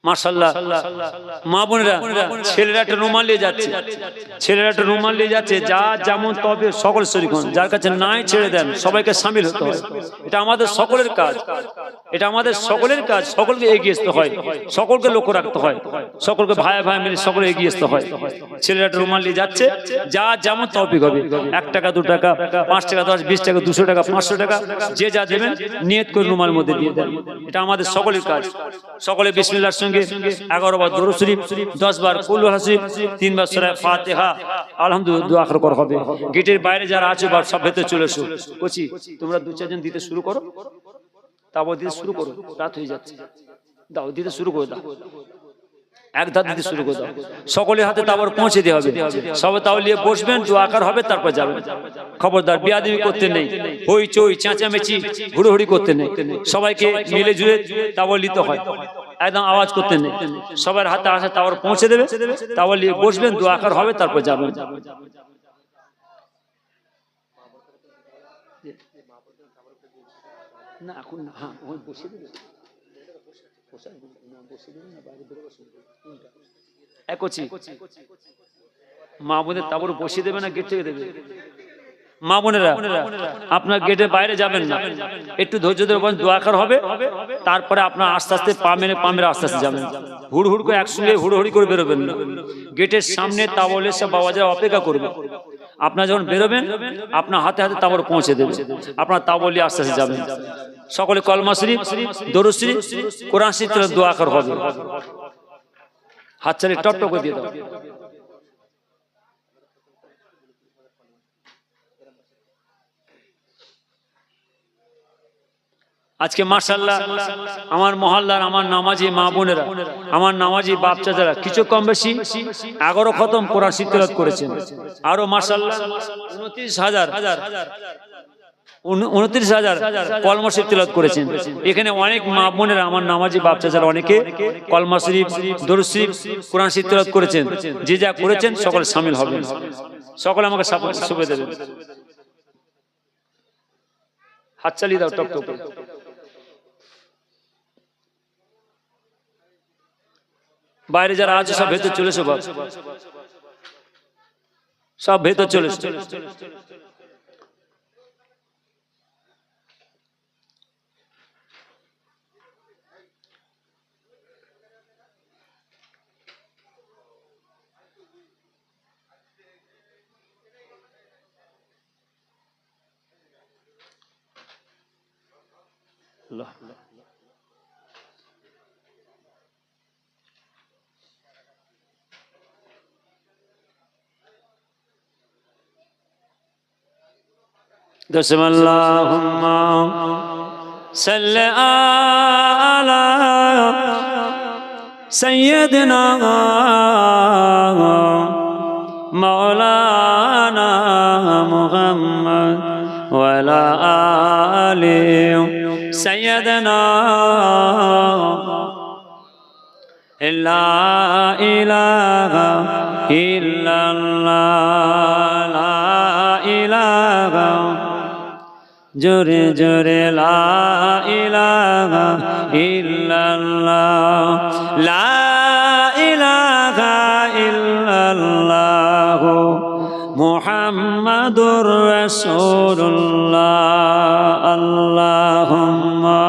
Speaker 1: মাশাআল্লাহ, মা বোনেরা, ছেলেরা একটা রুমাল নিয়ে যাচ্ছে, ছেলেরা একটা রুমাল নিয়ে যাচ্ছে, যা যেমন তবে সকল শরীক হন, যার কাছে নাই ছেড়ে দেন, সবাইকে শামিল হতে হয়। এটা আমাদের সকলের কাজ, এটা আমাদের সকলের কাজ, সকলকে এগিয়ে আসতে হয়, সকলকে লক্ষ্য রাখতে হয়, সকলকে ভাই ভাই মিলে সকলে এগিয়ে আসতে হয়। ছেলেরা একটা রুমাল নিয়ে যাচ্ছে, যা যেমন তৌফিক হবে, 1 টাকা 2 টাকা 5 টাকা 10 20 টাকা 200 টাকা 500 টাকা যে যা দেবেন নিয়ত করে রুমালের মধ্যে দিয়ে দেন। এটা আমাদের সকলের কাজ। সকলে বিসমিল্লাহর সঙ্গে 11 বার দরুদ শরীফ, 10 বার কুল ওয়ালা শরীফ, 3 বার সূরা ফাতিহা আলহামদুলিল্লাহ দোয়া আখর করা হবে। গেটের বাইরে যারা আছে বা সব ভেতরে চলে এসো। কোচি তোমরা 2-4 জন দিতে শুরু করো, তারপর দিতে শুরু করো, রাত হয়ে যাচ্ছে, দাও দিতে শুরু করে দাও, এক ধাপ দিতে শুরু করে দাও, সকলের হাতে তারপর পৌঁছে দিয়ে হবে। সবাই তাও নিয়ে বসবেন, দোয়া আকার হবে, তারপর যাবেন। খবরদার বিয়াদবি করতে নেই, হই চই চেঁচামেচি হুড়োহুড়ি করতে নেই, সবাইকে মিলে জুলে তাবল নিতে হয়, একদম আওয়াজ করতে নেই, সবার হাতে আসে তারপর পৌঁছে দেবে, তাবল নিয়ে বসবেন, দোয়া আকার হবে, তারপর যাবেন। না এখন না, হ্যাঁ ওই বসে দেবে, মা বোনের তারপর বসিয়ে দেবে না গেট থেকে দেবে। মা বোনেরা আপনার গেটের বাইরে যাবেন না, একটু ধৈর্য ধরে দোয়া আকার হবে, তারপরে আপনার আস্তে আস্তে পা মেরে আস্তে আস্তে যাবেন। হুড় করে একসঙ্গে হুড়োহুড়ি করে বেরোবেন না। গেটের সামনে তাবলে সব বাবা যারা অপেক্ষা করবে, আপনার যখন বেরোবেন আপনার হাতে হাতে তাবর পৌঁছে দেবে, আপনার তাবলি আস্তে আস্তে যাবেন। সকলে কলমা শরীফ, দরুদ শরীফ, কোরআন শরীফ দোয়া আকার হবে। হাতছানি টপ করে দিয়ে দাও। আজকে মাশাআল্লাহ আমার মহল্লার আমার নামাজি মা বোনেরা, আমার নামাজি বাপ চাচারা কিছু কম বেশি 11 খতম কোরআন শরীফ তেলাওয়াত করেছেন। আরো মাশাআল্লাহ 29,000 কলমা শরীফ তেলাওয়াত করেছেন। এখানে অনেক মা বোনেরা আমার নামাজি বাপ চাচারা অনেকে কলমা শরীফ, দরুদ শরীফ, কোরআন শরীফ তেলাওয়াত করেছেন। যে যা করেছেন সকলে শামিল হবেন, সকলে আমাকে শুভে দেবেন। হাত চালিয়ে দাও টপ টপ। বাইরে যারা আছে সব ভেতর চলে এসো, সব ভেতর চলে এসো। আল্লাহ دسم اللهم صل على سيدنا مولانا محمد وعلى آل سيدنا لا إله إلا الله لا إله
Speaker 2: জোরে জোরে লা ইলাহা ইল্লাল্লাহ লা ইলাহা ইল্লাল্লাহ মুহাম্মাদুর রাসূলুল্লাহ আল্লাহুম্মা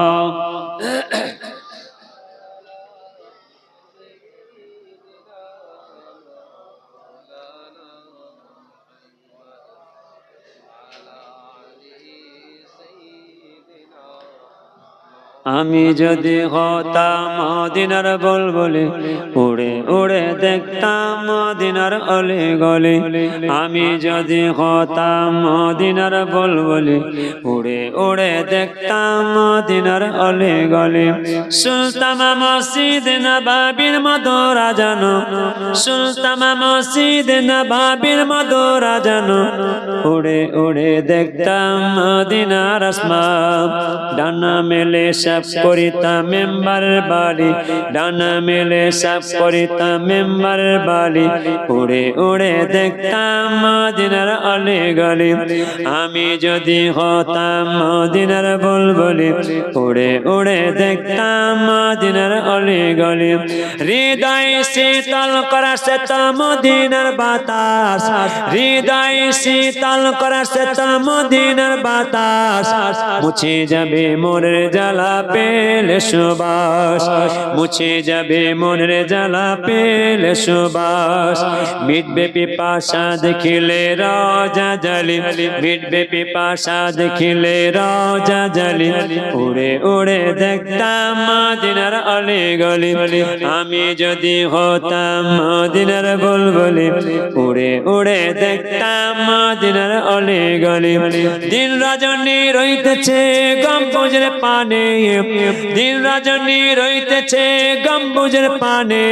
Speaker 2: আমি যদি হতাম মদিনার বুলবুলি উড়ে উড়ে দেখতাম মদিনার অলি গলি আমি যদি হতাম মদিনার বুলবুলি উড়ে উড়ে দেখতাম মদিনার অলি গলি শুনতাম মসজিদ নববীর মধুর আজান শুনতাম মসজিদ নববীর মধুর আজান উড়ে উড়ে দেখতাম মদিনার আসমান ডানা মেলে সব করিতাম মেম্বার বাড়ি ডানা মেলে সব করিতাম মেম্বার বাড়ি উড়ে উড়ে দেখতাম মদিনার অলি গলি আমি যদি হতাম মদিনার বুলবুলি উড়ে উড়ে দেখতাম মদিনার অলি গলি হৃদয় শীতল করাছে তো মদিনার বাতাস হৃদয় শীতল করাছে তো মদিনার বাতাস মুছে যাবে মোরের জ্বালা পেলে সুবাস মুছে যাবে মনের জ্বালা পেলে সুবাস মিটবে পিপাসা দেখিলে রোজা জালি মিটবে পিপাসা দেখিলে রোজা জালি উড়ে উড়ে দেখতাম মদিনার অলি গলি আমি যদি হতাম মদিনার বুলবুলি উড়ে উড়ে দেখতাম মদিনার অলি গলি দিন রজনী রইতেছে গম্বুজের পানে দিন রজনী রইতেছে গম্বুজের পানে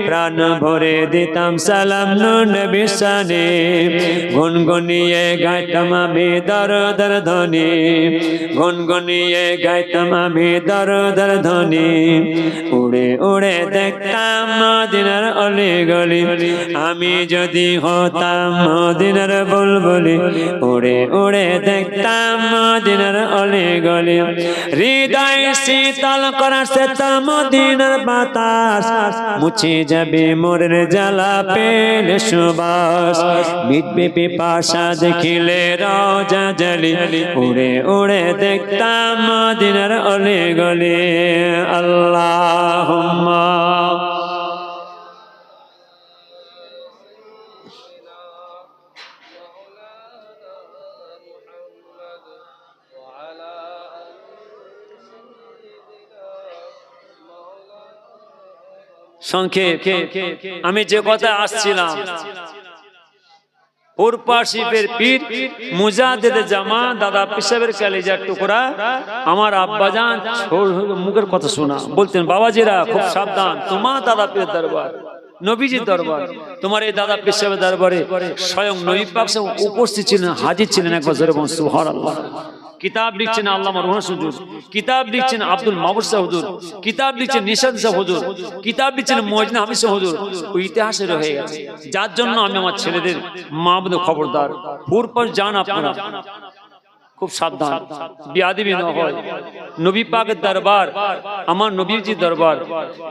Speaker 2: প্রাণ ভরে দিতাম সালাম নবী শানে গুনগুনিয়ে গাইতাম আমি দরদর ধ্বনি গুনগুনিয়ে গাইতাম আমি দরদর ধ্বনি উড়ে উড়ে দেখতাম মদিনার অলি গলি আমি যদি হতাম মদিনার বুলবুলি উড়ে উড়ে দেখতাম মদিনার অলি গলি হৃদয় শীতল করাছে তো মদিনার বাতাস মুছে যাবে মোরের জ্বালা পেলে সুবাস মিটবে পিপাসা দেখিলে রোজা জালি উড়ে উড়ে দেখতাম মদিনার অলি গলি আল্লাহুম্মা
Speaker 1: সংক্ষেপ আমি যে কথা আসছিলাম পূর্বাশিপের পীর মুজাদ্দেদ জামা দাদা পেশাবের কালিজার টুকরা আমার আব্বাজান মুখের কথা শোনা বলতেন বাবাজিরা খুব সাবধান তোমার দাদা পীরের দরবার নবীজির দরবার তোমার এই দাদা পেশাবের দরবারে স্বয়ং নবী পাক উপস্থিত ছিলেন হাজির ছিলেন একবার জোরে বলুন সুবহানাল্লাহ কিতাব লিখছেন আল্লামা রুহুল হুজুর কিতাব লিখছেন আব্দুল মাহবুব শাহ হুজুর কিতাব লিখছেন নিশাদ শাহ হুজুর কিতাব লিখছেন মুয়াজ্জিন হামিদ শাহ হুজুর ওই ইতিহাসে রয়ে গেছে যার জন্য আমি আমার ছেলেদের মা বোনের খবরদার পূর্বর যান আপনারা খুব সাবধান বিয়াদবি না হয় নবী পাকের দরবার আমার নবীজির দরবার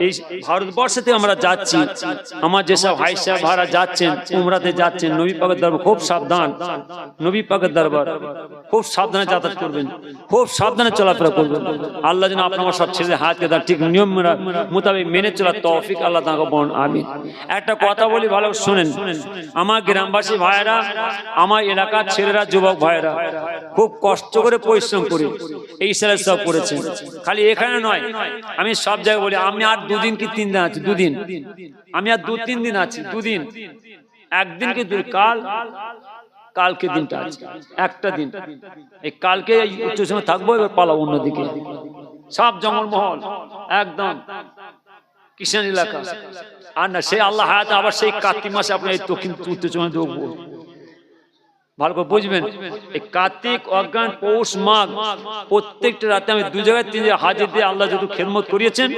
Speaker 1: এই ভারতবর্ষ থেকে আমরা যাচ্ছি আমার যেসব ভাই সাহেব ভাড়া যাচ্ছেন উমরাতে যাচ্ছেন নবী পাকের দরবার খুব সাবধান নবী পাকের দরবার খুব সাবধানে যাতায়াত করবেন খুব সাবধানে চলাফেরা করবেন আল্লাহ যেন আপনার সব ছেলেদের হাতকে তার ঠিক নিয়ম মোতাবেক মেনে চলার তৌফিক আল্লাহ তাকে বলেন আমিন একটা কথা বলি ভালো শুনেন আমার গ্রামবাসী ভাইয়েরা আমার এলাকার ছেলেরা যুবক ভাইয়েরা খুব কষ্ট করে পরিশ্রম করি এই ছেলে সব করেছে খালি এখানে নয় আমি সব জায়গায় বলি আমি আর দুদিন কি 3 দিন আছি দুদিন আমি আর 2-3 দিন আছি দুদিন একদিন কি কালকে দিনটা আছে একটা দিন এই কালকে উচ্চ সময় থাকবো এবার পালাবো অন্যদিকে সব জঙ্গলমহল একদম কিষান এলাকা আর না সেই আল্লাহ হায়াতে আবার সেই কার্তিক মাসে আপনার এই দক্ষিণ উত্তর সময় দেখবো ভালো করে বুঝবেন এই কার্তিক অজ্ঞান পৌষ মাঘ প্রত্যেকটা রাতে আমি 2 জায়গায় 3 জায়গায় হাজির দিয়ে আল্লাহ যত খেদমত করিয়েছেন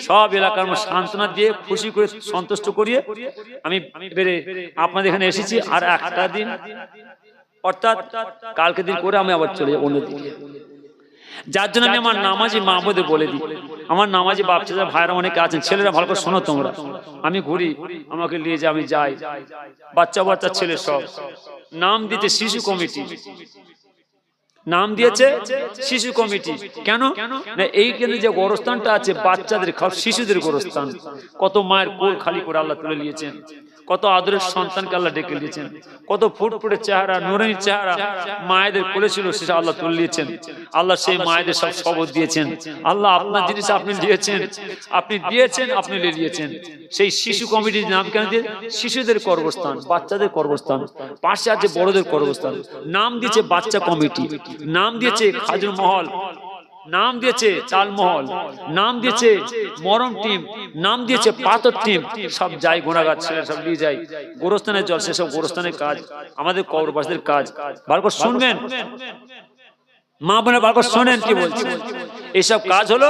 Speaker 1: সব এলাকার সান্ত্বনা দিয়ে খুশি করে সন্তুষ্ট করিয়ে আমি বেরে আপনাদের এখানে এসেছি আর একটা দিন অর্থাৎ কালকে দিন করে আমি আবার চলে যাবো অন্যদিকে। যার জন্য আমি আমার নামাজি মা বোনদের বলে দিই, আমার নামাজি বাপ চাচা ভাইরা অনেকে আছেন, ছেলেরা ভালো করে শোনো তোমরা, আমি ঘুরি, আমাকে নিয়ে যে আমি যাই, বাচ্চা বাচ্চা ছেলে সব নাম দিতে শিশু কমিটি, নাম দিয়েছে শিশু কমিটি। কেন না এইখানে যে গোরস্থানটা আছে বাচ্চাদের, শিশুদের গোরস্থান, কত মায়ের কোল খালি করে আল্লাহ তুলে নিয়েছেন, কত আদরের সন্তানকে আল্লাহ ডেকে নিয়েছেন, কত ফুটফুটে চেহারা নুরানি চেহারা মায়েদের কোলে ছিল সেটা আল্লাহ তুলে নিয়েছেন। আল্লাহ সেই মায়েদের সব শপথ দিয়েছেন, আল্লাহ আপনার জিনিস আপনি দিয়েছেন, আপনি দিয়েছেন, আপনি নিয়েছেন। সেই শিশু কমিটির নাম কেন দিয়ে? শিশুদের কর্মস্থান, বাচ্চাদের কর্মস্থান, পাশে আছে বড়দের কর্মস্থান। নাম দিয়েছে বাচ্চা কমিটি, নাম দিয়েছে খাজুর মহল, নাম দিয়েছে চালমহল, নাম দিয়েছে মরম টিম, নাম দিয়েছে পাথর টিম। সব যাই গোনাগার ছেলে সব নিয়ে যায় গোরস্থানের জল, সেসব গোরস্থানের কাজ আমাদের কবরবাসীদের কাজ। ভালো করে শুনবেন মা বোনের, ভালো করে শোনেন কি বলছে। এইসব কাজ হলো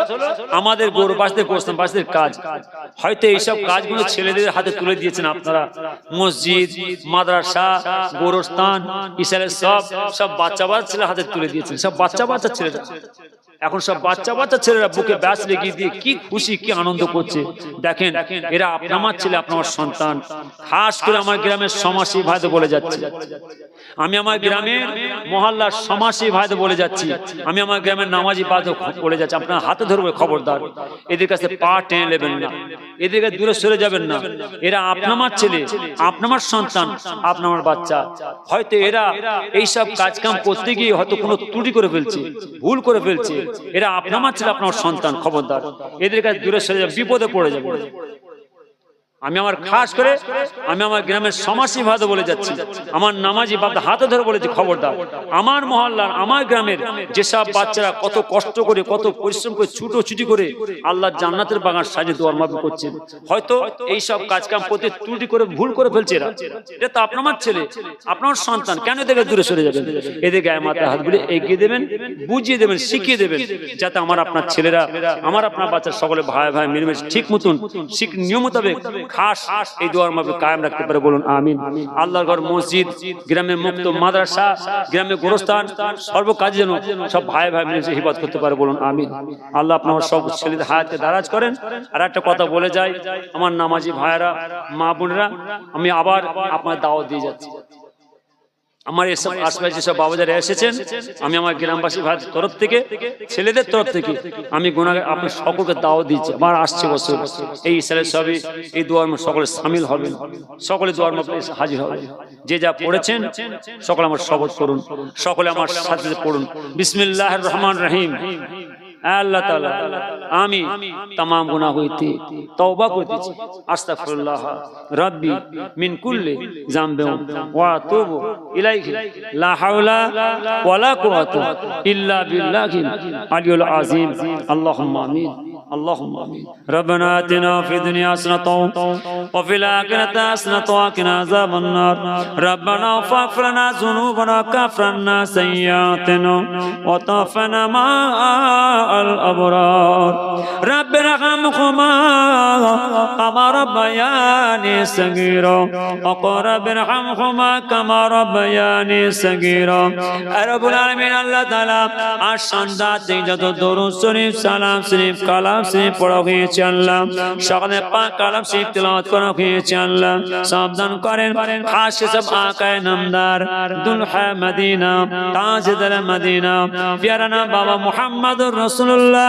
Speaker 1: আমাদের গোরবাসীদের গোরস্থানবাসীদের কাজ। হয়তো এইসব কাজগুলো ছেলেদের হাতে তুলে দিয়েছেন আপনারা, মসজিদ মাদ্রাসা গোরস্থান ইসরায়েল সব বাচ্চা বাচ্চা ছেলের হাতে তুলে দিয়েছেন, সব বাচ্চা বাচ্চা ছেলেরা। এখন সব বাচ্চা বাচ্চা ছেলেরা বুকে ব্যাস লেগে দিয়ে কি খুশি কি আনন্দ করছে। দেখেন এরা আপনার ছেলে, আপনার সন্তান। খাস করে আমার গ্রামের সমাসী ভাইদের বলে যাচ্ছে, আমি আমার গ্রামের মহল্লার সমাসী ভাইদের বলে যাচ্ছি, আমি আমার গ্রামের নামাজি ভাইদের বলে যাচ্ছি, আপনার হাতে ধরবে খবরদার, এদের কাছে পা টেনে নেবেন না, এদেরকে দূরে সরে যাবেন না। এরা আপনার ছেলে, আপনার সন্তান, আপনার বাচ্চা। হয়তো এরা এইসব কাজ কাম করতে গিয়ে হয়তো কোনো ত্রুটি করে ফেলছে, ভুল করে ফেলছে। এরা আপনার ছেলে, আপনার সন্তান, খবরদার এদের কাছে দূরে সরে যাবে, বিপদে পড়ে যাবে। আমি আমার খাস করে আমি আমার গ্রামের সমাসী ভাইদের বলে যাচ্ছি, আমার নামাজি বাপদের হাতে ধরে বলেছি খবরদার, আমার মহল্লার আমার গ্রামের যেসব বাচ্চারা কত কষ্ট করে কত পরিশ্রম করে ছুটোছুটি করে আল্লাহ জান্নাতের বাগান সাজিয়ে দেওয়ার মাপে করছেন, হয়তো এইসব কাজ কাম করতে ত্রুটি করে ভুল করে ফেলছে এরা। এটা তো আপনার ছেলে, আপনার সন্তান, কেন এদেরকে দূরে সরে যাবেন? এদের গায়ে মাথায় হাত বুলিয়ে এগিয়ে দেবেন, বুঝিয়ে দেবেন, শিখিয়ে দেবেন, যাতে আমার আপনার ছেলেরা, আমার আপনার বাচ্চা সকলে ভাই ভাই মিলেমিশে ঠিক মতন নিয়ম মোতাবেক খাস এই দোয়ার মাপে কায়েম রাখতে পারে, বলুন আমিন। আল্লাহর ঘর, মসজিদ, গ্রামে মুক্ত মাদ্রাসা, গ্রামে গোরস্থান, সর্ব কাজে যেন সব ভাই ভাই মিলে হিফাজত করতে পারে, বলুন আমিন। আল্লাহ আপনার সব ছেলেদের হায়াতকে দারাজ করেন। আর একটা কথা বলে যাই, আমার নামাজি ভাইয়েরা মা বোনেরা, আমি আবার আপনার দাওয়াত দিয়ে যাচ্ছি। আমার এসব আশপাশে যেসব বাবাজারা এসেছেন, আমি আমার গ্রামবাসী ভাইয়ের তরফ থেকে, ছেলেদের তরফ থেকে আমি গুনাহগার আপনার সকলকে দাওয়াত দিচ্ছি। আমার আসছে বছর এই ইসরায়েল সবই এই দোয়ার মধ্যে সকলে শামিল হবেন, সকলে দোয়ার মধ্যে হাজির হবেন। যে যা পড়েছেন সকলে আমার শপথ করুন, সকলে আমার সাথে পড়ুন। বিসমিল্লাহির রহমানির রহিম। আল্লাহ তাআলা আমি तमाम গুনাহ হইতে তওবা করতেছি, আস্তাগফিরুল্লাহ রাব্বি মিন কুল্লি যামবিন ওয়া আতুবু ইলাইহি লা হাওলা ওয়ালা কুওয়াতা ইল্লা বিল্লাহিল আলিয়্যিল আযীম। আল্লাহুম্মা আমিন, اللهم آمين. ربنا آتنا في الدنيا حسنة وفي الآخرة حسنة وقنا عذاب النار. ربنا اغفر لنا ذنوبنا وكفر عنا سيئاتنا وتوفنا مع الأبرار. رب ارحمهما كما ربياني صغيرا وقل رب ارحمهما كما ربياني صغيرا. رب العالمين আল্লাহ তাআলা আর সন্ধ্যাতে যত দরুদ শরীফ সালাম শরীফ কালাম শরীফ পড়া হয়েছে আল্লাহ, সকালে পাক কালাম শরীফ তেলাওয়াত করা হয়েছে আল্লাহ, সাবধান করেন। খাস সব আকায়ে নামদার দুলহা মদিনা তাজদার মদিনা প্যারা বাবা মুহাম্মদুর রাসূলুল্লাহ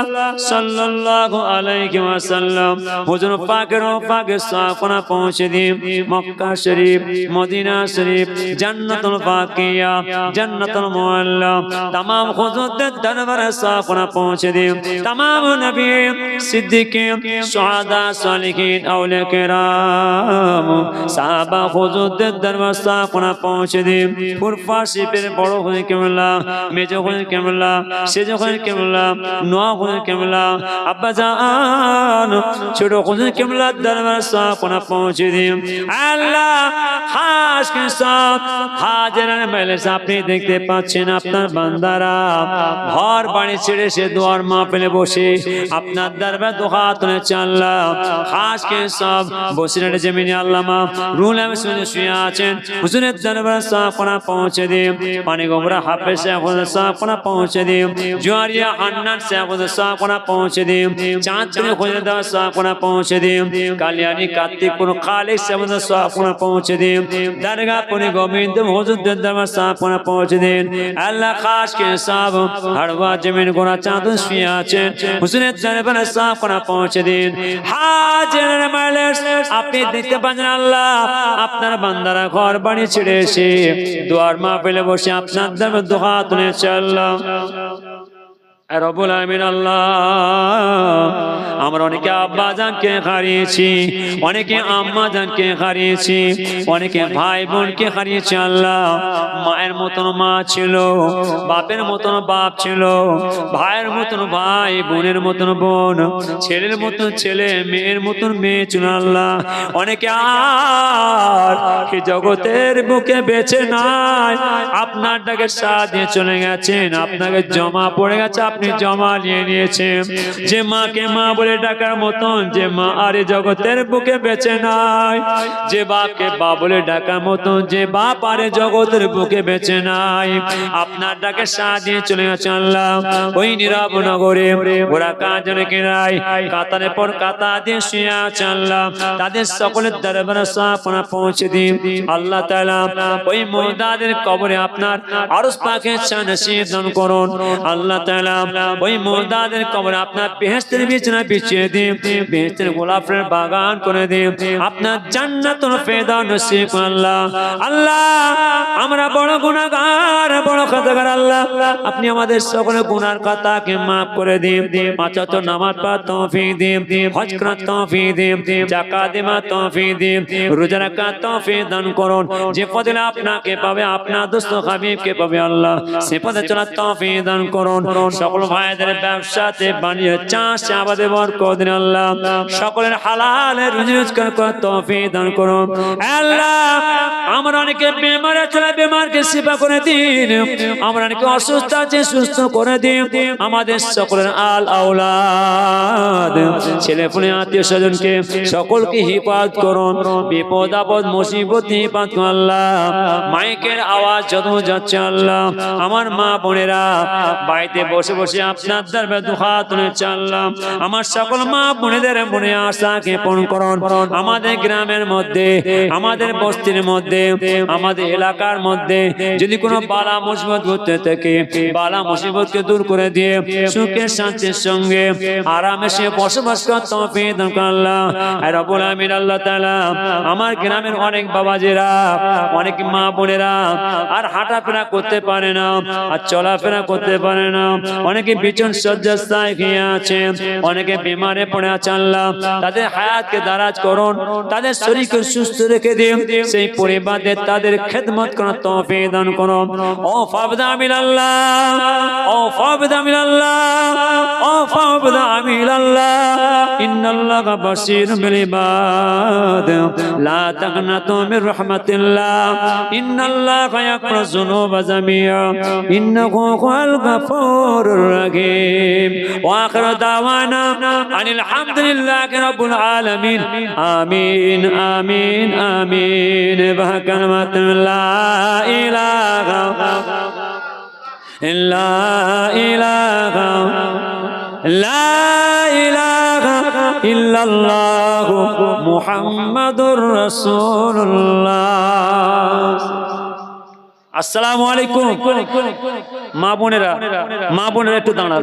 Speaker 1: সাল্লাল্লাহু আলাইহি ওয়াসাল্লাম হুজুর পাকের পাকে সাফনা পৌঁছে দিন। মক্কা শরীফ, মদিনা শরীফ, জান্নাতুল বাকিয়া, জান্নাতুল মুআল্লা तमाम হুজুরদের দরবারে সাফনা পৌঁছে দিন। तमाम নবী সিদ্দিকিন শুহাদা সালিহিন আউলিয়া কেরাম সাহাবা হুজুরদের দরবারে সাফনা পৌঁছে দিন। ফুরফা শিবের বড় হয়ে কেমলা, মেজো হয়ে কেমলা, সেজো হয়ে কেমলা, নোয়া হয়ে কেমলা, আব্বা জান ছোট হয়ে কেমলা দরবারে সাফনা পৌঁছে দিন। আল্লাহ খাস কে সাথ হাজিরান মেলেস আপনি দেখতে পাচ্ছেন আপনার বান্দারা ঘর বাড়ি ছেড়ে সে দোয়ার মাহফিলে বসে আপনার
Speaker 2: আপনার দরবার দুহা তুলেছে আল্লাহ খাস কে সব বসিরের জমিনে আল্লামা রুল আমি শুয়ে আছেন হুজুরের দরবার সাফ করা পৌঁছে দিন পানি গোবরা হাফেজ সাহেব সাফ করা পৌঁছে দিন জুয়ারিয়া হান্নান সাহেব সাফ করা পৌঁছে দিন চাঁদপুরে খুঁজে দেওয়া সাফ করা পৌঁছে দিন কালিয়ানি কার্তিকপুর খালিক সাহেব সাফ করা পৌঁছে দিন দরগাপুরে গোবিন্দ হুজুরদের দরবার সাফ করা পৌঁছে দিন আল্লাহ খাস কে সব হাড়ওয়া জমিন গোরা চাঁদ শুয়ে আছেন হুজুরের দরবার সাফ করা পৌঁছে দিন হাজির মাইলেস আপনি দেখতে পাচ্ছেন আল্লাহ আপনার বান্দারা ঘর বাড়ি ছেড়ে এসে দুয়ার মাহফিলে বসে আপনার দরবার দুহা তুলেছে আল্লাহ রব্বুল আমিন আল্লাহ আমরা অনেকে আব্বা জানকে হারিয়েছি অনেকে আম্মা জানকে হারিয়েছি অনেকে ভাই বোনকে হারিয়েছি আল্লাহ মায়ের মতন মা ছিল বাপের মতন বাপ ছিল ভাইয়ের মতন ভাই বোনের মতন বোন ছেলের মতন ছেলে মেয়ের মতন মেয়ে ছিল আল্লাহ অনেকে আর এই জগতের বুকে বেঁচে নাই আপনার ডাকে সাথ দিয়ে চলে গেছেন আপনাকে জমা পড়ে গেছে আপনি জমা নিয়ে নিয়েছেন যে মাকে মা বলে ডাকার মতন যে মা আর এই জগতের বুকে বেঁচে নাই যে বাপকে বাপ বলে ডাকার মতন যে বাপ আর এই জগতের বুকে বেঁচে নাই আপনার ডাকে সাথ দিয়ে চলে গেছে আল্লাহ ওই নীরব নগরে ওরা কাজ রেখে নাই কাতারের পর কাতার দিয়ে শুয়ে আছে আল্লাহ তাদের সকলের দরবারে সাফনা পৌঁছে দিন আল্লাহ তাআলা ওই মুর্দাদের কবরে আপনার আরশ পাকে নসিব দান করুন আল্লাহ তাআলা ওই মুর্দাদের কবরে আপনার বেহেশতের বিছানা বিছিয়ে দিন বেহেশতের গোলাপের বাগান করে দিন আপনার জান্নাতুল ফেরদাউস নসিব করুন আল্লাহ আল্লাহ আমরা বড় গুনাহগার বড় খাতাগার আল্লাহ আপনি আমাদের সকলের গুনার খাতাকে maaf করে দিন পাঁচ ওয়াক্ত নামাজ পড়ার তৌফিক দিন হজ করার তৌফিক দিন যাকাত দেওয়ার তৌফিক দিন রোজা রাখার তৌফিক দান করুন যে পথে আপনাকে পাবে আপনার দোস্ত হাবিবকে পাবে আল্লাহ সে পথে চলার তৌফিক দান করুন সকল ভাইদের ব্যবসাতে বাণিজ্য চাষে আবাদে বরকত দিন আল্লাহ সকলের হালালে রুজি রোজগার করার তৌফিক দান করুন আল্লাহ আমরা অনেকে বেমার আছে বেমারকে শিফা করে দিন আমরা অনেকে অসুস্থ আছে সুস্থ করে দিন আমাদের সকলের আল আওলাদ ছেলে পুলে আত্মীয় স্বজনকে সকলকে হিফাজত করুন বিপদ আপদ মুসিবত হিফাজত করুন আল্লাহ মাইকের আওয়াজ যত যাচ্ছে আল্লাহ আমার মা বোনেরা বাড়িতে বসে বসে আপনার দরবারে দুহা তুলেছে আল্লাহ আমার সকল মা বোনেদের মনে আশাকে পূরণ করুন আমাদের গ্রামের মধ্যে আমাদের বস্তির মধ্যে আমাদের এলাকার মধ্যে যদি কোনো বালা মুসিবত ঘটতে থাকে বালা মুসিবতকে দূর করে দিয়ে সুখে শান্তির সঙ্গে আরামে সে বসবাস করার তৌফিক দান করুন আল্লাহ রব্বুল আমিন আল্লাহ তাআলা আমার গ্রামের অনেক বাবাজিরা অনেক মা বোনেরা আর হাঁটাফেরা করতে পারে না আর চলাফেরা করতে পারে না অনেকে বিছন শয্যায় শুয়ে আছে অনেকে বিমারে পড়ে আছে আল্লাহ তাদের হায়াতকে দারাজ করুন তাদের শরীরকে সুস্থ রেখে দিন সেই পরিবারদের তাদের খেদমত করার তৌফিক দান করুন ও ফাবদা মিনাল্লাহ ও ফাবদা মিনাল্লাহ ও ফাবদা মিনাল্লাহ ইন্নাল্লাহা বাশীরুম বিল ইবাদ লা তাকনাতু মির রাহমাতিল্লাহ ইন্নাল্লাহা ইয়াগফিরু যুনুবা জামিআ ইন্নাহু হুয়াল গাফুরুর রাহিম ওয়া আখিরু দাওয়ানা আনিল হামদুলিল্লাহি রাব্বিল আলামিন আমিন আমিন আমিন বাকালমাত লা ইলাহা لا إله لا إله إلا الله محمد رسول الله السلام عليكم মা বোনেরা একটু দাঁড়ান